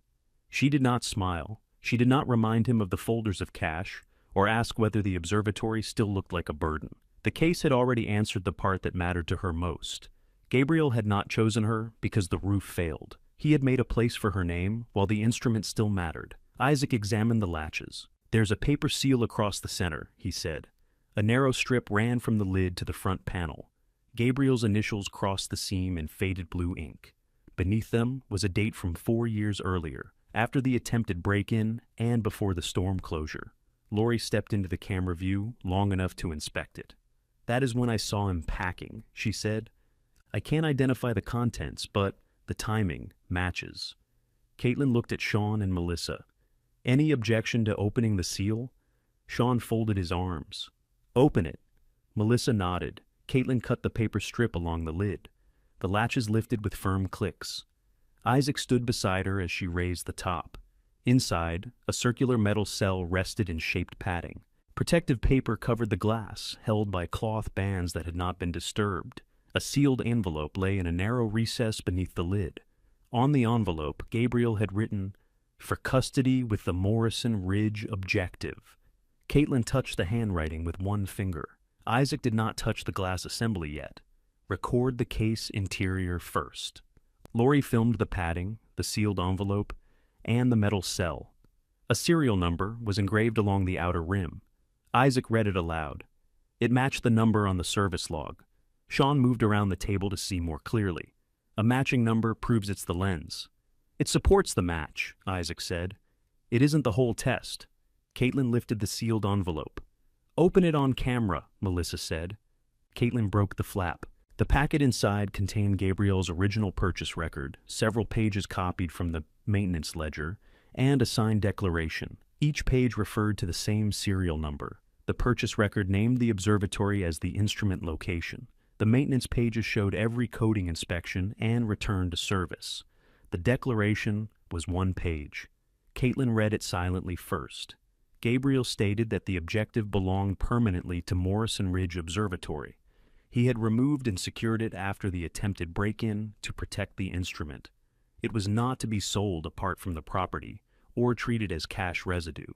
She did not smile. She did not remind him of the folders of cash, or ask whether the observatory still looked like a burden. The case had already answered the part that mattered to her most. Gabriel had not chosen her because the roof failed. He had made a place for her name, while the instrument still mattered. Isaac examined the latches. "There's a paper seal across the center," he said. A narrow strip ran from the lid to the front panel. Gabriel's initials crossed the seam in faded blue ink. Beneath them was a date from 4 years earlier, after the attempted break-in and before the storm closure. Lori stepped into the camera view long enough to inspect it. "That is when I saw him packing," she said. "I can't identify the contents, but the timing matches." Caitlin looked at Sean and Melissa. "Any objection to opening the seal?" Sean folded his arms. "Open it." Melissa nodded. Caitlin cut the paper strip along the lid. The latches lifted with firm clicks. Isaac stood beside her as she raised the top. Inside, a circular metal cell rested in shaped padding. Protective paper covered the glass, held by cloth bands that had not been disturbed. A sealed envelope lay in a narrow recess beneath the lid. On the envelope, Gabriel had written, "For custody with the Morrison Ridge Objective." Caitlin touched the handwriting with one finger. Isaac did not touch the glass assembly yet. "Record the case interior first." Lori filmed the padding, the sealed envelope, and the metal cell. A serial number was engraved along the outer rim. Isaac read it aloud. It matched the number on the service log. Sean moved around the table to see more clearly. "A matching number proves it's the lens." "It supports the match," Isaac said. "It isn't the whole test." Caitlin lifted the sealed envelope. "Open it on camera," Melissa said. Caitlin broke the flap. The packet inside contained Gabriel's original purchase record, several pages copied from the maintenance ledger, and a signed declaration. Each page referred to the same serial number. The purchase record named the observatory as the instrument location. The maintenance pages showed every coding inspection and return to service. The declaration was 1 page. Caitlin read it silently first. Gabriel stated that the objective belonged permanently to Morrison Ridge Observatory. He had removed and secured it after the attempted break-in to protect the instrument. It was not to be sold apart from the property or treated as cash residue.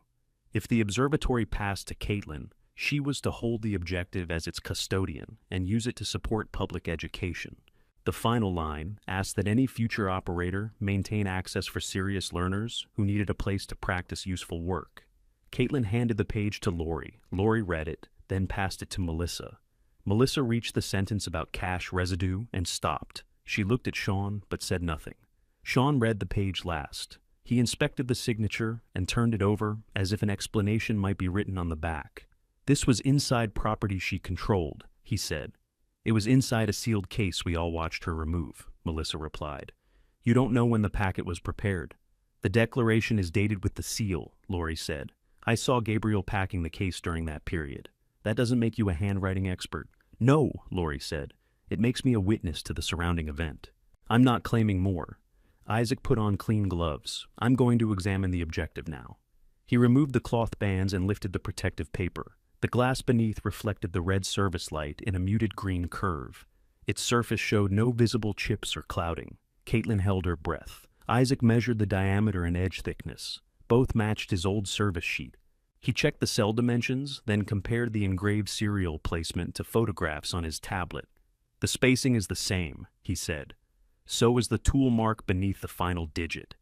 If the observatory passed to Caitlin, she was to hold the objective as its custodian and use it to support public education. The final line asked that any future operator maintain access for serious learners who needed a place to practice useful work. Caitlin handed the page to Lori. Lori read it, then passed it to Melissa. Melissa reached the sentence about cash residue and stopped. She looked at Sean, but said nothing. Sean read the page last. He inspected the signature and turned it over as if an explanation might be written on the back. "This was inside property she controlled," he said. "It was inside a sealed case we all watched her remove," Melissa replied. "You don't know when the packet was prepared." "The declaration is dated with the seal," Lori said. "I saw Gabriel packing the case during that period. That doesn't make you a handwriting expert." "No," Lori said. "It makes me a witness to the surrounding event. I'm not claiming more." Isaac put on clean gloves. "I'm going to examine the objective now." He removed the cloth bands and lifted the protective paper. The glass beneath reflected the red service light in a muted green curve. Its surface showed no visible chips or clouding. Caitlin held her breath. Isaac measured the diameter and edge thickness. Both matched his old service sheet. He checked the cell dimensions, then compared the engraved serial placement to photographs on his tablet. "The spacing is the same," he said. "So is the tool mark beneath the final digit."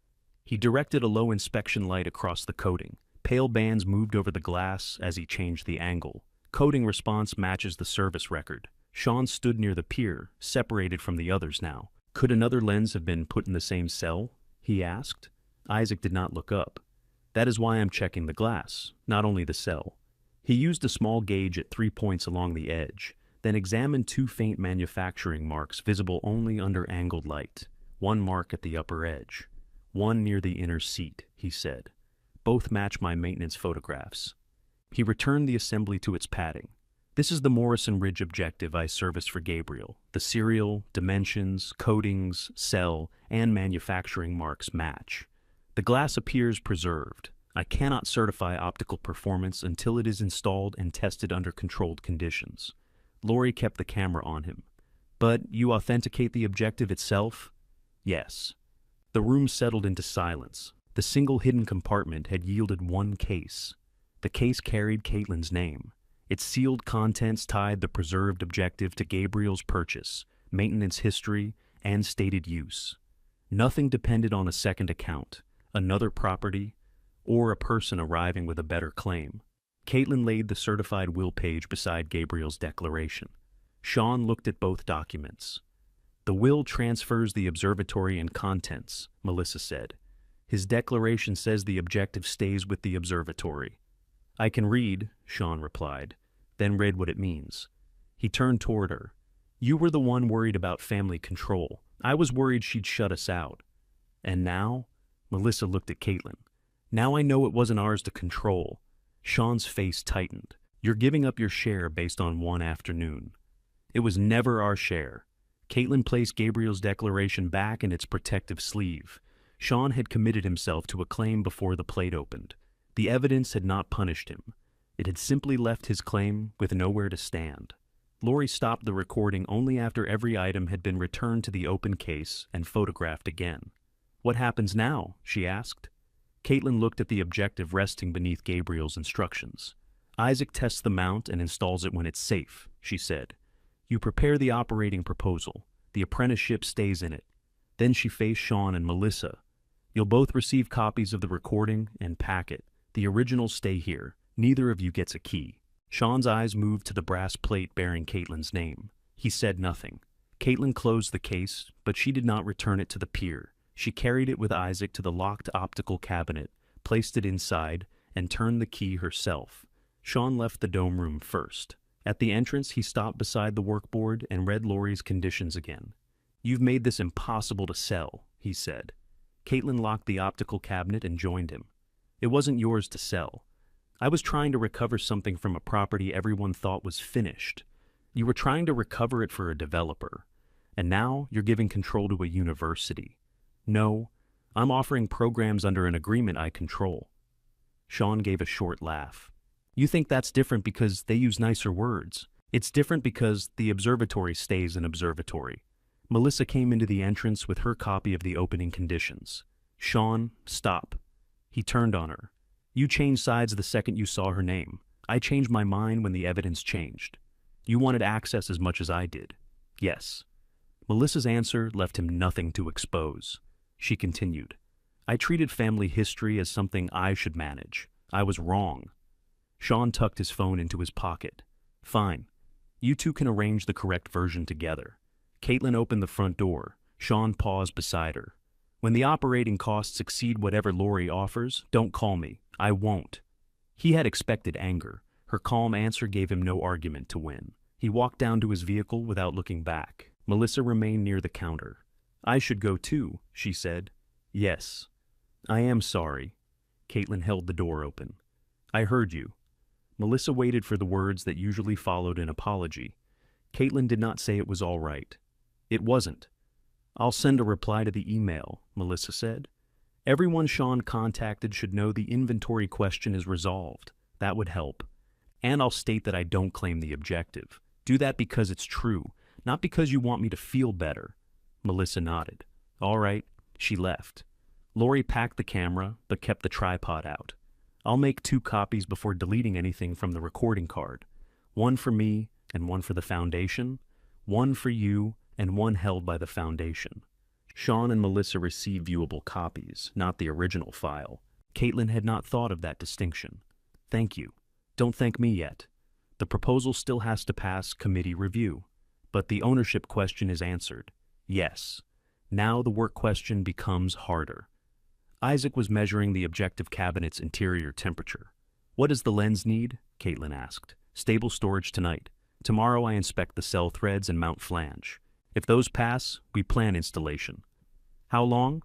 He directed a low inspection light across the coating. Pale bands moved over the glass as he changed the angle. Coating response matches the service record. Sean stood near the pier, separated from the others now. Could another lens have been put in the same cell? He asked. Isaac did not look up. That is why I'm checking the glass, not only the cell. He used a small gauge at 3 points along the edge, then examined 2 faint manufacturing marks visible only under angled light. One mark at the upper edge. One near the inner seat, he said. Both match my maintenance photographs. He returned the assembly to its padding. This is the Morrison Ridge objective I serviced for Gabriel. The serial, dimensions, coatings, cell, and manufacturing marks match. The glass appears preserved. I cannot certify optical performance until it is installed and tested under controlled conditions. Lori kept the camera on him. But you authenticate the objective itself? Yes. The room settled into silence. The single hidden compartment had yielded one case. The case carried Caitlin's name. Its sealed contents tied the preserved objective to Gabriel's purchase, maintenance history, and stated use. Nothing depended on a second account, another property, or a person arriving with a better claim. Caitlin laid the certified will page beside Gabriel's declaration. Sean looked at both documents. The will transfers the observatory and contents, Melissa said. His declaration says the objective stays with the observatory. I can read, Sean replied, then read what it means. He turned toward her. You were the one worried about family control. I was worried she'd shut us out. And now? Melissa looked at Caitlin. Now I know it wasn't ours to control. Sean's face tightened. You're giving up your share based on one afternoon. It was never our share. Caitlin placed Gabriel's declaration back in its protective sleeve. Sean had committed himself to a claim before the plate opened. The evidence had not punished him. It had simply left his claim with nowhere to stand. Lori stopped the recording only after every item had been returned to the open case and photographed again. What happens now? She asked. Caitlin looked at the objective resting beneath Gabriel's instructions. Isaac tests the mount and installs it when it's safe, she said. You prepare the operating proposal. The apprenticeship stays in it. Then she faced Sean and Melissa. You'll both receive copies of the recording and pack it. The originals stay here. Neither of you gets a key. Sean's eyes moved to the brass plate bearing Caitlin's name. He said nothing. Caitlin closed the case, but she did not return it to the pier. She carried it with Isaac to the locked optical cabinet, placed it inside, and turned the key herself. Sean left the dome room first. At the entrance, he stopped beside the workboard and read Lori's conditions again. You've made this impossible to sell, he said. Caitlin locked the optical cabinet and joined him. It wasn't yours to sell. I was trying to recover something from a property everyone thought was finished. You were trying to recover it for a developer. And now you're giving control to a university. No, I'm offering programs under an agreement I control. Sean gave a short laugh. You think that's different because they use nicer words. It's different because the observatory stays an observatory. Melissa came into the entrance with her copy of the opening conditions. Sean, stop. He turned on her. You changed sides the second you saw her name. I changed my mind when the evidence changed. You wanted access as much as I did. Yes. Melissa's answer left him nothing to expose. She continued. I treated family history as something I should manage. I was wrong. Sean tucked his phone into his pocket. Fine. You two can arrange the correct version together. Caitlin opened the front door. Sean paused beside her. When the operating costs exceed whatever Lori offers, don't call me. I won't. He had expected anger. Her calm answer gave him no argument to win. He walked down to his vehicle without looking back. Melissa remained near the counter. I should go too, she said. Yes. I am sorry. Caitlin held the door open. I heard you. Melissa waited for the words that usually followed an apology. Caitlin did not say it was all right. It wasn't. I'll send a reply to the email, Melissa said. Everyone Sean contacted should know the inventory question is resolved. That would help. And I'll state that I don't claim the objective. Do that because it's true, not because you want me to feel better. Melissa nodded. All right. She left. Lori packed the camera, but kept the tripod out. I'll make 2 copies before deleting anything from the recording card. One for me and one for the foundation. One for you and one held by the foundation. Sean and Melissa received viewable copies, not the original file. Caitlin had not thought of that distinction. Thank you. Don't thank me yet. The proposal still has to pass committee review. But the ownership question is answered. Yes. Now the work question becomes harder. Isaac was measuring the objective cabinet's interior temperature. What does the lens need? Caitlin asked. Stable storage tonight. Tomorrow I inspect the cell threads and mount flange. If those pass, we plan installation. How long?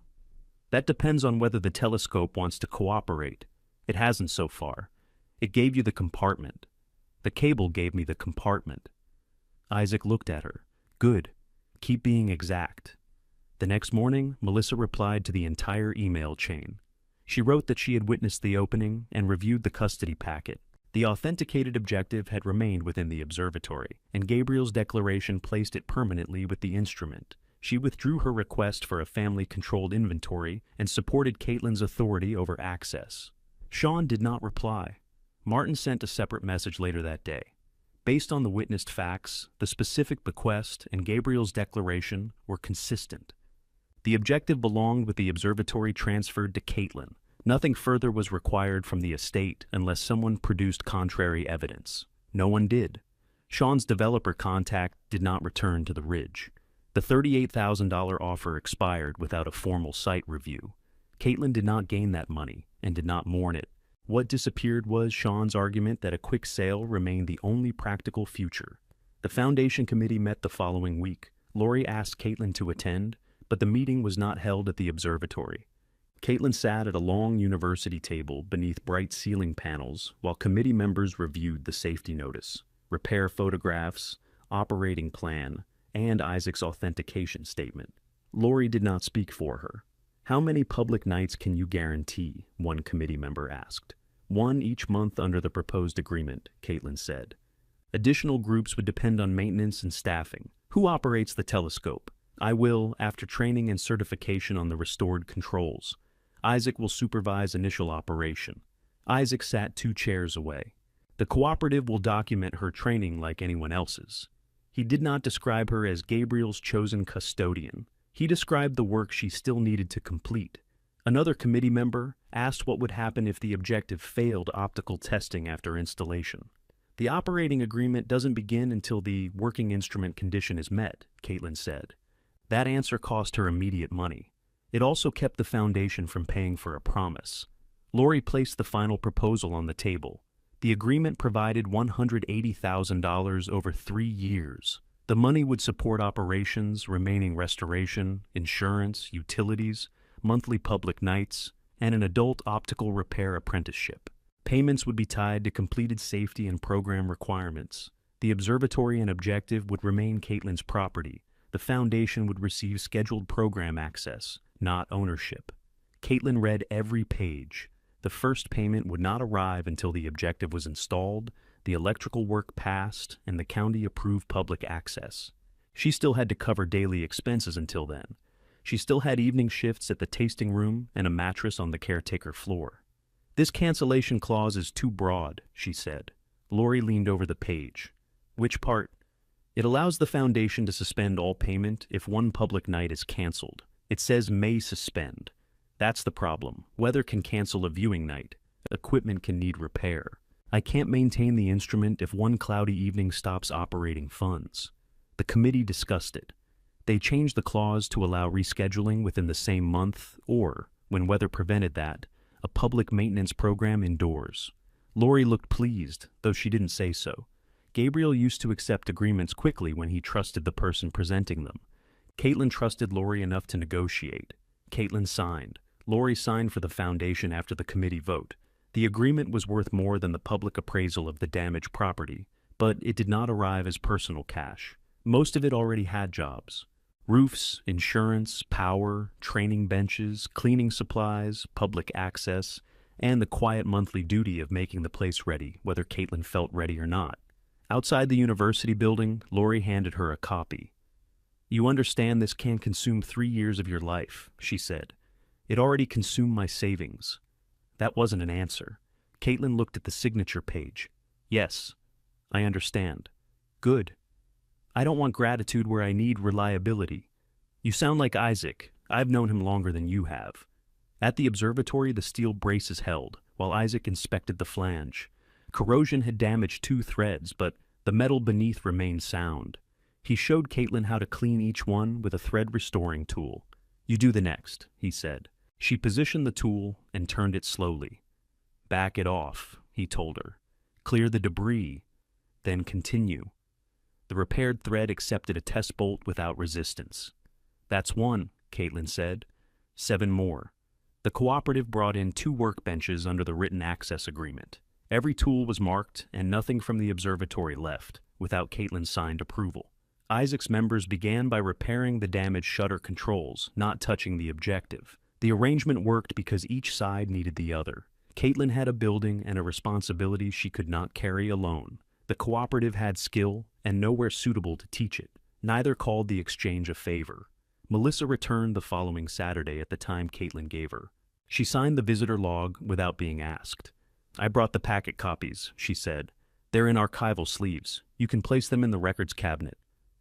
That depends on whether the telescope wants to cooperate. It hasn't so far. It gave you the compartment. The cable gave me the compartment. Isaac looked at her. Good. Keep being exact. The next morning, Melissa replied to the entire email chain. She wrote that she had witnessed the opening and reviewed the custody packet. The authenticated objective had remained within the observatory, and Gabriel's declaration placed it permanently with the instrument. She withdrew her request for a family-controlled inventory and supported Caitlin's authority over access. Sean did not reply. Martin sent a separate message later that day. Based on the witnessed facts, the specific bequest and Gabriel's declaration were consistent. The objective belonged with the observatory transferred to Caitlin. Nothing further was required from the estate unless someone produced contrary evidence. No one did. Sean's developer contact did not return to the Ridge. The $38,000 offer expired without a formal site review. Caitlin did not gain that money and did not mourn it. What disappeared was Sean's argument that a quick sale remained the only practical future. The foundation committee met the following week. Lori asked Caitlin to attend, but the meeting was not held at the observatory. Caitlin sat at a long university table beneath bright ceiling panels while committee members reviewed the safety notice, repair photographs, operating plan, and Isaac's authentication statement. Lori did not speak for her. How many public nights can you guarantee? One committee member asked. One each month under the proposed agreement, Caitlin said. Additional groups would depend on maintenance and staffing. Who operates the telescope? I will, after training and certification on the restored controls. Isaac will supervise initial operation. Isaac sat 2 chairs away. The cooperative will document her training like anyone else's. He did not describe her as Gabriel's chosen custodian. He described the work she still needed to complete. Another committee member asked what would happen if the objective failed optical testing after installation. The operating agreement doesn't begin until the working instrument condition is met, Caitlin said. That answer cost her immediate money. It also kept the foundation from paying for a promise. Lori placed the final proposal on the table. The agreement provided $180,000 over 3 years. The money would support operations, remaining restoration, insurance, utilities, monthly public nights, and an adult optical repair apprenticeship. Payments would be tied to completed safety and program requirements. The observatory and objective would remain Caitlin's property. The foundation would receive scheduled program access, not ownership. Caitlin read every page. The first payment would not arrive until the objective was installed, the electrical work passed, and the county approved public access. She still had to cover daily expenses until then. She still had evening shifts at the tasting room and a mattress on the caretaker floor. This cancellation clause is too broad, she said. Lori leaned over the page. Which part? It allows the foundation to suspend all payment if one public night is canceled. It says may suspend. That's the problem. Weather can cancel a viewing night. Equipment can need repair. I can't maintain the instrument if one cloudy evening stops operating funds. The committee discussed it. They changed the clause to allow rescheduling within the same month or, when weather prevented that, a public maintenance program indoors. Lori looked pleased, though she didn't say so. Gabriel used to accept agreements quickly when he trusted the person presenting them. Caitlin trusted Lori enough to negotiate. Caitlin signed. Lori signed for the foundation after the committee vote. The agreement was worth more than the public appraisal of the damaged property, but it did not arrive as personal cash. Most of it already had jobs. Roofs, insurance, power, training benches, cleaning supplies, public access, and the quiet monthly duty of making the place ready, whether Caitlin felt ready or not. Outside the university building, Lori handed her a copy. You understand this can consume 3 years of your life, she said. It already consumed my savings. That wasn't an answer. Caitlin looked at the signature page. Yes, I understand. Good. I don't want gratitude where I need reliability. You sound like Isaac. I've known him longer than you have." At the observatory, the steel braces held, while Isaac inspected the flange. Corrosion had damaged 2 threads, but the metal beneath remained sound. He showed Caitlin how to clean each one with a thread-restoring tool. "You do the next," he said. She positioned the tool and turned it slowly. "Back it off," he told her. "Clear the debris, then continue." The repaired thread accepted a test bolt without resistance. "That's 1, Caitlin said. 7 more. The cooperative brought in 2 workbenches under the written access agreement. Every tool was marked, and nothing from the observatory left, without Caitlin's signed approval. Isaac's members began by repairing the damaged shutter controls, not touching the objective. The arrangement worked because each side needed the other. Caitlin had a building and a responsibility she could not carry alone. The cooperative had skill, and nowhere suitable to teach it. Neither called the exchange a favor. Melissa returned the following Saturday at the time Caitlin gave her. She signed the visitor log without being asked. "I brought the packet copies," she said. "They're in archival sleeves. You can place them in the records cabinet."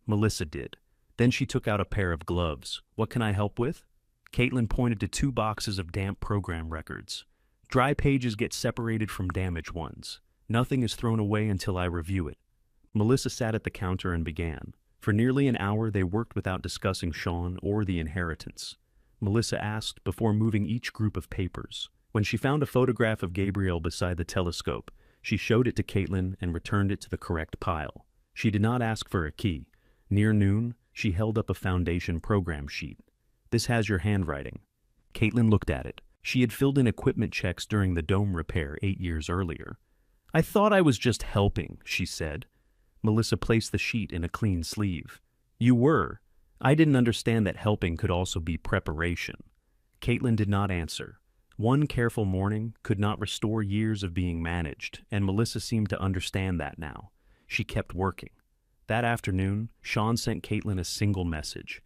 Melissa did. Then she took out a pair of gloves. "What can I help with?" Caitlin pointed to 2 boxes of damp program records. "Dry pages get separated from damaged ones. Nothing is thrown away until I review it." Melissa sat at the counter and began. For nearly an hour they worked without discussing Sean or the inheritance. Melissa asked before moving each group of papers. When she found a photograph of Gabriel beside the telescope, she showed it to Caitlin and returned it to the correct pile. She did not ask for a key. Near noon, she held up a foundation program sheet. "This has your handwriting." Caitlin looked at it. She had filled in equipment checks during the dome repair 8 years earlier. "I thought I was just helping," she said. Melissa placed the sheet in a clean sleeve. "You were. I didn't understand that helping could also be preparation." Caitlin did not answer. One careful morning could not restore years of being managed, and Melissa seemed to understand that now. She kept working. That afternoon, Sean sent Caitlin a single message.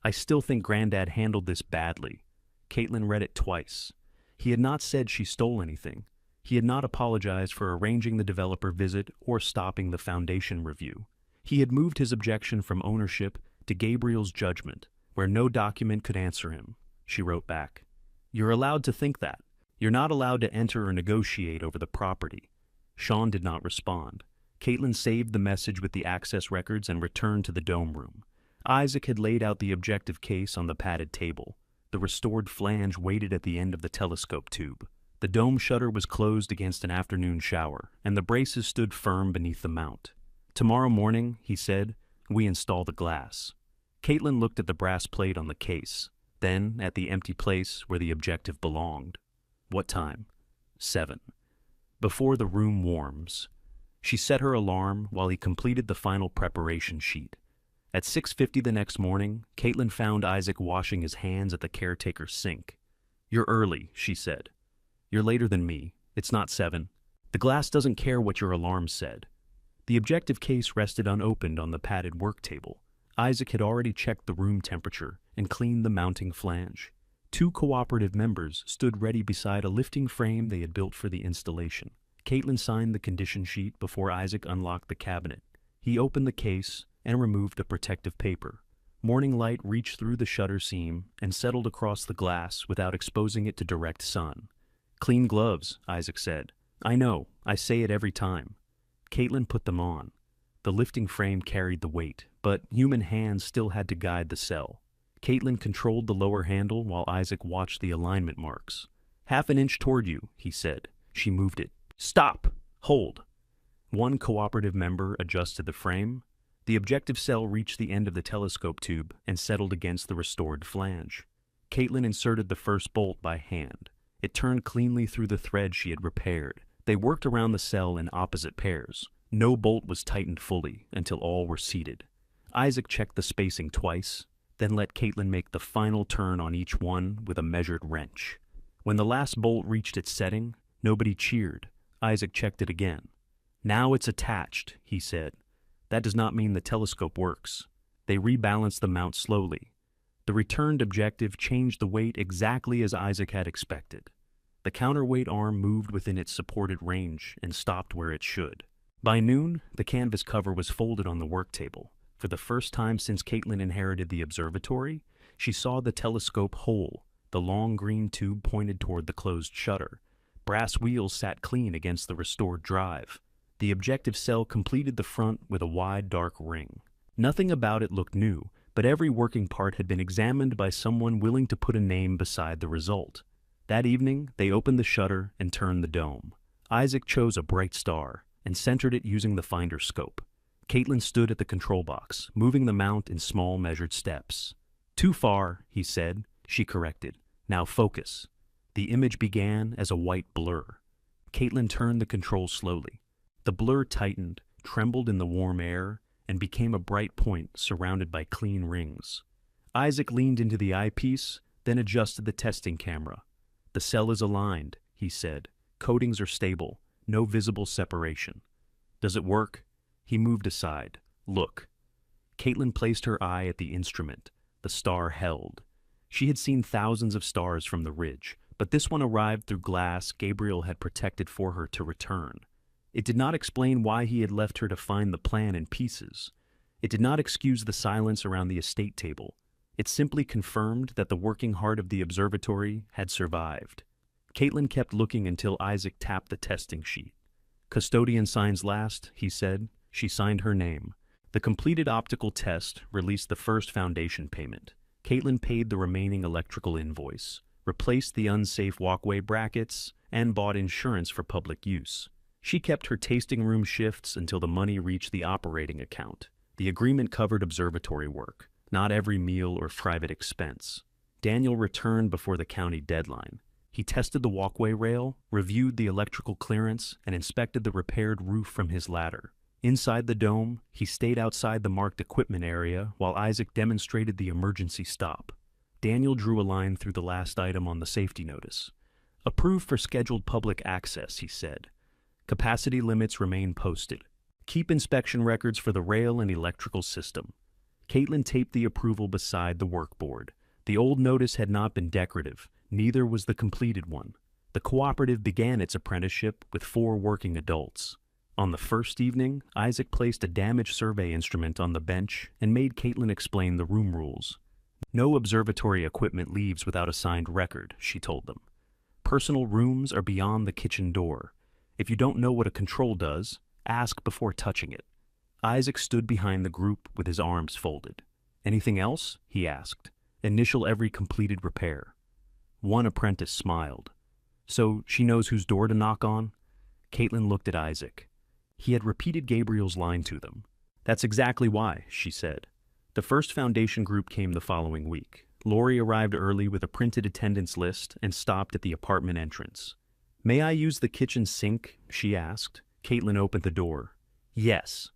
"I still think Granddad handled this badly." Caitlin read it twice. He had not said she stole anything. He had not apologized for arranging the developer visit or stopping the foundation review. He had moved his objection from ownership to Gabriel's judgment, where no document could answer him. She wrote back, "You're allowed to think that. You're not allowed to enter or negotiate over the property." Sean did not respond. Caitlin saved the message with the access records and returned to the dome room. Isaac had laid out the objective case on the padded table. The restored flange waited at the end of the telescope tube. The dome shutter was closed against an afternoon shower, and the braces stood firm beneath the mount. "Tomorrow morning," he said, "we install the glass." Caitlin looked at the brass plate on the case, then at the empty place where the objective belonged. "What time?" 7. "Before the room warms." She set her alarm while he completed the final preparation sheet. At 6:50 the next morning, Caitlin found Isaac washing his hands at the caretaker's sink. "You're early," she said. "You're later than me. It's not 7. The glass doesn't care what your alarm said." The objective case rested unopened on the padded work table. Isaac had already checked the room temperature and cleaned the mounting flange. 2 cooperative members stood ready beside a lifting frame they had built for the installation. Caitlin signed the condition sheet before Isaac unlocked the cabinet. He opened the case and removed the protective paper. Morning light reached through the shutter seam and settled across the glass without exposing it to direct sun. "Clean gloves," Isaac said. "I know, I say it every time." Caitlin put them on. The lifting frame carried the weight, but human hands still had to guide the cell. Caitlin controlled the lower handle while Isaac watched the alignment marks. "Half an inch toward you," he said. She moved it. "Stop! Hold!" One cooperative member adjusted the frame. The objective cell reached the end of the telescope tube and settled against the restored flange. Caitlin inserted the first bolt by hand. It turned cleanly through the thread she had repaired. They worked around the cell in opposite pairs. No bolt was tightened fully until all were seated. Isaac checked the spacing twice, then let Caitlin make the final turn on each one with a measured wrench. When the last bolt reached its setting, nobody cheered. Isaac checked it again. "Now it's attached," he said. "That does not mean the telescope works." They rebalanced the mount slowly. The returned objective changed the weight exactly as Isaac had expected. The counterweight arm moved within its supported range and stopped where it should. By noon, the canvas cover was folded on the work table. For the first time since Caitlin inherited the observatory, She saw the telescope hole, the long green tube pointed toward the closed shutter. Brass wheels sat clean against the restored drive. The objective cell completed the front with a wide, dark ring. Nothing about it looked new, but every working part had been examined by someone willing to put a name beside the result. That evening, they opened the shutter and turned the dome. Isaac chose a bright star and centered it using the finder scope. Caitlin stood at the control box, moving the mount in small, measured steps. "Too far," he said. She corrected. "Now focus." The image began as a white blur. Caitlin turned the controls slowly. The blur tightened, trembled in the warm air, and became a bright point surrounded by clean rings. Isaac leaned into the eyepiece, then adjusted the testing camera. "The cell is aligned," he said. "Coatings are stable, no visible separation." "Does it work?" He moved aside. "Look." Caitlin placed her eye at the instrument. The star held. She had seen thousands of stars from the ridge, but this one arrived through glass Gabriel had protected for her to return. It did not explain why he had left her to find the plan in pieces. It did not excuse the silence around the estate table. It simply confirmed that the working heart of the observatory had survived. Caitlin kept looking until Isaac tapped the testing sheet. "Custodian signs last," he said. She signed her name. The completed optical test released the first foundation payment. Caitlin paid the remaining electrical invoice, replaced the unsafe walkway brackets, and bought insurance for public use. She kept her tasting room shifts until the money reached the operating account. The agreement covered observatory work, not every meal or private expense. Daniel returned before the county deadline. He tested the walkway rail, reviewed the electrical clearance, and inspected the repaired roof from his ladder. Inside the dome, he stayed outside the marked equipment area while Isaac demonstrated the emergency stop. Daniel drew a line through the last item on the safety notice. "Approved for scheduled public access," he said. "Capacity limits remain posted. Keep inspection records for the rail and electrical system." Caitlin taped the approval beside the workboard. The old notice had not been decorative, neither was the completed one. The cooperative began its apprenticeship with 4 working adults. On the first evening, Isaac placed a damaged survey instrument on the bench and made Caitlin explain the room rules. "No observatory equipment leaves without a signed record," she told them. "Personal rooms are beyond the kitchen door. If you don't know what a control does, ask before touching it." Isaac stood behind the group with his arms folded. "Anything else?" he asked. "Initial every completed repair." One apprentice smiled. "So she knows whose door to knock on?" Caitlin looked at Isaac. He had repeated Gabriel's line to them. "That's exactly why," she said. The first foundation group came the following week. Lori arrived early with a printed attendance list and stopped at the apartment entrance. "May I use the kitchen sink?" she asked. Caitlin opened the door. "Yes."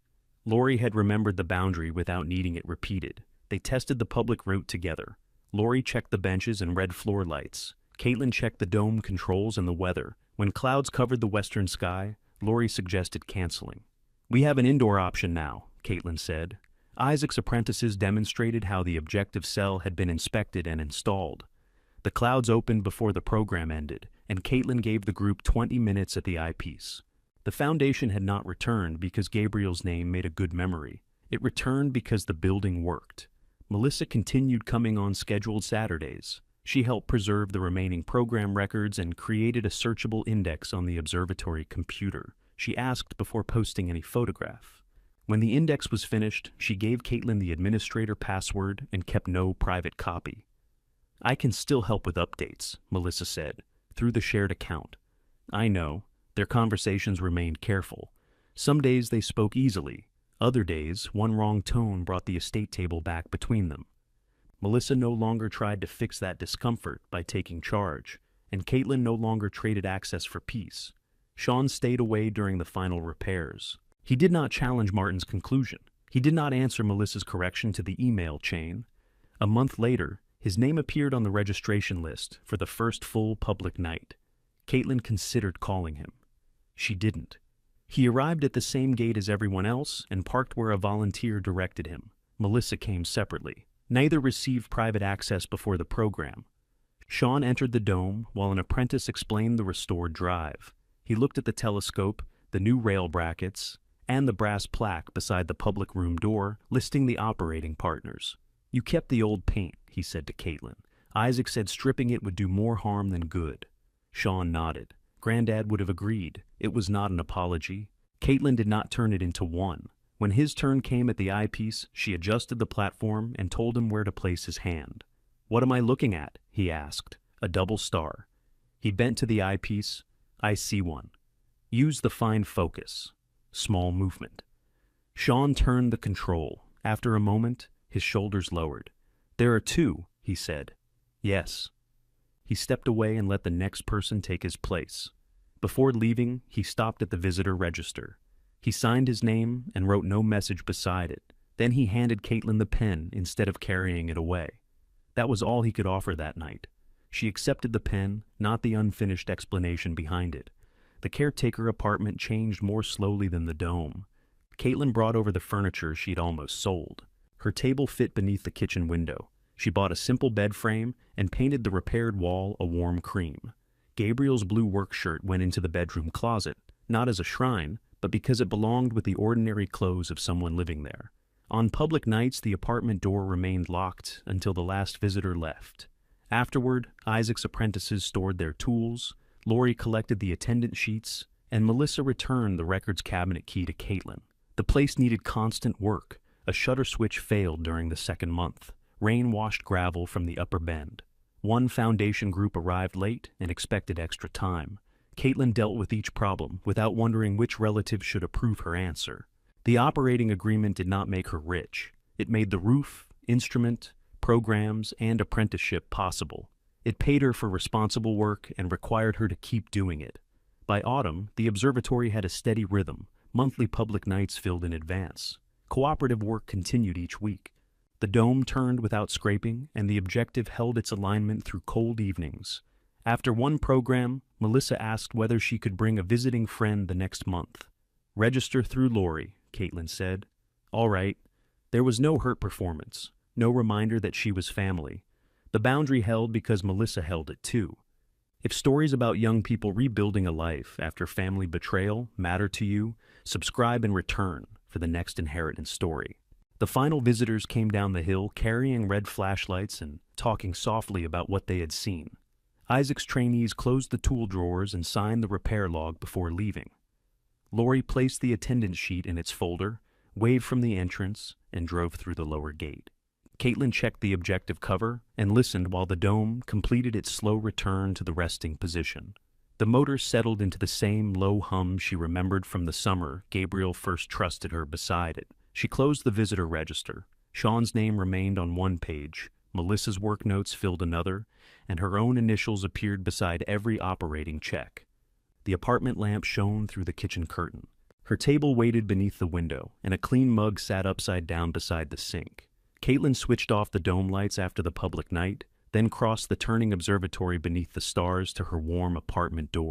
Lori had remembered the boundary without needing it repeated. They tested the public route together. Lori checked the benches and read floor lights. Caitlin checked the dome controls and the weather. When clouds covered the western sky, Lori suggested canceling. "We have an indoor option now," Caitlin said. Isaac's apprentices demonstrated how the objective cell had been inspected and installed. The clouds opened before the program ended, and Caitlin gave the group 20 minutes at the eyepiece. The foundation had not returned because Gabriel's name made a good memory. It returned because the building worked. Melissa continued coming on scheduled Saturdays. She helped preserve the remaining program records and created a searchable index on the observatory computer. She asked before posting any photograph. When the index was finished, she gave Caitlin the administrator password and kept no private copy. "I can still help with updates," Melissa said, through the shared account. "I know." Their conversations remained careful. Some days they spoke easily. Other days, one wrong tone brought the estate table back between them. Melissa no longer tried to fix that discomfort by taking charge, and Caitlin no longer traded access for peace. Sean stayed away during the final repairs. He did not challenge Martin's conclusion. He did not answer Melissa's correction to the email chain. A month later, his name appeared on the registration list for the first full public night. Caitlin considered calling him. She didn't. He arrived at the same gate as everyone else and parked where a volunteer directed him. Melissa came separately. Neither received private access before the program. Sean entered the dome while an apprentice explained the restored drive. He looked at the telescope, the new rail brackets, and the brass plaque beside the public room door listing the operating partners. "You kept the old paint," he said to Caitlin. "Isaac said stripping it would do more harm than good." Sean nodded. Granddad would have agreed. It was not an apology. Caitlin did not turn it into one. When his turn came at the eyepiece, she adjusted the platform and told him where to place his hand. "What am I looking at?" he asked. "A double star." He bent to the eyepiece. "I see one." "Use the fine focus." Small movement. Sean turned the control. After a moment, his shoulders lowered. "There are two," he said. "Yes." He stepped away and let the next person take his place. Before leaving, he stopped at the visitor register. He signed his name and wrote no message beside it. Then he handed Caitlin the pen instead of carrying it away. That was all he could offer that night. She accepted the pen, not the unfinished explanation behind it. The caretaker apartment changed more slowly than the dome. Caitlin brought over the furniture she'd almost sold. Her table fit beneath the kitchen window. She bought a simple bed frame and painted the repaired wall a warm cream. Gabriel's blue work shirt went into the bedroom closet, not as a shrine, but because it belonged with the ordinary clothes of someone living there. On public nights, the apartment door remained locked until the last visitor left. Afterward, Isaac's apprentices stored their tools, Lori collected the attendance sheets, and Melissa returned the records cabinet key to Caitlin. The place needed constant work. A shutter switch failed during the second month. Rain washed gravel from the upper bend. One foundation group arrived late and expected extra time. Caitlin dealt with each problem without wondering which relative should approve her answer. The operating agreement did not make her rich. It made the roof, instrument, programs, and apprenticeship possible. It paid her for responsible work and required her to keep doing it. By autumn, the observatory had a steady rhythm, monthly public nights filled in advance. Cooperative work continued each week. The dome turned without scraping, and the objective held its alignment through cold evenings. After one program, Melissa asked whether she could bring a visiting friend the next month. "Register through Lori," Caitlin said. "All right." There was no hurt performance, no reminder that she was family. The boundary held because Melissa held it too. If stories about young people rebuilding a life after family betrayal matter to you, subscribe and return for the next inheritance story. The final visitors came down the hill carrying red flashlights and talking softly about what they had seen. Isaac's trainees closed the tool drawers and signed the repair log before leaving. Lori placed the attendance sheet in its folder, waved from the entrance, and drove through the lower gate. Caitlin checked the objective cover and listened while the dome completed its slow return to the resting position. The motor settled into the same low hum she remembered from the summer Gabriel first trusted her beside it. She closed the visitor register. Sean's name remained on one page, Melissa's work notes filled another, and her own initials appeared beside every operating check. The apartment lamp shone through the kitchen curtain. Her table waited beneath the window, and a clean mug sat upside down beside the sink. Caitlin switched off the dome lights after the public night, then crossed the turning observatory beneath the stars to her warm apartment door.